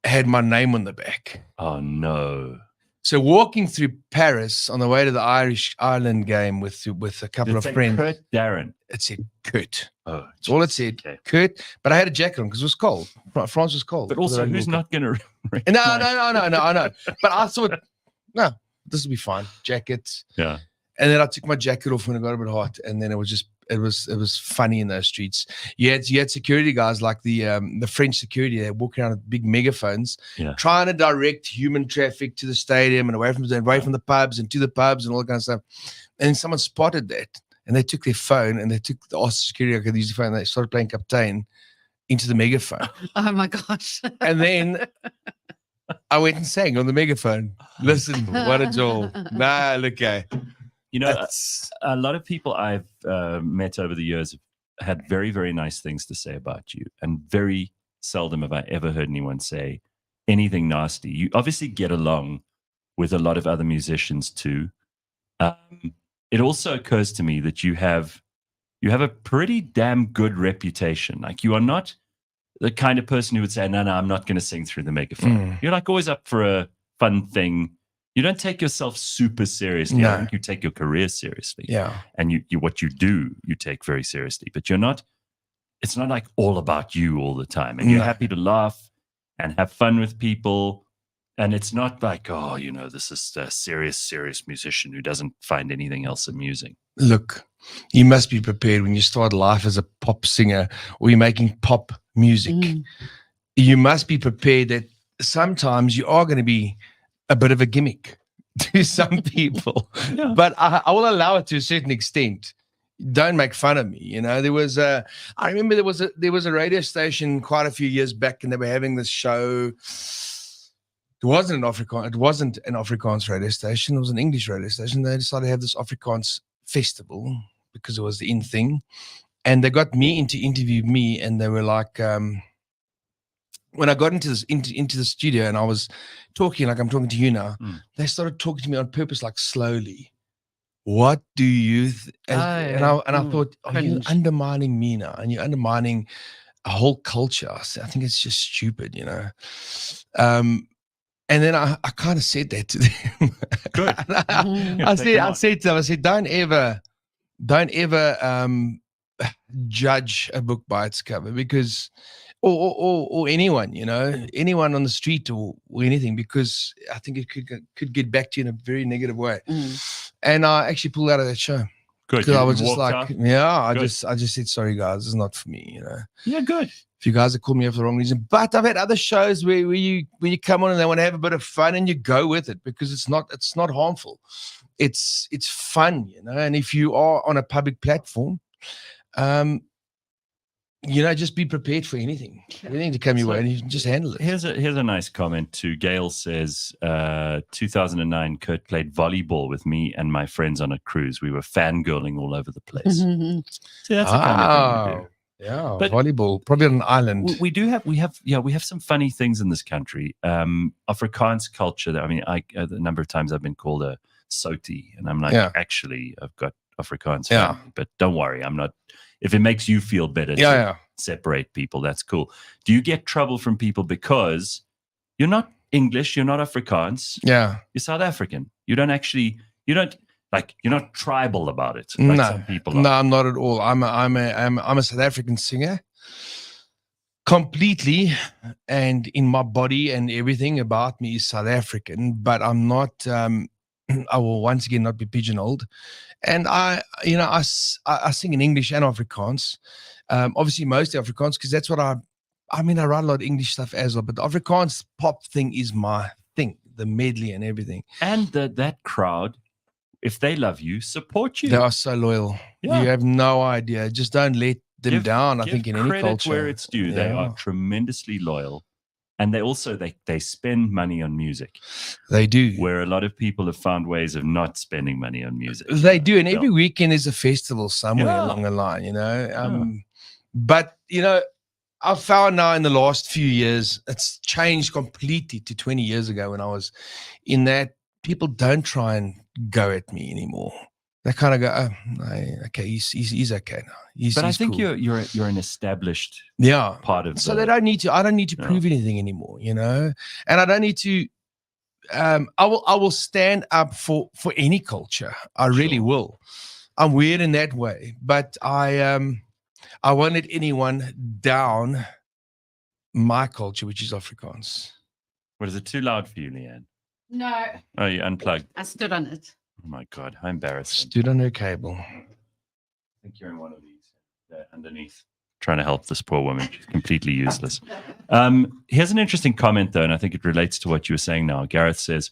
had my name on the back. Oh, no. So walking through Paris on the way to the Ireland game with a couple Did it of say friends, Kurt Darren. it said Kurt. Oh, That's all it said. okay. Kurt. But I had a jacket on because it was cold. France was cold. But for the also, Rugby who's World not going to Cup. No, I know. But I thought, no, this will be fine. Jacket. Yeah. And then I took my jacket off when it got a bit hot, and then it was funny in those streets. You had security guys like the French security. They walk around with big megaphones, Yeah. trying to direct human traffic to the stadium and away from the pubs and to the pubs and all that kind of stuff. And someone spotted that, and they took their phone and they asked the security guy to use the phone. And they started playing Kaptein into the megaphone, Oh my gosh. and then I went and sang on the megaphone. Listen, what a joy! Nah, look, You know, that's a lot of people I've met over the years have had very, very nice things to say about you. And very seldom have I ever heard anyone say anything nasty. You obviously get along with a lot of other musicians too. It also occurs to me that you have a pretty damn good reputation. Like, you are not the kind of person who would say, no, I'm not going to sing through the megaphone. You're like always up for a fun thing. You don't take yourself super seriously. I No. think you take your career seriously. yeah. And you what you do, you take very seriously. But it's not like all about you all the time. And you're No. happy to laugh and have fun with people. And it's not like, oh, this is a serious musician who doesn't find anything else amusing. Look, you must be prepared when you start life as a pop singer or you're making pop music. You must be prepared that sometimes you are going to be a bit of a gimmick to some people. Yeah. But I will allow it to a certain extent. Don't make fun of me. There was I remember there was a radio station quite a few years back, and they were having this show. It wasn't an Afrikaans radio station. It was an English radio station. They decided to have this Afrikaans festival because it was the in thing. And they got me to interview me, and they were like, when I got into the studio and I was talking like I'm talking to you now, they started talking to me on purpose, like slowly. What do you and I thought, are you undermining me now? And you're undermining a whole culture. I think it's just stupid, And then I kind of said that to them. Good. I said to them, don't ever judge a book by its cover, because or anyone, anyone on the street or anything, because I think it could get back to you in a very negative way. And I actually pulled out of that show. Good. Because I was just like, out? I Good. just said, sorry guys, this is not for me, Yeah, good. If you guys have called me up for the wrong reason. But I've had other shows where you come on and they want to have a bit of fun, and you go with it because it's not harmful. It's fun, and if you are on a public platform, just be prepared for anything to come your way, and you can just handle it. Here's a nice comment too. Gail says, 2009, Kurt played volleyball with me and my friends on a cruise. We were fangirling all over the place. See, that's the kind of thing we do. Yeah, But volleyball, probably on an island. We have some funny things in this country. Afrikaans culture. The number of times I've been called a soti, and I'm like, actually, I've got Afrikaans family, but don't worry, I'm not. If it makes you feel better to separate people, that's cool. Do you get trouble from people because you're not English, you're not Afrikaans, Yeah, you're South African? You're not tribal about it. no, Some people are. no, I'm not at all. I'm a South African singer, completely, and in my body and everything about me is South African. But I'm not. I will once again not be pigeonholed, and I sing in English and Afrikaans. Obviously, mostly Afrikaans, because that's what I write a lot of English stuff as well. But the Afrikaans pop thing is my thing, the medley and everything. And that crowd, if they love you, support you. They are so loyal. Yeah. You have no idea. Just don't let them down. I think in any credit culture, where it's due. They are tremendously loyal, and they spend money on music. They do. Where a lot of people have found ways of not spending money on music. They do, and every weekend is a festival somewhere along the line. But I've found now in the last few years, it's changed completely to 20 years ago when I was in that. People don't try and go at me anymore. They kind of go, okay, he's okay now. But I he's think cool. you're an established part of. So they don't need to. I don't need to prove anything anymore, and I don't need to. I will stand up for any culture. I really will. I'm weird in that way, but I won't let anyone down my culture, which is Afrikaans. What, is it too loud for you, Leigh-Ann? No. Oh, you unplugged. I stood on it. Oh my God, how embarrassing. Stood on her cable. I think you're in one of these underneath. Trying to help this poor woman. She's completely useless. Here's an interesting comment, though, and I think it relates to what you were saying now. Gareth says,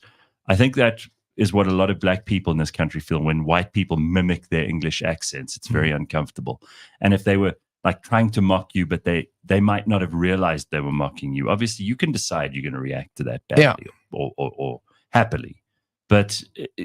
I think that is what a lot of black people in this country feel when white people mimic their English accents. It's very uncomfortable. And if they were like trying to mock you, but they might not have realized they were mocking you. Obviously, you can decide you're going to react to that badly or happily. But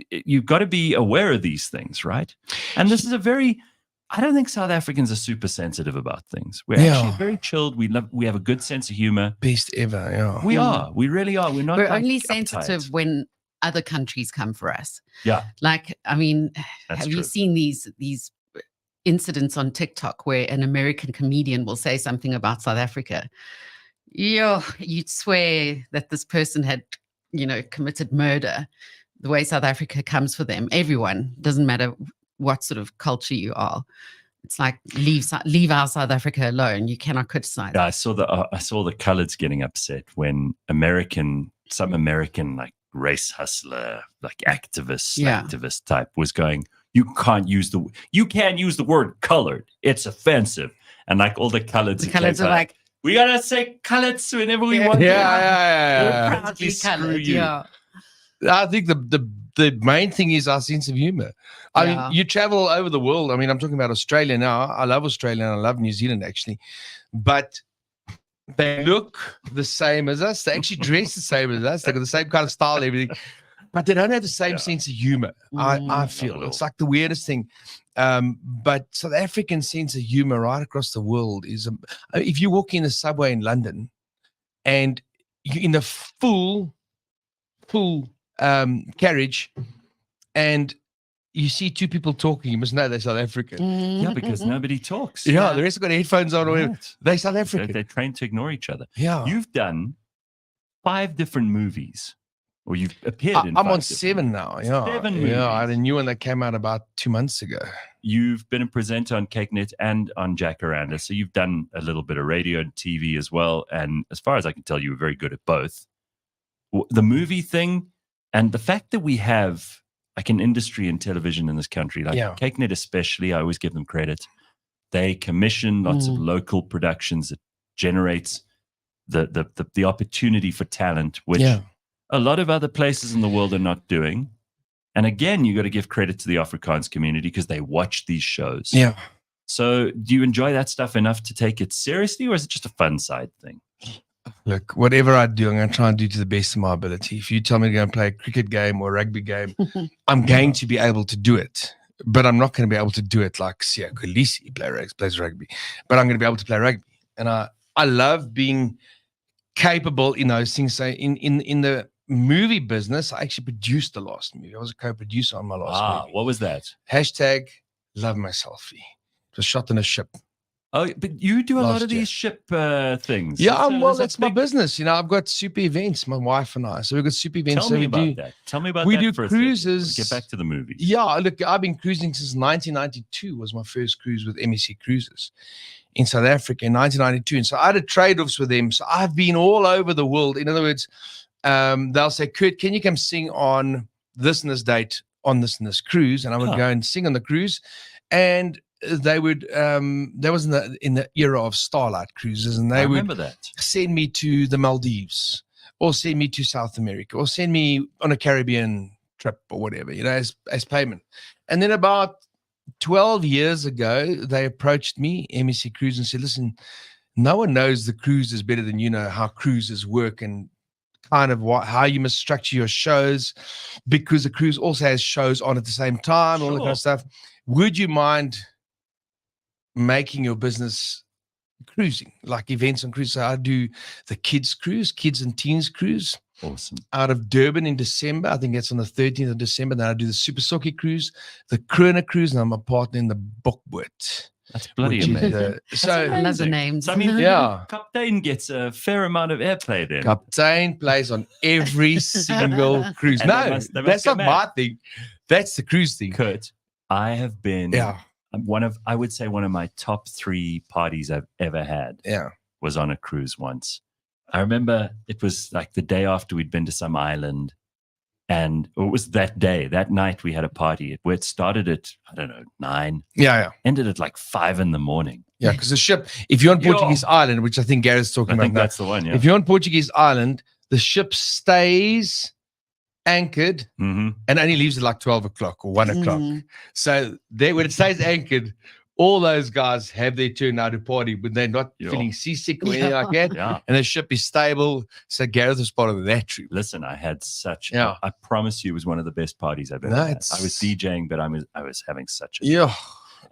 you've got to be aware of these things, right? And this is I don't think South Africans are super sensitive about things. We're actually very chilled. We have a good sense of humor. Best ever, yeah. We are. We really are. We're only uptight. sensitive when other countries come for us. Yeah. Like, I mean, That's have true. you seen these incidents on TikTok where an American comedian will say something about South Africa? You'd swear that this person had, committed murder. The way South Africa comes for them, everyone, doesn't matter what sort of culture you are. It's like leave our South Africa alone. You cannot criticize. Yeah, I saw the coloureds getting upset when American some American like race hustler, like activist, Yeah. activist type was going, you can't use the word colored. It's offensive. And like all the coloreds, The coloreds are like, we gotta say coloreds whenever we Yeah. want. Yeah. proudly Basically, screw colored. you. Yeah. I think the main thing is our sense of humor. I mean, you travel all over the world. I mean, I'm talking about Australia now. I love Australia and I love New Zealand actually, but they look the same as us. They actually dress the same as us. They got the same kind of style, everything, but they don't have the same sense of humor. I feel it's like the weirdest thing. But South African sense of humor right across the world is, if you walk in the subway in London and you're in a full carriage and you see two people talking, you must know they're South African. Yeah, because nobody talks. Yeah, the rest have got headphones on. Or whatever. Right. They're South African. They're trained to ignore each other. Yeah. You've done 5 different movies, or you've appeared in I'm 5 on different 7 now. Yeah. 7 Yeah, I had a movies. new one that came out about 2 months ago. You've been a presenter on CakeNet and on Jacaranda, so you've done a little bit of radio and TV as well. And as far as I can tell, you were very good at both. The movie thing and the fact that we have like an industry in television in this country, like CakeNet especially, I always give them credit. They commission lots of local productions that generates the opportunity for talent, which a lot of other places in the world are not doing. And again, you got to give credit to the Afrikaans community because they watch these shows. Yeah. So do you enjoy that stuff enough to take it seriously, or is it just a fun side thing? Look, whatever I do, I'm going to try and do to the best of my ability. If you tell me to go and play a cricket game or a rugby game, I'm going to be able to do it. But I'm not going to be able to do it like Siya Kolisi plays rugby. But I'm going to be able to play rugby. And I love being capable in those things. So in the movie business, I actually produced the last movie. I was a co-producer on my last movie. What was that? # Love My Selfie. It was shot on a ship. Oh, but you do a lot of year. these ship things. Yeah, So well, there's a that's my big- business. You know, I've got super events, my wife and I. So we've got super events. Tell so me we about do, that. Tell me about we that do for a second. cruises. Get back to the movies. Yeah, look, I've been cruising since 1992 was my first cruise with MEC Cruises in South Africa in 1992. And so I had trade-offs with them. So I've been all over the world. In other words, they'll say, Kurt, can you come sing on this and this date on this and this cruise? And I would go and sing on the cruise. And they would, that was in the era of Starlight Cruises. And I they would remember that. send me to the Maldives or send me to South America or send me on a Caribbean trip or whatever, you know, as payment. And then about 12 years ago, they approached me, MEC Cruise, and said, listen, no one knows the cruises better than you know how cruises work and kind of how you must structure your shows, because the cruise also has shows on at the same time, all that kind of stuff. Would you mind making your business cruising, like events on cruise? So I do the kids cruise, kids and teens cruise. Awesome. Out of Durban in December. I think that's on the 13th of December. Then I do the Super Socky cruise, the Krona cruise, and I'm a partner in the Bokboot. That's bloody which is amazing. so I love the names. So, I mean, yeah. Kaptein gets a fair amount of airplay then. Kaptein plays on every single cruise. And they No, must that's get not mad. my thing. That's the cruise thing. Kurt, I have been I would say one of my top 3 parties I've ever had was on a cruise once. I remember it was like the day after we'd been to some island, and it was that night we had a party where it started at, I don't know, 9, ended at like 5 in the morning. Yeah, because the ship, if you're on Portuguese Island, which I think Gareth's talking I about think now, that's the one, if you're on Portuguese Island, the ship stays anchored and only leaves at like 12 o'clock or 1 o'clock. So when it stays anchored, all those guys have their turn now to party, but they're not feeling seasick or anything like that. Yeah. And the ship is stable. So Gareth was part of that trip. Listen, I had I promise you it was one of the best parties I've ever had. I was DJing, but I was having such a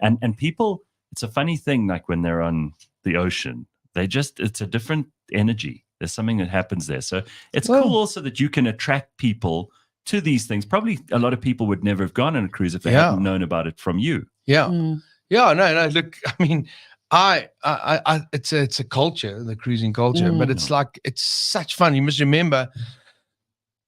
and people, it's a funny thing, like when they're on the ocean, it's a different energy. There's something that happens there. So it's cool also that you can attract people to these things. Probably a lot of people would never have gone on a cruise if they hadn't known about it from you. Yeah. Yeah, no. Look, I mean, it's a culture, the cruising culture, but it's such fun. You must remember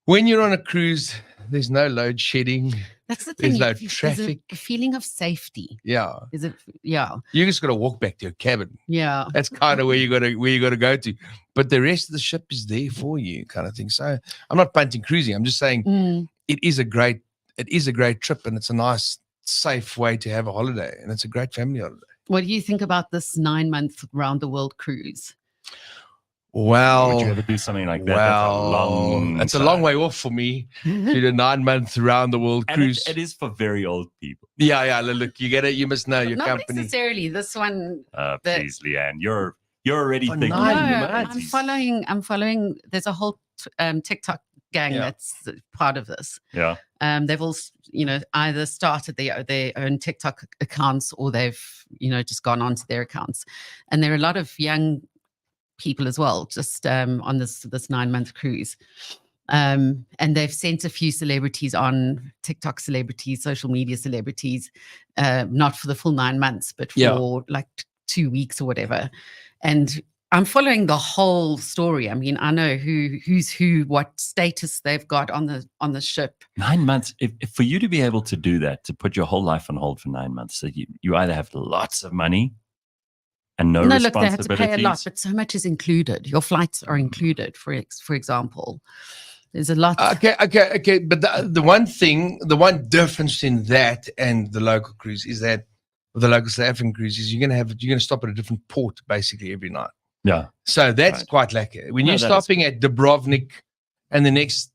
when you're on a cruise, there's no load shedding. That's the thing. There's no there's traffic. a feeling of safety. Yeah. Is it? Yeah. You just got to walk back to your cabin. Yeah. That's kind of where you got to go to. But the rest of the ship is there for you, kind of thing. So I'm not punting cruising. I'm just saying it is a great trip, and it's a nice, safe way to have a holiday, and it's a great family holiday. What do you think about this 9-month round the world cruise? Well, would you ever do something like that? Well, it's a long way off for me to the 9-month round the world And cruise. it is for very old people. Yeah. Look, you must know your Not company. necessarily. This one. Please, Leigh-Ann, you're already For thinking. 9 No, months. I'm following. There's a whole TikTok gang that's part of this. Yeah. They've all, either started their own TikTok accounts, or they've, just gone onto their accounts. And there are a lot of young people as well, just on this 9-month cruise. And they've sent a few celebrities on, TikTok celebrities, social media celebrities, not for the full 9 months, but for like 2 weeks or whatever. And I'm following the whole story. I mean, I know who's who, what status they've got on the ship. 9 months. If for you to be able to do that, to put your whole life on hold for 9 months, so you either have lots of money and no Look, they have responsibilities. to pay a lot, but so much is included. Your flights are included, for example. There's a lot. Okay. But the one difference in that and the local cruise is that with the local South African cruise is you're going to stop at a different port basically every night. Yeah. So that's quite lacquer. When you're stopping at Dubrovnik and the next,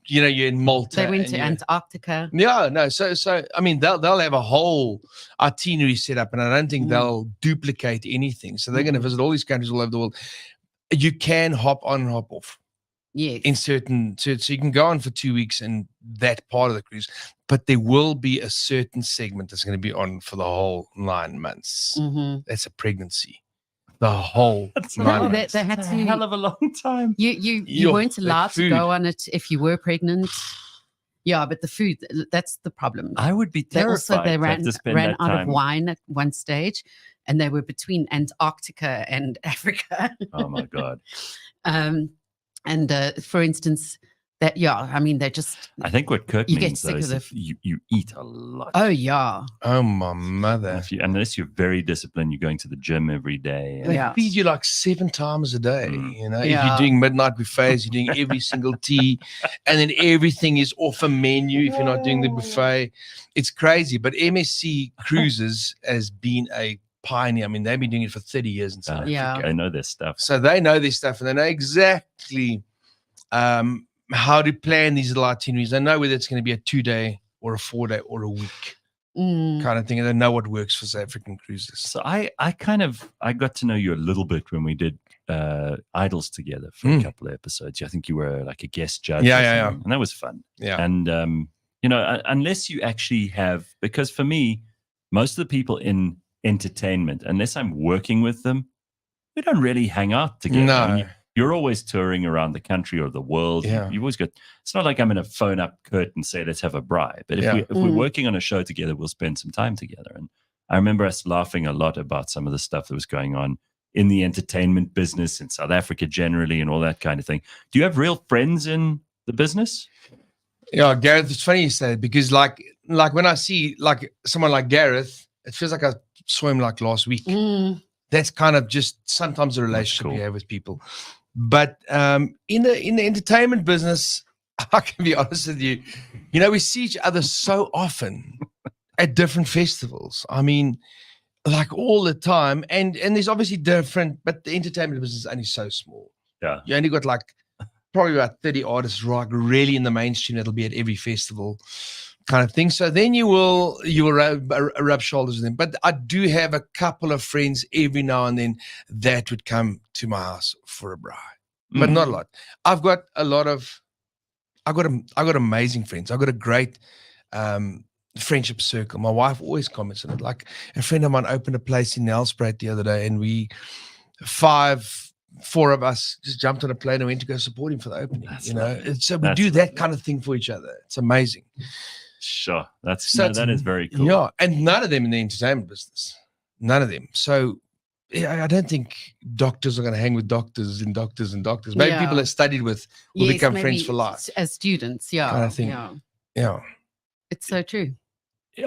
you're in Malta. They went to Antarctica. Yeah, no. So I mean, they'll have a whole itinerary set up, and I don't think they'll duplicate anything. So they're going to visit all these countries all over the world. You can hop on and hop off. Yes. In certain, so you can go on for 2 weeks in that part of the cruise, but there will be a certain segment that's going to be on for the whole 9 months. That's a pregnancy. The whole That's 9 months. They had a to, hell of a long time. you weren't allowed to go on it if you were pregnant. Yeah, but the food, that's the problem. I would be terrified. They to have to spend ran that out time. of wine at one stage, and they were between Antarctica and Africa. Oh my God. For instance, they just. I think what Kurt You get means though sick is of if you eat a lot. Oh yeah. Oh my mother. Unless you're very disciplined, you're going to the gym every day. They feed you like 7 times a day. If Yeah. you're doing midnight buffets, you're doing every single tea, and then everything is off a menu if you're not doing the buffet. It's crazy. But MSC Cruises has been a pioneer. I mean, they've been doing it for 30 years in South Africa. Yeah. I know their stuff. So they know their stuff, and they know exactly how to plan these little itineraries. They know whether it's going to be a 2-day or a 4-day or a week kind of thing, and they know what works for South African cruises. So I got to know you a little bit when we did Idols together for a couple of episodes. I think you were like a guest judge. Yeah. And that was fun. Yeah. And unless you actually have, because for me, most of the people in entertainment, unless I'm working with them, we don't really hang out together. No. I mean, you're always touring around the country or the world. Yeah. You've always got, it's not like I'm going to phone up Kurt and say, let's have a braai. But if we're working on a show together, we'll spend some time together. And I remember us laughing a lot about some of the stuff that was going on in the entertainment business in South Africa generally and all that kind of thing. Do you have real friends in the business? Yeah, Gareth, it's funny you say it, because like when I see like someone like Gareth, it feels like I saw him like last week. That's kind of just sometimes the relationship you have with people. But in the entertainment business, I can be honest with you, we see each other so often at different festivals. I mean, like all the time. And there's obviously different, but the entertainment business is only so small. Yeah. You only got like probably about 30 artists really in the mainstream that'll be at every festival kind of thing. So then you will rub shoulders with them. But I do have a couple of friends every now and then that would come to my house for a braai, but not a lot. I've got amazing friends. I've got a great friendship circle. My wife always comments on it. Like a friend of mine opened a place in Nelspruit the other day, and four of us just jumped on a plane and went to go support him for the opening. So we do that kind of thing for each other. It's amazing. Sure. That is very cool. Yeah. And none of them in the entertainment business. None of them. So I don't think doctors are going to hang with doctors and doctors and doctors. Maybe people that studied with will become friends for life. As students, yeah. Kind of thing. Yeah. Yeah. It's so true.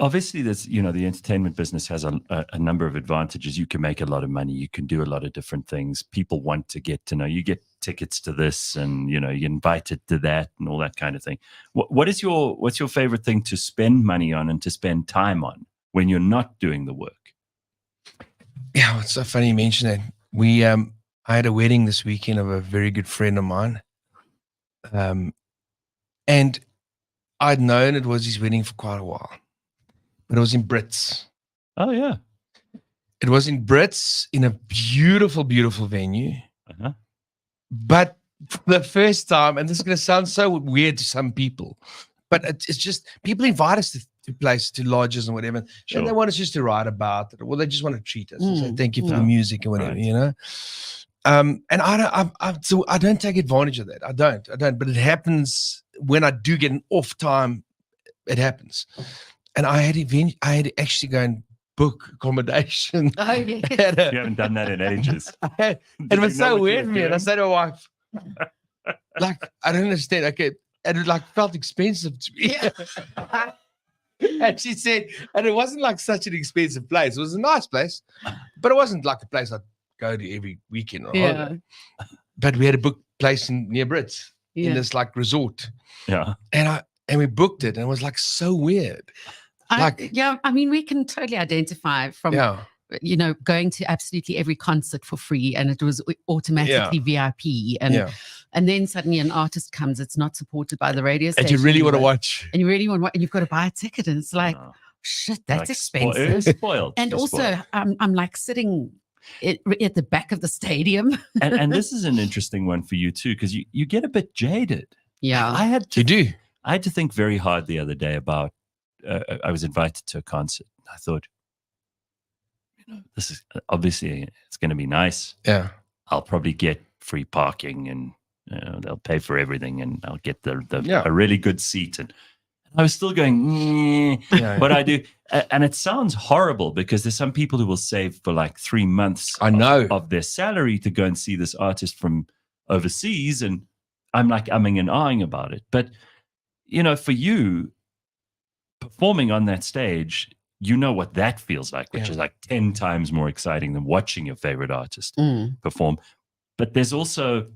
Obviously, there's, the entertainment business has a number of advantages. You can make a lot of money. You can do a lot of different things. People want to get to know. You get tickets to this, and you're invited to that, and all that kind of thing. What's your favorite thing to spend money on and to spend time on when you're not doing the work? Yeah, it's so funny you mention that. I had a wedding this weekend of a very good friend of mine, and I'd known it was his wedding for quite a while. But it was in Brits. Oh, yeah. It was in Brits in a beautiful, beautiful venue. Uh-huh. But for the first time, and this is going to sound so weird to some people, but it's just people invite us to places, to lodges and whatever. Sure. And they want us just to write about it. Well, they just want to treat us and say thank you for the music and whatever, Right. And I don't take advantage of that. I don't. But it happens when I do get an off time. It happens. And I had to actually go and book accommodation. Oh, yes. You haven't done that in ages. It was so weird for me. And I said to my wife, like, I don't understand. Okay. And it felt expensive to me. Yeah. And she said, and it wasn't like such an expensive place. It was a nice place, but it wasn't like a place I'd go to every weekend. Or holiday. But we had a booked place near Brits in this resort. Yeah. And we booked it, and it was so weird. We can totally identify from, going to absolutely every concert for free, and it was automatically VIP. And then suddenly an artist comes, it's not supported by the radio station. And you really want to watch. And you really want to watch, and you've got to buy a ticket. And it's like, shit, that's expensive. Spoiled. And You're also, spoiled. I'm sitting at the back of the stadium. and this is an interesting one for you too, because you get a bit jaded. Yeah. You do. I had to think very hard the other day about, I was invited to a concert. I thought, this is obviously, it's going to be nice. Yeah. I'll probably get free parking, and they'll pay for everything, and I'll get a really good seat. And I was still going, but I do. And it sounds horrible because there's some people who will save for 3 months of their salary to go and see this artist from overseas. And I'm umming and ahhing about it. But, for you, performing on that stage, what that feels like, which is 10 times more exciting than watching your favorite artist perform. But there's also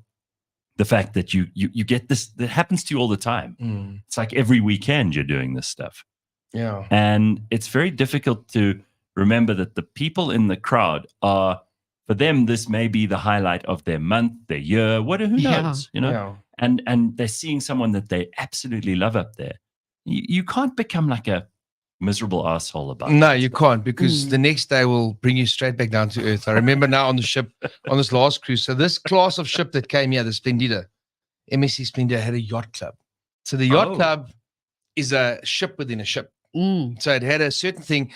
the fact that you get this, that happens to you all the time. It's like every weekend you're doing this stuff. Yeah. And it's very difficult to remember that the people in the crowd are, for them, this may be the highlight of their month, their year, who knows, Yeah. And they're seeing someone that they absolutely love up there. You can't become a miserable asshole about it. No, you can't, because the next day will bring you straight back down to earth. I remember now on the ship, on this last cruise. So this class of ship that came here, the Splendida, MSC Splendida, had a yacht club. So the yacht club is a ship within a ship. So it had a certain thing.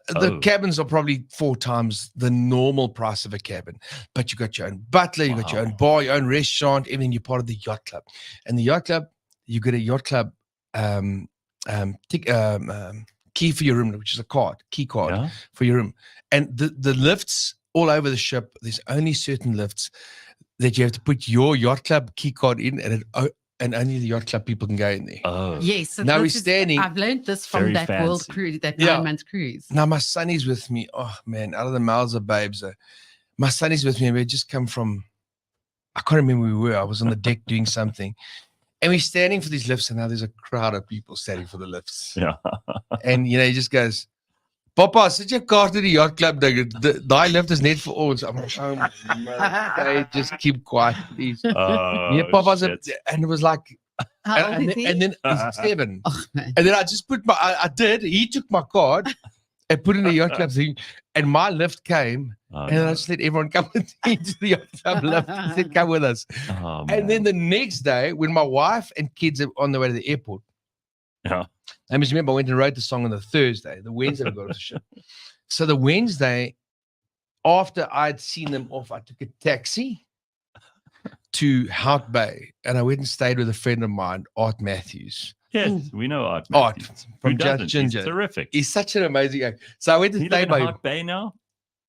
The cabins are probably 4 times the normal price of a cabin, but you got your own butler, you got your own bar, your own restaurant, everything. You're part of the yacht club. And the yacht club, you get a yacht club key for your room, which is a key card for your room. And the lifts all over the ship, there's only certain lifts that you have to put your yacht club key card in, and only the yacht club people can go in there. Oh. Yes. So now we're standing. I've learned this from Very that world fancy. cruise, that 9-month cruise. Now my sonny's with me. Oh man, out of the mouths of babes. My sonny's with me, and we just come from, I can't remember where we were. I was on the deck doing something. And we're standing for these lifts, and now there's a crowd of people standing for the lifts. Yeah. And he just goes, Papa, sit your car to the yacht club. The lift is net for all. So I'm like, oh man, okay, just keep quiet, please. Papa's and it was How old is he? and then 7. Oh, man. And then I just put he took my card and put in the yacht club thing, and my lift came, and then I just let everyone come with me to the yacht club lift. He said, come with us. And then the next day, when my wife and kids are on the way to the airport, I must remember I went and wrote the song on the Thursday. The Wednesday we got on the ship. So the Wednesday, after I'd seen them off, I took a taxi to Hout Bay, and I went and stayed with a friend of mine, Art Matthews. Yes, we know Art. Art Matthews. from Who doesn't? Just Ginger. He's terrific. He's such an amazing guy. So I went to He stay live by in him. Hot Bay now?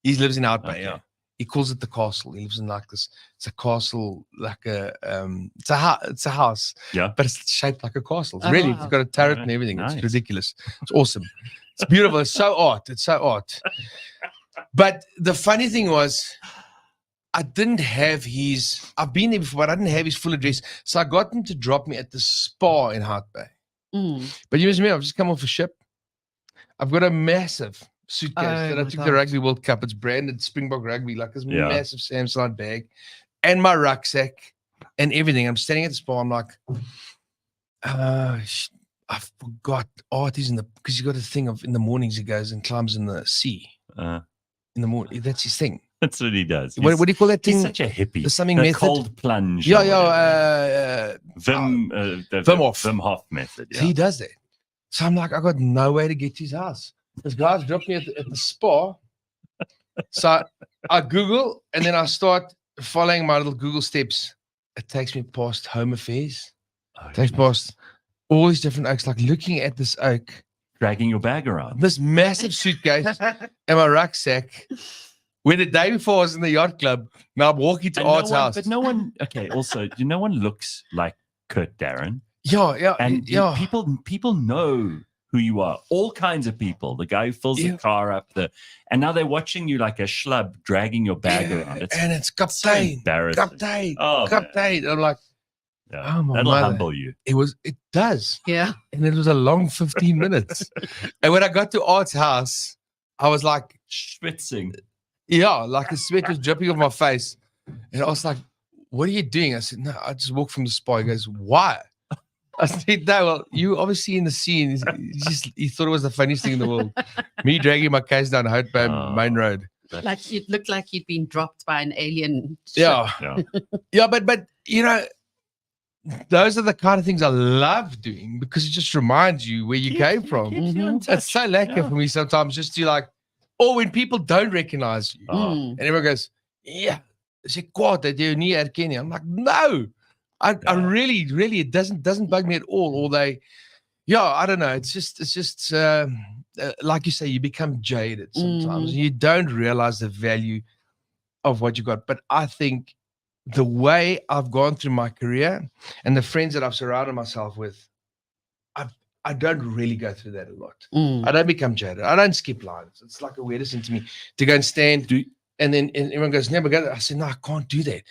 He lives in Hout Bay, Okay. yeah. He calls it the castle. He lives in like this. It's a castle, like it's a house. Yeah. But it's shaped like a castle. It's Oh, really, wow. it's got a turret Alright, and everything. nice. It's ridiculous. It's awesome. It's beautiful. It's so art. It's so art. But the funny thing was, I didn't have I've been there before, but I didn't have his full address. So I got him to drop me at the spa in Hart Bay. But you must remember, I've just come off a ship. I've got a massive suitcase that I took the Rugby World Cup. It's branded Springbok Rugby, like this massive Samsonite bag, and my rucksack and everything. I'm standing at the spa. I'm like, I forgot Artie's because he's got a thing of in the mornings he goes and climbs in the sea in the morning. That's his thing. That's what he does. What do you call that thing? He's such a hippie. There's something The method. cold plunge. Yeah, or whatever. The Wim Hof. Wim Hof method. So Yeah. he does that. So I'm like, I got no way to get to his house. This guy's dropped me at the spa. So I Google and then I start following my little Google steps. It takes me past Home Affairs. Oh, It takes past all these different oaks, like looking at this oak, dragging your bag around. this massive suitcase and my rucksack. When the day before I was in the yacht club, now I'm walking to And Art's house. But no one. Okay. Also, no one looks like Kurt Darren. Yeah, And yeah. people know who you are. All kinds of people. The guy who fills the Yeah. car up. And now they're watching you like a schlub dragging your bag around. It's and it's so Kaptein. embarrassing. Kaptein. Oh, Kaptein. I'm like, Yeah. oh my That'll mother. humble you. It does. Yeah. And it was a long 15 minutes. And when I got to Art's house, I was like, Schwitzing. yeah, like the sweat was dripping off my face. And I was like, what are you doing? I said, no, I just walked from the spa. He goes, why? I said, no, well, you obviously in the scene. He thought it was the funniest thing in the world. Me dragging my case down Hout Bay Main Road. Like it looked like you'd been dropped by an alien ship. Yeah. Yeah. Yeah, but those are the kind of things I love doing because it just reminds you where you came from. Keeps you in It's touch. so lekker for me sometimes just to like, or when people don't recognize you Oh. and everyone goes, yeah, is it kwaad that you nie herken nie? I'm like, no, I really, it doesn't bug me at all. Or I don't know. It's just like you say, you become jaded sometimes. You don't realize the value of what you got. But I think the way I've gone through my career and the friends that I've surrounded myself with, I don't really go through that a lot. I don't become jaded. I don't skip lines. It's like a weirdest thing to me to go and stand and everyone goes, never go. I said, no, I can't do that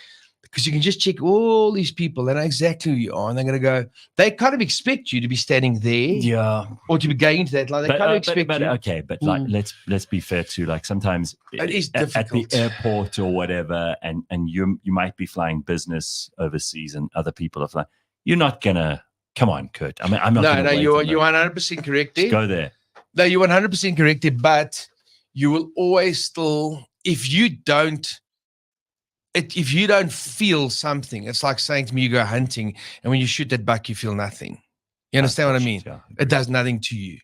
because you can just check all these people. They know exactly who you are. And they're going to go, they kind of expect you to be standing there Yeah. or to be going into that. Like they kind of expect you. Okay, but like let's be fair too. Like sometimes It is at the difficult. airport or whatever, and you might be flying business overseas, and other people are flying. You're not gonna come on, Kurt. I mean, I'm not. No, you're 100% correct there. Go there. No, you're 100% correct there, but you will always still, if you don't feel something, it's like saying to me, you go hunting, and when you shoot that buck, you feel nothing. You understand what I mean? Yeah. It does nothing to you.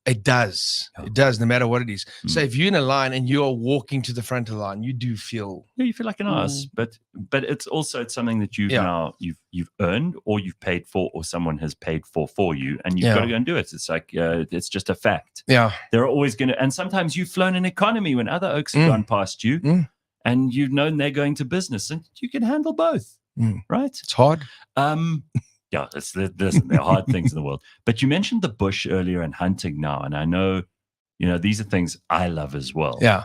It does. Yeah. It does, no matter what it is. So Mm. if you're in a line and you're walking to the front of the line, you do feel. Yeah, you feel like an ass, but it's something that you've Yeah. now you've earned or you've paid for or someone has paid for you, and you've got to go and do it. It's like it's just a fact. Yeah. They're always going to, and sometimes you've flown in economy when other oaks have gone past you, and you've known they're going to business, and you can handle both, right? It's hard. Yeah, listen, there are hard things in the world. But you mentioned the bush earlier and hunting now, and I know, these are things I love as well. Yeah.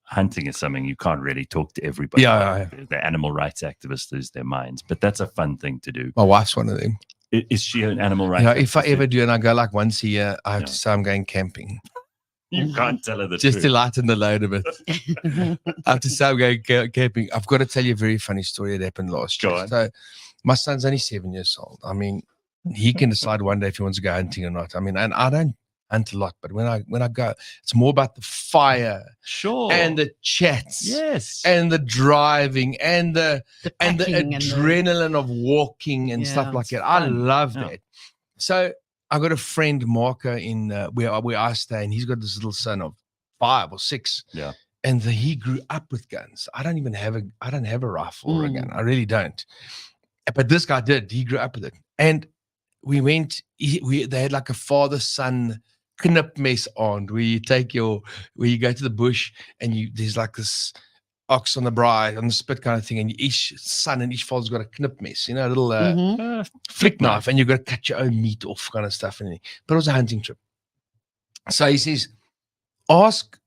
Hunting is something you can't really talk to everybody Yeah, about. The animal rights activists lose their minds, but that's a fun thing to do. My wife's one of them. Is she an animal rights Yeah, if I activist? ever do, and I go like once a year, I have to say I'm going camping. You can't tell her the Just to truth. lighten the load a bit. I have to say I'm going camping. I've got to tell you a very funny story that happened last Go year. on. So my son's only 7 years old. I mean, he can decide one day if he wants to go hunting or not. I mean, and I don't hunt a lot, but when I go, it's more about the fire Sure. and the chats. yes. And the driving and the packing and the- adrenaline of walking and stuff Yeah, like it's that. I fun. love Yeah. that. So I got a friend, Marco, in where I stay, and he's got this little son of 5 or 6. Yeah. And he grew up with guns. I don't have a rifle or a gun. I really don't. But this guy did. He grew up with it. And we went. They had like a father-son knipmes on, where you go to the bush and there's like this ox on the braai, on the spit kind of thing, and each son and each father's got a knip mess, a little Mhm. flick knife, and you've got to cut your own meat off kind of stuff. But it was a hunting trip. So he says, ask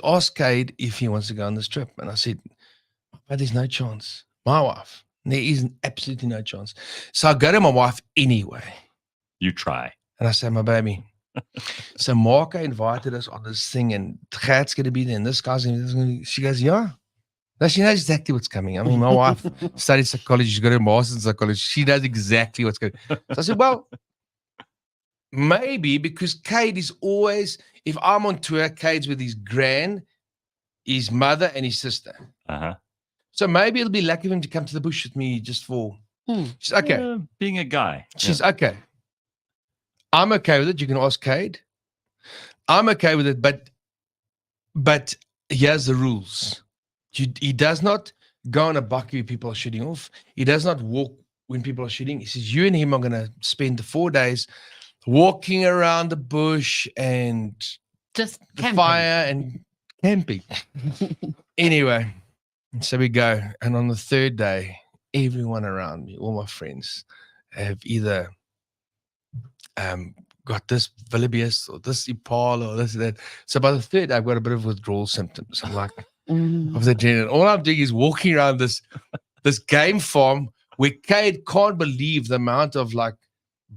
ask Cade if he wants to go on this trip. And I said, but there's no chance. My wife, there is absolutely no chance. So I go to my wife anyway. You try. And I say, my baby. So Marco invited us on this thing, and Gert's going to be there, and this guy's going to be. She goes, yeah. No, she knows exactly what's coming. I mean, my wife studied psychology. She's got a master's in psychology. She knows exactly what's going. So I said, well, maybe because Cade is always, if I'm on tour, Cade's with his his mother, and his sister. Uh-huh. So maybe it'll be lucky of him to come to the bush with me just for. She's okay. Being a guy. She's okay. I'm okay with it. You can ask Cade. I'm okay with it, but here's the rules. He does not go on a bucky when people are shooting off. He does not walk when people are shooting. He says, you and him are going to spend the 4 days walking around the bush and just the camping. fire and camping. Anyway, so we go. And on the third day, everyone around me, all my friends, have either got this Vilibius or this Impala or this or that. So by the third day, I've got a bit of withdrawal symptoms. I'm like, of the adrenaline. All I'm doing is walking around this game farm where Cade can't believe the amount of like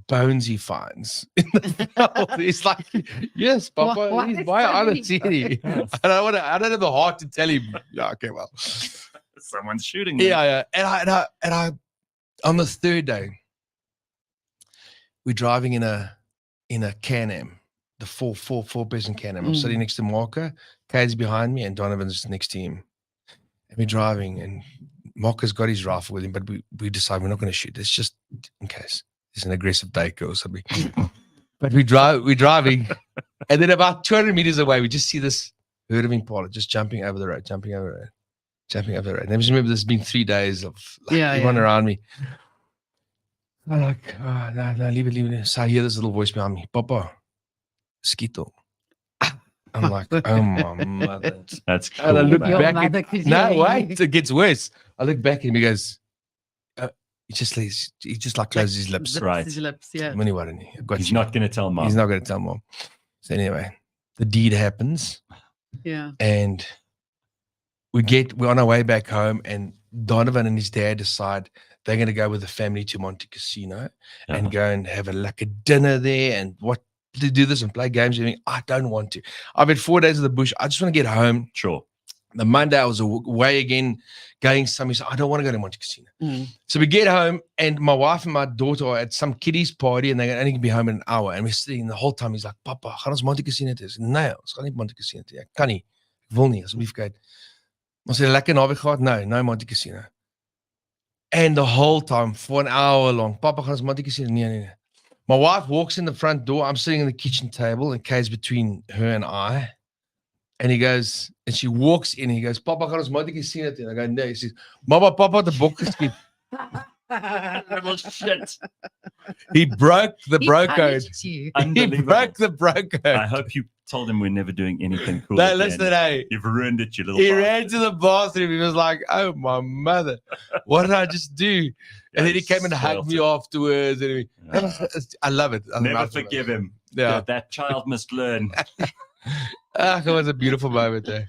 bones he finds in the field. He's like, yes, Papa, What he's is my that honest city. I don't have the heart to tell him. Yeah, okay, well. Someone's shooting me. Yeah. And I on the third day, we're driving in a Can-Am, the four-person Can-Am. I'm sitting next to Marco, Cade's behind me, and Donovan's next to him. And we're driving, and Marco's got his rifle with him, but we decide we're not going to shoot. It's just in case there's an aggressive daker or something. But we're driving, and then about 200 meters away, we just see this herd of impala just jumping over the road. And I just remember this being 3 days of everyone around me. I'm like, oh, no, leave it. So I hear this little voice behind me, Papa, mosquito. I'm like, oh my mother. That's cool. And I look Your back. mother could No, hear wait, you. it gets worse. I look back and he goes, he just like closes his lips. Zips Right. his lips, yeah. He's not going to tell mom. He's not going to tell mom. So anyway, the deed happens, Yeah. and we're on our way back home, and Donovan and his dad decide they're going to go with the family to Monte Casino and go and have a dinner there and to do this and play games. I don't want to. I've had 4 days of the bush. I just want to get home. Sure. The Monday I was away again, going somewhere. So I don't want to go to Monte Casino. So we get home, and my wife and my daughter are at some kiddies party, and they only can be home in an hour. And we're sitting the whole time. He's like, Papa, gaan ons Monte Casino toe? Nee, ons gaan nie Monte Casino toe. Ek kan nie. Ek wil nie, asseblief kyk. Ons het 'n lekker naweek gehad. No Monte Casino. And the whole time, for an hour long, Papa, gaan ons Monte Casino? Nee. My wife walks in the front door. I'm sitting on the kitchen table, and Kate's between her and I. And he goes, and she walks in, and he goes, Papa, gaan ons Monte Casino toe? And I go, no. He says, Mama, Papa, the book is good. Well, shit. He broke the bro code. punished you. He broke the bro code. I hope you told him we're never doing anything cool. No, again. listen, hey. You've ruined it, you little He bastard. ran to the bathroom. He was like, oh, my mother. What did I just do? And then he came and hugged me afterwards. And I love it. Never forgive him. Yeah. That child must learn. It was a beautiful moment there.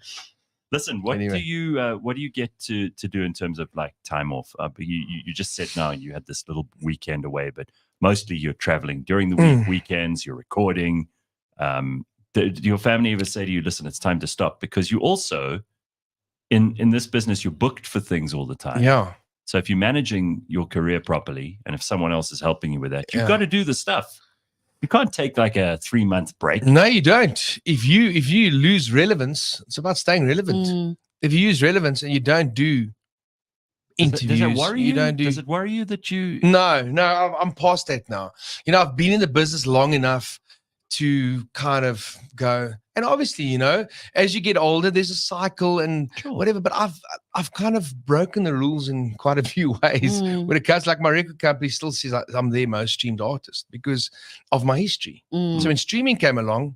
Listen, what Anyway. do you get to do in terms of like time off? You just said now you had this little weekend away, but mostly you're traveling during the week, weekends, you're recording. Did your family ever say to you, listen, it's time to stop? Because you also, in this business, you're booked for things all the time. Yeah. So if you're managing your career properly, and if someone else is helping you with that, you've Yeah. got to do the stuff. You can't take like a 3-month break. No, you don't. If you lose relevance, it's about staying relevant. If you use relevance and you don't do interviews, Does it worry you? don't do. Does it worry you that you? No, I'm past that now. I've been in the business long enough to kind of go, and obviously, as you get older, there's a cycle and Sure. whatever. But I've kind of broken the rules in quite a few ways. When it comes, like my record company still says I'm their most streamed artist because of my history. So when streaming came along,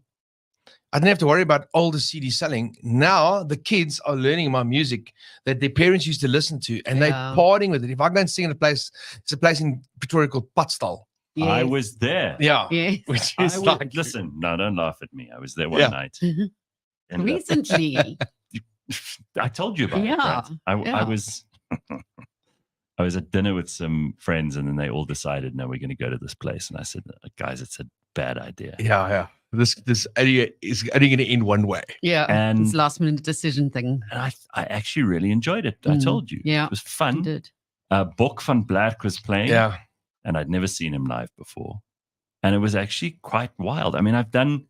I didn't have to worry about older CD selling. Now the kids are learning my music that their parents used to listen to, and they're partying with it. If I go and sing in a place, it's a place in Pretoria called Patstal. Yes. I was there. Yeah. Yes. Which is Listen, no, don't laugh at me. I was there one night. And, Recently. I told you about it, right? I was I was at dinner with some friends, and then they all decided, no, we're going to go to this place. And I said, guys, it's a bad idea. Yeah. This idea is only going to end one way. Yeah. And it's last minute decision thing. And I actually really enjoyed it. I told you. Yeah. It was fun. You did. Bok van Blerk was playing. Yeah. And I'd never seen him live before. And it was actually quite wild. I mean, I've done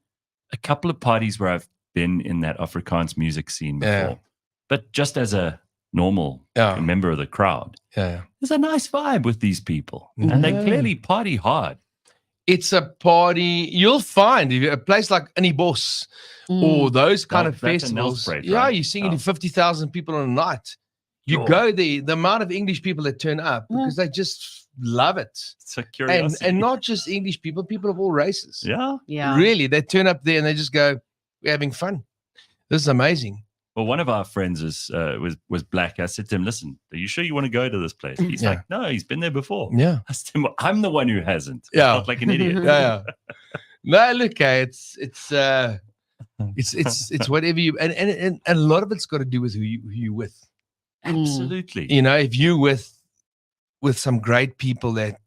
a couple of parties where I've been in that Afrikaans music scene before, but just as a normal member of the crowd. Yeah. There's a nice vibe with these people. And they clearly party hard. It's a party. You'll find a place like Anibos or those kind of festivals. Right? You're singing to 50,000 people on a night. You go there, the amount of English people that turn up because they just love it. It's a curiosity. And not just English people of all races. Yeah. Really, they turn up there and they just go, we're having fun. This is amazing. Well, one of our friends was black. I said to him, listen, are you sure you want to go to this place? He's like, no, he's been there before. Yeah. I said, well, I'm the one who hasn't. I Yeah. felt like an idiot. Yeah. No, look, it's whatever you and a lot of it's got to do with who you with. Absolutely. You know, if you with some great people that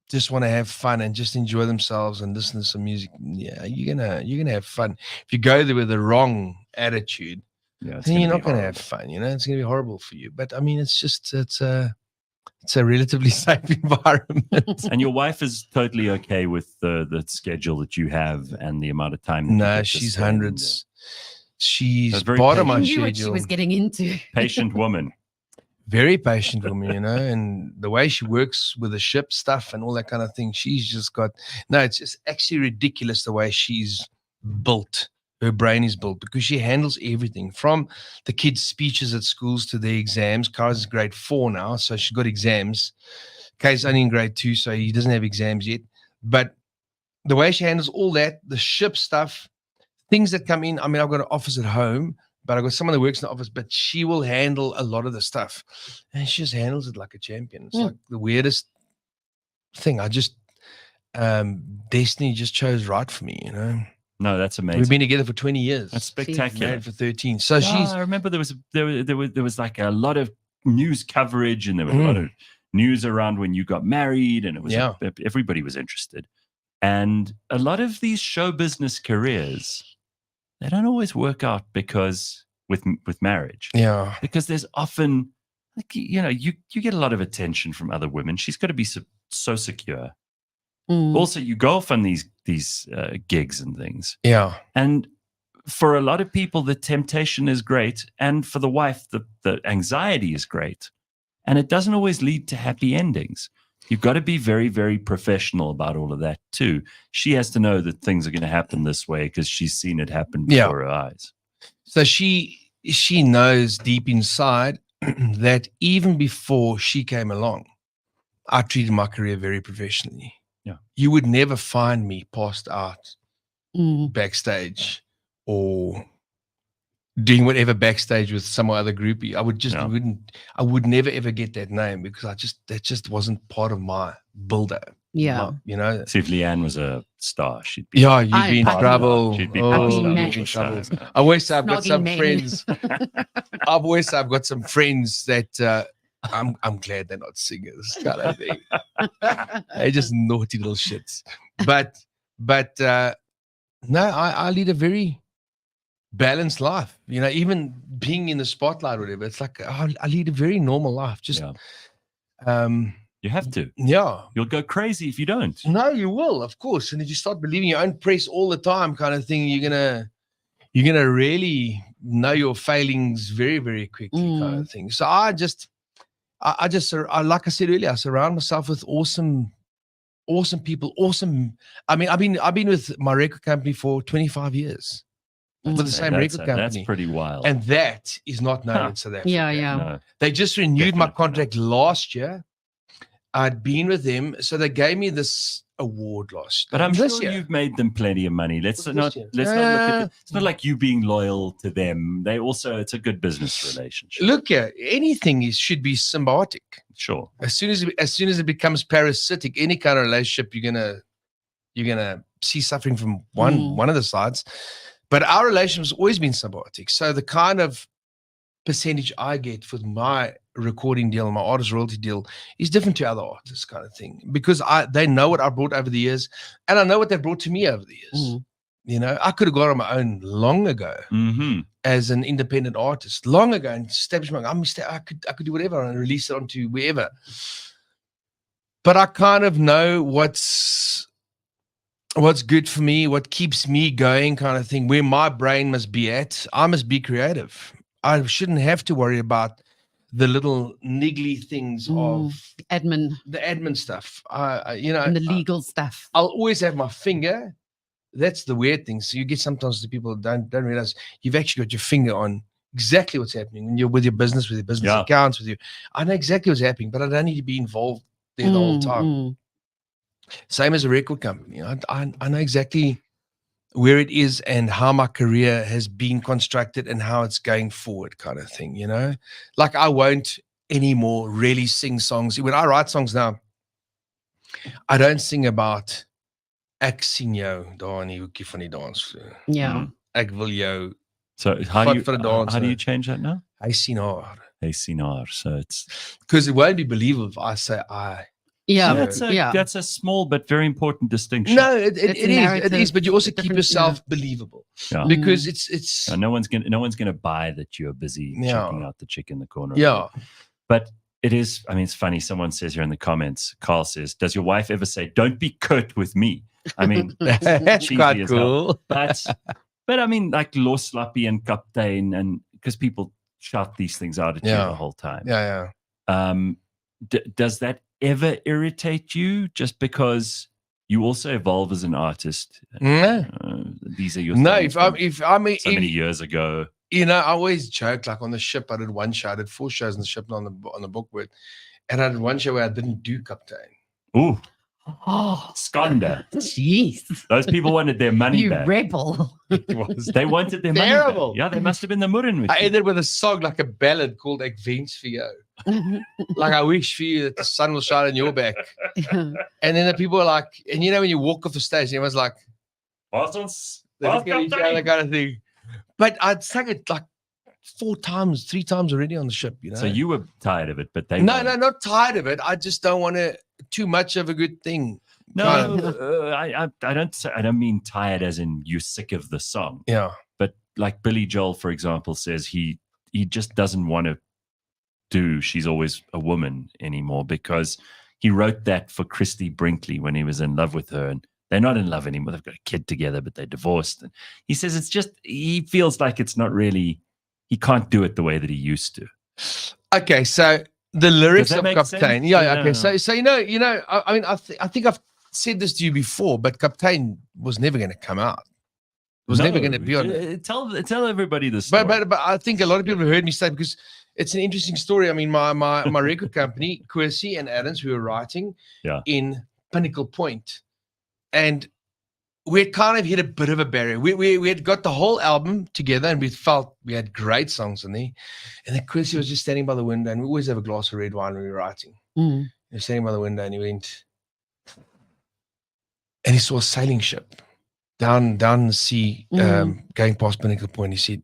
just want to have fun and just enjoy themselves and listen to some music, you're gonna have fun. If you go there with the wrong attitude, then you're not gonna have fun. You know, it's gonna be horrible for you. But I mean, it's a relatively safe environment. And your wife is totally okay with the schedule that you have and the amount of time. That you No, get to she's spend. hundreds. She's That's very part of my patient. She knew what she schedule. was getting into. Patient woman. Very patient woman, you know, and the way she works with the ship stuff and all that kind of thing, she's just got it's just actually ridiculous the way she's built. Her brain is built because she handles everything from the kids' speeches at schools to their exams. Kara's is grade 4 now, so she's got exams. Kay's only in grade 2, so he doesn't have exams yet. But the way she handles all that, the ship stuff, things that come in. I mean, I've got an office at home, but I've got someone that works in the office, but she will handle a lot of the stuff. And she just handles it like a champion. It's like the weirdest thing. I just, destiny just chose right for me, you know. No, that's amazing. We've been together for 20 years. That's spectacular. Married for 13. So I remember there was like a lot of news coverage, and there was a lot of news around when you got married, and it was everybody was interested. And a lot of these show business careers, they don't always work out because with marriage. Yeah. Because there's often, like, you know, you get a lot of attention from other women. She's got to be so secure. Also, you go off on these gigs and things. Yeah. And for a lot of people, the temptation is great. And for the wife, the anxiety is great. And it doesn't always lead to happy endings. You've got to be very, very professional about all of that too. She has to know that things are going to happen this way because she's seen it happen before her eyes. So she knows deep inside that even before she came along, I treated my career very professionally. Yeah. You would never find me passed out backstage or doing whatever backstage with some other groupie. I would just I would never ever get that name because that just wasn't part of my build-up. Yeah. You know. See, if Leigh-Ann was a star, she'd be you'd be in trouble. She'd be in trouble. I always say I've got some men. friends. I've got some friends that I'm glad they're not singers. Kind of thing. They're just naughty little shits. But no, I lead a very balanced life. You know, even being in the spotlight or whatever, it's like I lead a very normal life. Just you have to. Yeah. You'll go crazy if you don't. No, you will, of course. And if you start believing your own press all the time, kind of thing, you're gonna really know your failings very, very quickly, kind of thing. So I like I said earlier, I surround myself with awesome people. Awesome. I mean, I've been with my record company for 25 years. With the same record company. That's pretty wild. And that is not known in South Africa. Yeah. No. They just renewed my contract last year. I'd been with them. So they gave me this award last But I'm this sure year. you've made them plenty of money. Let's Was not this year? look at it. It's not like you being loyal to them. They also, it's a good business relationship. Look here, anything should be symbiotic. Sure. As soon as it becomes parasitic, any kind of relationship, you're gonna see suffering from one of the sides. But our relationship has always been symbiotic. So the kind of percentage I get for my recording deal and my artist royalty deal is different to other artists, kind of thing, because they know what I brought over the years, and I know what they brought to me over the years. You know, I could have gone on my own long ago as an independent artist, long ago, and established my. I could do whatever and release it onto wherever. But I kind of know what's good for me, what keeps me going, kind of thing. Where my brain must be at, I must be creative. I shouldn't have to worry about the little niggly things of the admin stuff. and the legal stuff. I'll always have my finger. That's the weird thing. So you get sometimes the people don't realize you've actually got your finger on exactly what's happening when you're with your business accounts, with you. I know exactly what's happening, but I don't need to be involved there the whole time. Same as a record company. I know exactly where it is and how my career has been constructed and how it's going forward, kind of thing, you know? Like I won't anymore really sing songs. When I write songs now, I don't sing about ek sien jou daar in die hoekie van die dansvloer. Yeah. Ek wil jou. So how do Vat you change that now? Hy sien haar. Hy sien haar. So it's because it won't be believable if I say I. Yeah, that's a small but very important distinction. No, it is, but you also keep yourself believable. Yeah. Because it's no one's gonna buy that you're busy checking out the chick in the corner. Yeah. But it is, I mean, it's funny. Someone says here in the comments, Carl says, does your wife ever say, don't be Kurt with me? I mean, that's quite cool. But I mean, like Los Lappy and Kaptein, and because people shout these things out at you the whole time. Yeah. Does that ever irritate you just because you also evolve as an artist? These are your if I mean so many years ago. You know, I always joke, like on the ship, I did one show. I did 4 shows on the ship on the bookwork, and I did one show where I didn't do Kaptein. Ooh. Oh, Skanda. Jeez. Those people wanted their money you back. Rebel. They wanted their terrible. Money back. Yeah, they must have been the murrin with I you. ended with a song, like a ballad called Ek Wens Vir Jou. Like, I wish for you that the sun will shine on your back. And then the people were like, and you know, when you walk off the stage, everyone's like, they look at each other, kind of thing. But I'd sang it like 3 times already on the ship, you know. So you were tired of it, but they No, not tired of it. I just don't want too much of a good thing. No, I don't mean tired as in you're sick of the song. Yeah. But like Billy Joel, for example, says he just doesn't want to do She's Always a Woman anymore because he wrote that for Christy Brinkley when he was in love with her, and they're not in love anymore. They've got a kid together, but they're divorced. And he says it's just, he feels like it's not really, he can't do it the way that he used to. Okay, so the lyrics of Kaptein. Yeah, okay. No. So you know, I mean, I think I've said this to you before, but Kaptein was never going to come out. It was never going to be on it. Tell everybody this story. But I think a lot of people have heard me say, because it's an interesting story. I mean, my record company, Quercy and Adams, we were writing in Pinnacle Point. And we had kind of hit a bit of a barrier. We had got the whole album together, and we felt we had great songs in there. And then Quercy was just standing by the window, and we always have a glass of red wine when we were writing. He was standing by the window, and he went, and he saw a sailing ship down the sea, going past Pinnacle Point. He said,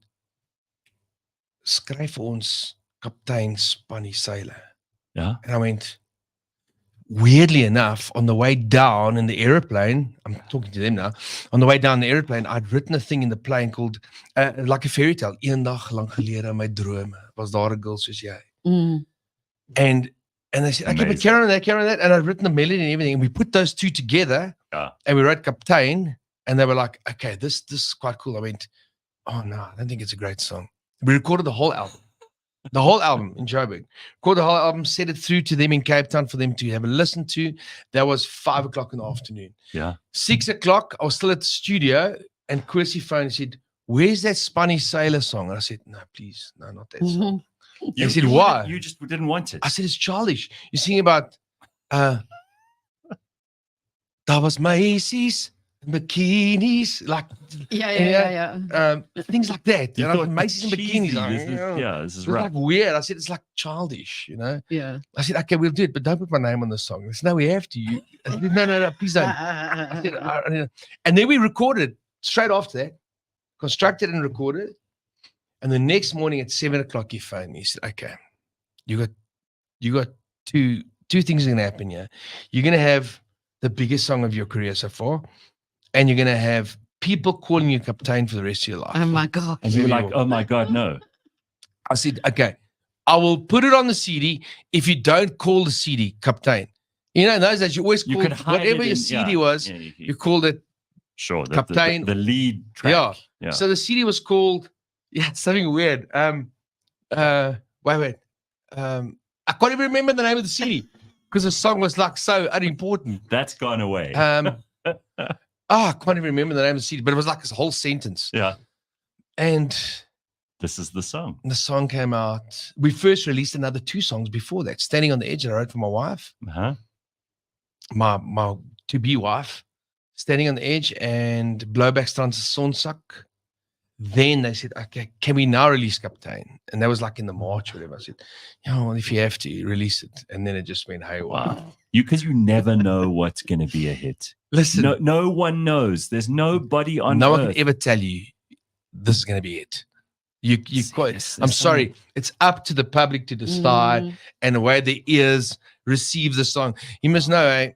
skryf vir ons Kaptein Spannie Sailor. Yeah. And I went, weirdly enough, on the way down in the airplane, I'm talking to them now, on the way down the airplane, I'd written a thing in the plane called, like a fairy tale, Eendag lang gelede in my drome, was daar 'n girl soos jy. And they said, okay, but carry on that. And I'd written the melody and everything, and we put those two together, and we wrote Kaptein, and they were like, okay, this is quite cool. I went, oh no, I don't think it's a great song. We recorded the whole album. The whole album in Joburg. Recorded the whole album, sent it through to them in Cape Town for them to have a listen to. That was 5 o'clock in the afternoon. Yeah. 6 o'clock, I was still at the studio, and Quercy phoned and said, where's that Spannie Sailor song? And I said, no, please, no, not that song. He said, why? You just didn't want it. I said, it's childish. You're singing about the That was Macy's, bikinis, like things like that. You You know, thought Macy's and cheesy, bikinis. this is It was right. like weird. I said, it's like childish, you know. Yeah. I said, okay, we'll do it, but don't put my name on the song. I said, no, we have to. I said, no, please don't. I said, and then we recorded straight after that, constructed and recorded. And the next morning at 7:00, he phoned me. He said, okay, you got two things are going to happen here. You're going to have the biggest song of your career so far, and you're going to have people calling you Kaptein for the rest of your life. Oh my God. And you were like, oh my God, no. I said, okay, I will put it on the CD if you don't call the CD Kaptein. You know, in those days, you always You called could hide whatever it your in- CD yeah, was, yeah, you called it. Sure, Kaptein. the lead track. Yeah. So the CD was called, something weird. Wait. I can't even remember the name of the CD because the song was like so unimportant. That's gone away. I can't even remember the name of the CD, but it was like this whole sentence. Yeah. And This is the song. the song came out. We first released another 2 songs before that. Standing on the Edge, that I wrote for my wife, Uh-huh. my to-be wife. Standing on the Edge and Blowbackstrand's Sonsak. Then they said, okay, can we now release Kaptein? And that was like in the March or whatever. I said, well, if you have to, release it. And then it just went haywire. Wow. Because you never know what's going to be a hit. Listen, No one knows. There's nobody on no one earth. can ever tell you this is going to be it. You quite. Yes, I'm there's sorry. It's up to the public to decide Mm. and the way their ears receive the song. You must know,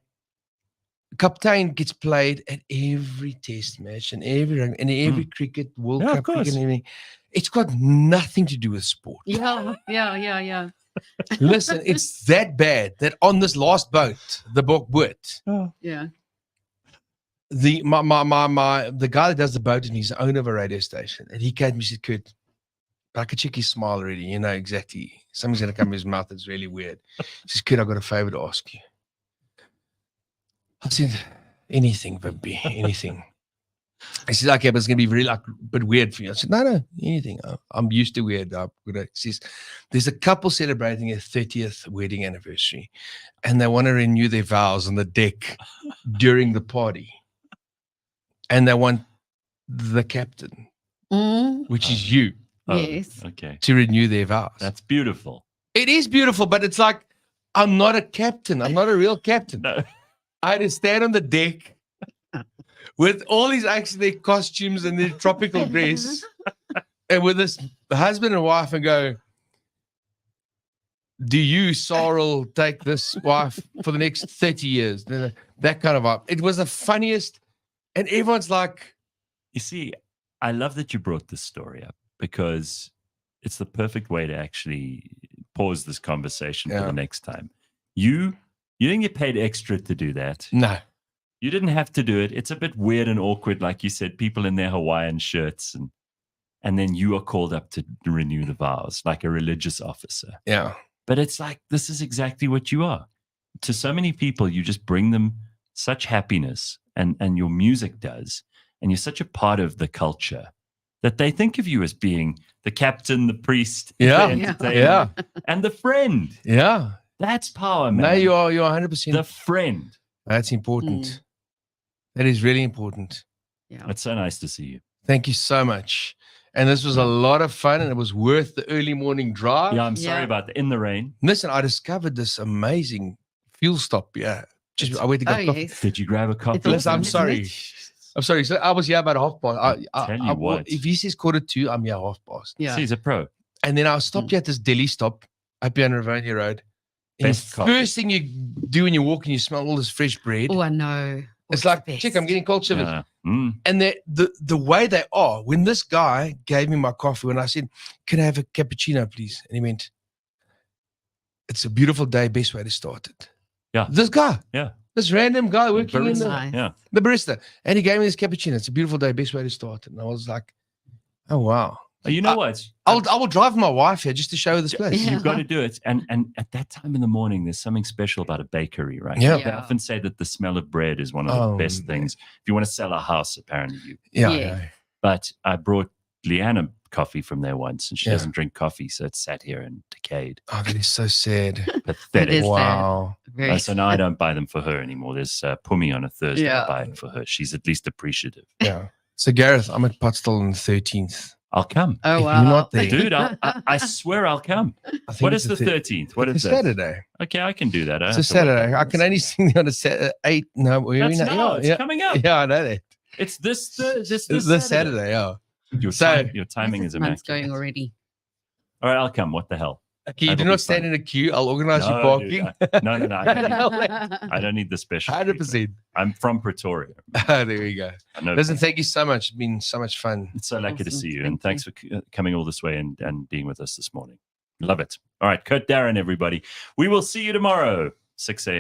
Kaptein gets played at every test match and every cricket, World Yeah, of Cup cricket course. and everything. It's got nothing to do with sport. Yeah. Listen, it's that bad that on this last boat, the boat, Yeah. the guy that does the boat and he's the owner of a radio station, and he came to me and said, Kurt, I could check his smile already. You know exactly. Something's going to come in his mouth that's really weird. He says, Kurt, I've got a favor to ask you. I said, anything, Vimpy, anything. He said, okay, but it's going to be really like a bit weird for you. I said, no, anything. I'm used to weird. He says, there's a couple celebrating their 30th wedding anniversary, and they want to renew their vows on the deck during the party. And they want the captain, Mm. which is you, Yes. Okay. to renew their vows. That's beautiful. It is beautiful, but it's like, I'm not a captain. I'm not a real captain. No. I had to stand on the deck with all these actually their costumes and their tropical dress, and with this husband and wife, and go, do you, Sorrel, take this wife for the next 30 years? That kind of vibe. It was the funniest. And everyone's like, You see, I love that you brought this story up because it's the perfect way to actually pause this conversation for Yeah. the next time. You didn't get paid extra to do that. no. You didn't have to do it. It's a bit weird and awkward, like you said, people in their Hawaiian shirts, and then you are called up to renew the vows like a religious officer. Yeah. But it's like, this is exactly what you are. To so many people, you just bring them such happiness, and your music does. And you're such a part of the culture that they think of you as being the captain, the priest, Yeah. the Yeah. entertainer, Yeah. and the friend. Yeah. That's power, man. No, you're 100%. the friend. That's important. Mm. That is really important. Yeah. It's so nice to see you. Thank you so much. And this was a lot of fun, and it was worth the early morning drive. Yeah, I'm sorry Yeah. about that. In the rain. Listen, I discovered this amazing fuel stop. Yeah. Just I went to Oh, get coffee. yes. Did you grab a coffee? It's Listen, I'm awesome, sorry. isn't it? I'm sorry. So I was here about 2:30. Tell you what. If he says 2:45, I'm here 2:30. Yeah. See, he's a pro. And then I stopped here at this deli stop up here on Rivonia Road. And Best the coffee. first thing you do when you walk and you smell all this fresh bread, Oh, I know. it's the like, best. chick, I'm getting cold shivers. Yeah. Mm. And the way they are, when this guy gave me my coffee, when I said, can I have a cappuccino, please? And he went, it's a beautiful day, best way to start it. Yeah. This guy. Yeah. This random guy working in barista. the Nice. Yeah. barista. And he gave me this cappuccino. It's a beautiful day, best way to start it. And I was like, oh, wow. Oh, you know what? I will drive my wife here just to show her this place. Yeah. You've got to do it. And at that time in the morning, there's something special about a bakery, right? Yeah. They Yeah. often say that the smell of bread is one of the Oh, best man. things. If you want to sell a house, apparently you. Yeah. Yeah. yeah. But I brought Leigh-Ann a coffee from there once, and she doesn't drink coffee, so it's sat here and decayed. Oh, that is so sad. Pathetic. It is Wow. Very So now I don't buy them for her anymore. There's Pumi on a Thursday. Yeah. I buy it for her. She's at least appreciative. Yeah. So Gareth, I'm at Potstill on the 13th. I'll come. Oh, If wow. you're not there, Dude, I swear I'll come. I think What it's is the 13th? What It's is a that? Saturday. Okay, I can do that. I It's have a to work Saturday. out I this. can only sing on a Saturday. 8. No, That's yeah, now. It's yeah, coming up. yeah, I know that. It's this Saturday. Yeah. Your, So- your timing is This month's immaculate. going already. All right, I'll come. What the hell? Okay, you That'll do be not stand fun. in a queue. I'll organize your No, dude, parking. No. I don't need the special. 100%. treatment. I'm from Pretoria. There we go. I know. Listen, thank you so much. It's been so much fun. It's so lucky to Awesome. see you, Thank and thanks for coming all this way and being with us this morning. Love it. All right, Kurt Darren, everybody. We will see you tomorrow, 6 a.m.